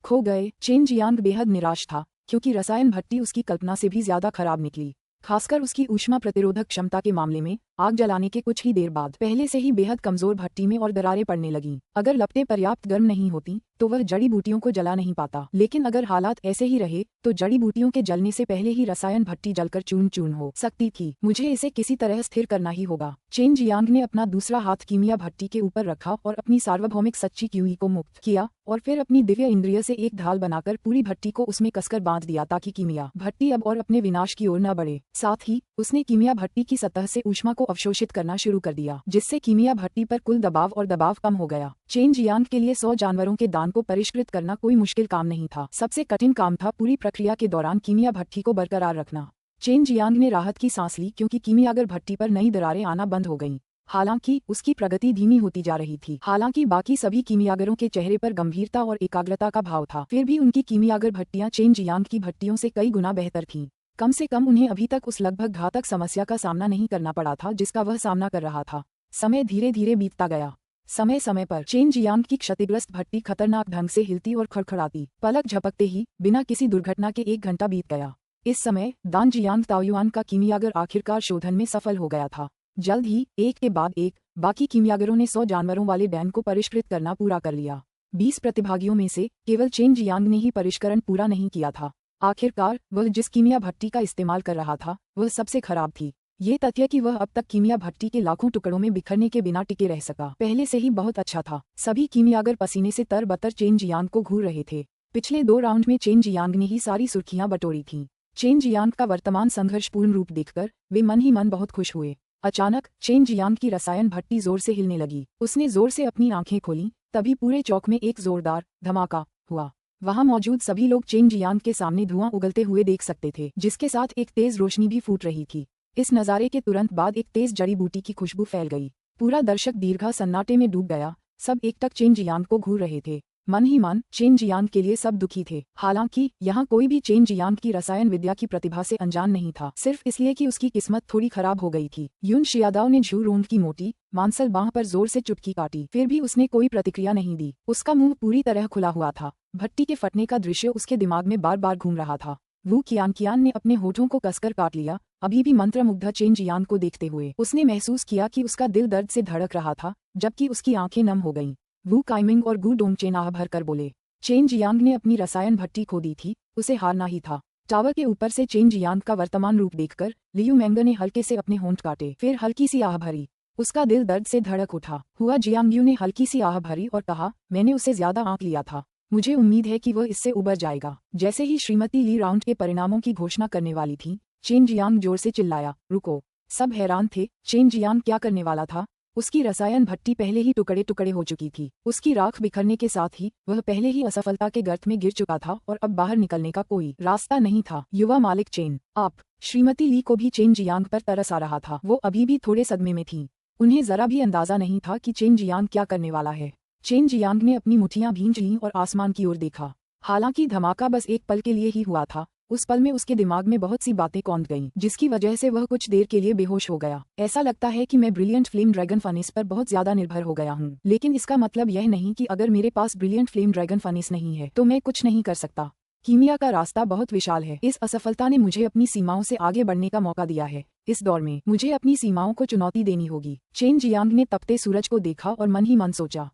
खो गए। चेन जियांग बेहद निराश था, क्योंकि रसायन भट्टी उसकी कल्पना से भी ज्यादा खराब निकली। खासकर उसकी ऊष्मा प्रतिरोधक क्षमता के मामले में आग जलाने के कुछ ही देर बाद पहले से ही बेहद कमजोर भट्टी में और दरारें पड़ने लगीं। अगर लपटें पर्याप्त गर्म नहीं होती तो वह जड़ी बूटियों को जला नहीं पाता, लेकिन अगर हालात ऐसे ही रहे तो जड़ी बूटियों के जलने से पहले ही रसायन भट्टी जलकर चूर्ण चूर्ण हो सकती थी। मुझे इसे किसी तरह स्थिर करना ही होगा। चेन जियांग ने अपना दूसरा हाथ कीमिया भट्टी के ऊपर रखा और अपनी सार्वभौमिक सच्ची क्यूई को मुक्त किया और फिर अपनी दिव्य इंद्रिय से एक ढाल बनाकर पूरी भट्टी को उसमें कसकर बांध दिया, ताकि कीमिया भट्टी अब और अपने विनाश की ओर न बढ़े। साथ ही उसने कीमिया भट्टी की सतह से ऊष्मा को अवशोषित करना शुरू कर दिया, जिससे कीमिया भट्टी पर कुल दबाव कम हो गया। चेन जियांग के लिए 100 जानवरों के दान को परिष्कृत करना कोई मुश्किल काम नहीं था। सबसे कठिन काम था पूरी प्रक्रिया के दौरान कीमिया भट्टी को बरकरार रखना। चेन जियांग ने राहत की सांस ली, क्योंकि कीमियागर भट्टी पर नई दरारें आना बंद हो गईं। हालांकि उसकी प्रगति धीमी होती जा रही थी। हालांकि बाकी सभी कीमियागरों के चेहरे पर गंभीरता और एकाग्रता का भाव था, फिर भी उनकी कीमियागर भट्टियां चेन जियांग की भट्टियों से कई गुना बेहतर थीं। कम से कम उन्हें अभी तक उस लगभग घातक समस्या का सामना नहीं करना पड़ा था जिसका वह सामना कर रहा था। समय धीरे धीरे बीतता गया। समय समय पर चेन जियांग की क्षतिग्रस्त भट्टी खतरनाक ढंग से हिलती और खड़खड़ाती। पलक झपकते ही बिना किसी दुर्घटना के 1 घंटा बीत गया। इस समय दान जियांग ताओयुआन का कीमियागर आखिरकार शोधन में सफल हो गया था। जल्द ही एक के बाद एक बाकी कीमियागरों ने 100 जानवरों वाले डैन को परिष्कृत करना पूरा कर लिया। 20 प्रतिभागियों में से केवल चेन जियांग ने ही परिष्करण पूरा नहीं किया था। आखिरकार वह जिस कीमिया भट्टी का इस्तेमाल कर रहा था वह सबसे खराब थी। ये तथ्य कि वह अब तक कीमिया भट्टी के लाखों टुकड़ों में बिखरने के बिना टिके रह सका, पहले से ही बहुत अच्छा था। सभी कीमियागर पसीने से तरबतर चेन जियांग को घूर रहे थे। पिछले 2 राउंड में चेन जियांग ने ही सारी सुर्खियां बटोरी थीं। चेन जियांग का वर्तमान संघर्षपूर्ण रूप देखकर वे मन ही मन बहुत खुश हुए। अचानक चेन जियांग की रसायन भट्टी जोर से हिलने लगी। उसने जोर से अपनी आंखें खोलीं, तभी पूरे चौक में एक जोरदार धमाका हुआ। वहां मौजूद सभी लोग चेन जियांग के सामने धुआं उगलते हुए देख सकते थे, जिसके साथ एक तेज रोशनी भी फूट रही थी। इस नज़ारे के तुरंत बाद एक तेज जड़ी बूटी की खुशबू फैल गई। पूरा दर्शक दीर्घा सन्नाटे में डूब गया। सब एकटक चेन जियांग को घूर रहे थे। मन ही मन चेन जियांग के लिए सब दुखी थे। हालांकि यहाँ कोई भी चेन जियांग की रसायन विद्या की प्रतिभा से अनजान नहीं था, सिर्फ इसलिए कि उसकी किस्मत थोड़ी खराब हो गई थी। युन शियादाओ ने झू रोंद की मोटी मांसल बांह पर जोर से चुटकी काटी, फिर भी उसने कोई प्रतिक्रिया नहीं दी। उसका मुंह पूरी तरह खुला हुआ था। भट्टी के फटने का दृश्य उसके दिमाग में बार बार घूम रहा था। वू कियान ने अपने होठों को कसकर काट लिया, अभी भी मंत्रमुग्ध चेन जियांग को देखते हुए। उसने महसूस किया कि उसका दिल दर्द से धड़क रहा था, जबकि उसकी आंखें नम हो गईं। वू काइमिंग और गू डोंगचेन आह भर कर बोले। चेन जियांग ने अपनी रसायन भट्टी खो दी थी, उसे हारना ही था। टावर के ऊपर से चेन जियांग का वर्तमान रूप देखकर लियू मेंगे ने हल्के से अपने होंठ काटे, फिर हल्की सी आह भरी। उसका दिल दर्द से धड़क उठा। हुआ जियांगयू ने हल्की सी आह भरी और कहा, मैंने उसे ज्यादा आंक लिया था। मुझे उम्मीद है कि वह इससे उबर जाएगा। जैसे ही श्रीमती ली राउंड के परिणामों की घोषणा करने वाली थी, चेन जियांग जोर से चिल्लाया, रुको। सब हैरान थे, चेन जियांग क्या करने वाला था। उसकी रसायन भट्टी पहले ही टुकड़े टुकड़े हो चुकी थी। उसकी राख बिखरने के साथ ही वह पहले ही असफलता के गर्त में गिर चुका था और अब बाहर निकलने का कोई रास्ता नहीं था। युवा मालिक चेन, आप। श्रीमती ली को भी चेन जियांग पर तरस आ रहा था। वो अभी भी थोड़े सदमे में थी। उन्हें जरा भी अंदाजा नहीं था कि चेन जियांग क्या करने वाला है। चेन जियांग ने अपनी मुठियां भींच लीं और आसमान की ओर देखा। हालांकि धमाका बस एक पल के लिए ही हुआ था। उस पल में उसके दिमाग में बहुत सी बातें कौंध गईं, जिसकी वजह से वह कुछ देर के लिए बेहोश हो गया। ऐसा लगता है कि मैं ब्रिलियंट फ्लेम ड्रैगन फर्नेस पर बहुत ज्यादा निर्भर हो गया हूँ, लेकिन इसका मतलब यह नहीं कि अगर मेरे पास ब्रिलियंट फ्लेम ड्रैगन फर्नेस नहीं है तो मैं कुछ नहीं कर सकता। कीमिया का रास्ता बहुत विशाल है। इस असफलता ने मुझे अपनी सीमाओं से आगे बढ़ने का मौका दिया है। इस दौर में मुझे अपनी सीमाओं को चुनौती देनी होगी। चेन जियांग ने तपते सूरज को देखा और मन ही मन सोचा।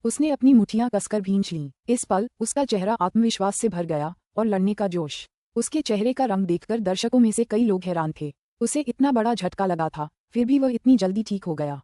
उसने अपनी मुठियां कसकर भींच लीं। इस पल उसका चेहरा आत्मविश्वास से भर गया और लड़ने का जोश। उसके चेहरे का रंग देखकर दर्शकों में से कई लोग हैरान थे। उसे इतना बड़ा झटका लगा था, फिर भी वह इतनी जल्दी ठीक हो गया।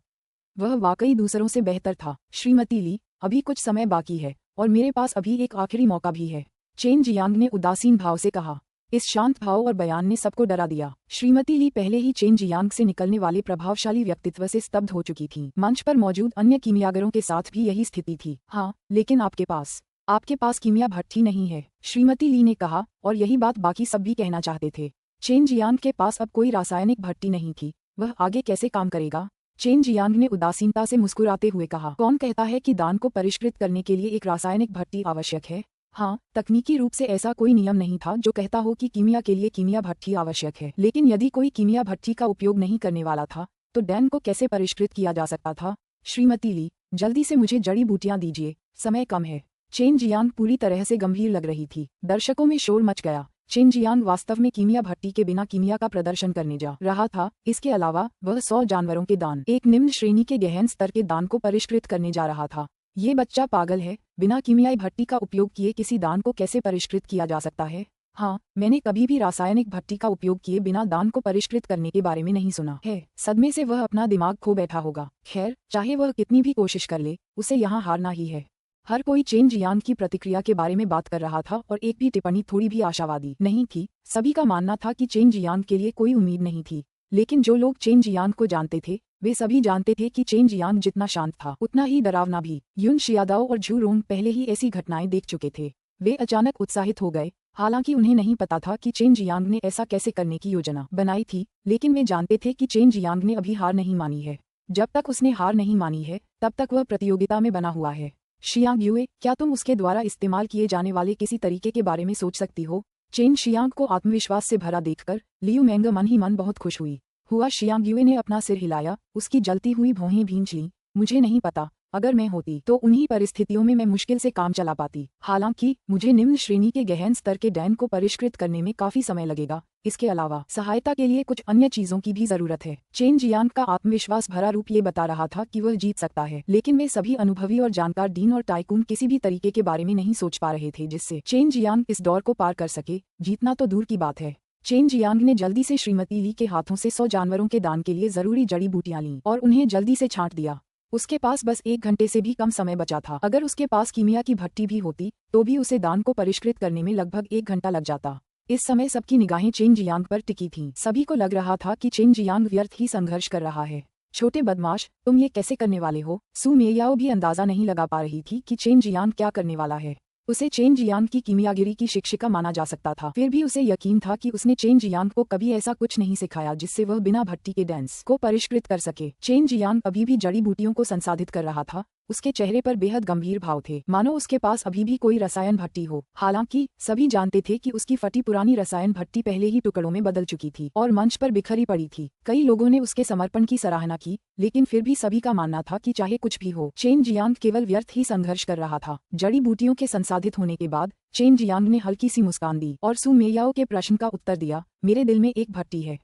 वह वाकई दूसरों से बेहतर था। श्रीमती ली, अभी कुछ समय बाकी है और मेरे पास अभी एक आखिरी मौका भी है, चेन जियांग ने उदासीन भाव से कहा। इस शांत भाव और बयान ने सबको डरा दिया। श्रीमती ली पहले ही चेन जियांग से निकलने वाले प्रभावशाली व्यक्तित्व से स्तब्ध हो चुकी थी। मंच पर मौजूद अन्य कीमियागरों के साथ भी यही स्थिति थी। हाँ, लेकिन आपके पास कीमिया भट्टी नहीं है, श्रीमती ली ने कहा, और यही बात बाकी सब भी कहना चाहते थे। चेन जियांग के पास अब कोई रासायनिक भट्टी नहीं थी। वह आगे कैसे काम करेगा? चेन जियांग ने उदासीनता से मुस्कुराते हुए कहा, कौन कहता है कि दान को परिष्कृत करने के लिए एक रासायनिक भट्टी आवश्यक है? हाँ, तकनीकी रूप से ऐसा कोई नियम नहीं था जो कहता हो कि कीमिया के लिए कीमिया भट्टी आवश्यक है, लेकिन यदि कोई कीमिया भट्टी का उपयोग नहीं करने वाला था तो डैन को कैसे परिष्कृत किया जा सकता था? श्रीमती ली, जल्दी से मुझे जड़ी बूटियां दीजिए, समय कम है। चेन जियांग पूरी तरह से गंभीर लग रही थी। दर्शकों में शोर मच गया। चेन जियांग वास्तव में कीमिया भट्टी के बिना कीमिया का प्रदर्शन करने जा रहा था। इसके अलावा वह 100 जानवरों के दान, एक निम्न श्रेणी के गहन स्तर के दान को परिष्कृत करने जा रहा था। ये बच्चा पागल है। बिना कीमियाई भट्टी का उपयोग किए किसी दान को कैसे परिष्कृत किया जा सकता है? हाँ, मैंने कभी भी रासायनिक भट्टी का उपयोग किए बिना दान को परिष्कृत करने के बारे में नहीं सुना है। सदमे से वह अपना दिमाग खो बैठा होगा। खैर, चाहे वह कितनी भी कोशिश कर ले, उसे यहाँ हारना ही है। हर कोई चेन जियांग की प्रतिक्रिया के बारे में बात कर रहा था और एक भी टिप्पणी थोड़ी भी आशावादी नहीं थी। सभी का मानना था कि चेन जियांग के लिए कोई उम्मीद नहीं थी। लेकिन जो लोग चेन जियांग को जानते थे वे सभी जानते थे कि चेन जियांग जितना शांत था उतना ही डरावना भी। युन शियादाओ और झू रोंग पहले ही ऐसी घटनाएं देख चुके थे। वे अचानक उत्साहित हो गए। हालांकि उन्हें नहीं पता था कि चेन जियांग ने ऐसा कैसे करने की योजना बनाई थी, लेकिन वे जानते थे कि चेन जियांग ने अभी हार नहीं मानी है। जब तक उसने हार नहीं मानी है तब तक वह प्रतियोगिता में बना हुआ है। शियांग युए, क्या तुम उसके द्वारा इस्तेमाल किए जाने वाले किसी तरीके के बारे में सोच सकती हो? चेन शियांग को आत्मविश्वास से भरा देखकर लियू मेंगे मन ही मन बहुत खुश हुई। हुआ शियांग युए ने अपना सिर हिलाया, उसकी जलती हुई भौहें भींच लीं। मुझे नहीं पता, अगर मैं होती तो उन्हीं परिस्थितियों में मैं मुश्किल से काम चला पाती। हालांकि मुझे निम्न श्रेणी के गहन स्तर के डैन को परिष्कृत करने में काफी समय लगेगा। इसके अलावा सहायता के लिए कुछ अन्य चीजों की भी जरूरत है। चेन जियांग का आत्मविश्वास भरा रूप ये बता रहा था कि वह जीत सकता है, लेकिन वे सभी अनुभवी और जानकार डीन और टाइकून किसी भी तरीके के बारे में नहीं सोच पा रहे थे जिससे चेन जियांग इस दौर को पार कर सके। जीतना तो दूर की बात है। चेन जियांग ने जल्दी से श्रीमती ली के हाथों से 100 जानवरों के दान के लिए जरूरी जड़ी बूटियां लीं और उन्हें जल्दी से छांट दिया। उसके पास बस 1 घंटे से भी कम समय बचा था। अगर उसके पास कीमिया की भट्टी भी होती तो भी उसे दान को परिष्कृत करने में लगभग 1 घंटा लग जाता। इस समय सबकी निगाहें चेन जियांग पर टिकी थीं। सभी को लग रहा था कि चेन जियांग व्यर्थ ही संघर्ष कर रहा है। छोटे बदमाश, तुम ये कैसे करने वाले हो? सू मेयाओ भी अंदाजा नहीं लगा पा रही थी कि चेन जियांग क्या करने वाला है। उसे चेन जियांग की कीमियागिरी की शिक्षिका माना जा सकता था, फिर भी उसे यकीन था कि उसने चेन जियांग को कभी ऐसा कुछ नहीं सिखाया जिससे वह बिना भट्टी के डांस को परिष्कृत कर सके। चेन जियांग अभी भी जड़ी बूटियों को संसाधित कर रहा था। उसके चेहरे पर बेहद गंभीर भाव थे, मानो उसके पास अभी भी कोई रसायन भट्टी हो। हालांकि सभी जानते थे कि उसकी फटी पुरानी रसायन भट्टी पहले ही टुकड़ों में बदल चुकी थी और मंच पर बिखरी पड़ी थी। कई लोगों ने उसके समर्पण की सराहना की, लेकिन फिर भी सभी का मानना था कि चाहे कुछ भी हो, चेन जियांग केवल व्यर्थ ही संघर्ष कर रहा था। जड़ी बूटियों के संसाधित होने के बाद चेन जियांग ने हल्की सी मुस्कान दी और सू मेयाओ के प्रश्न का उत्तर दिया, मेरे दिल में एक भट्टी है।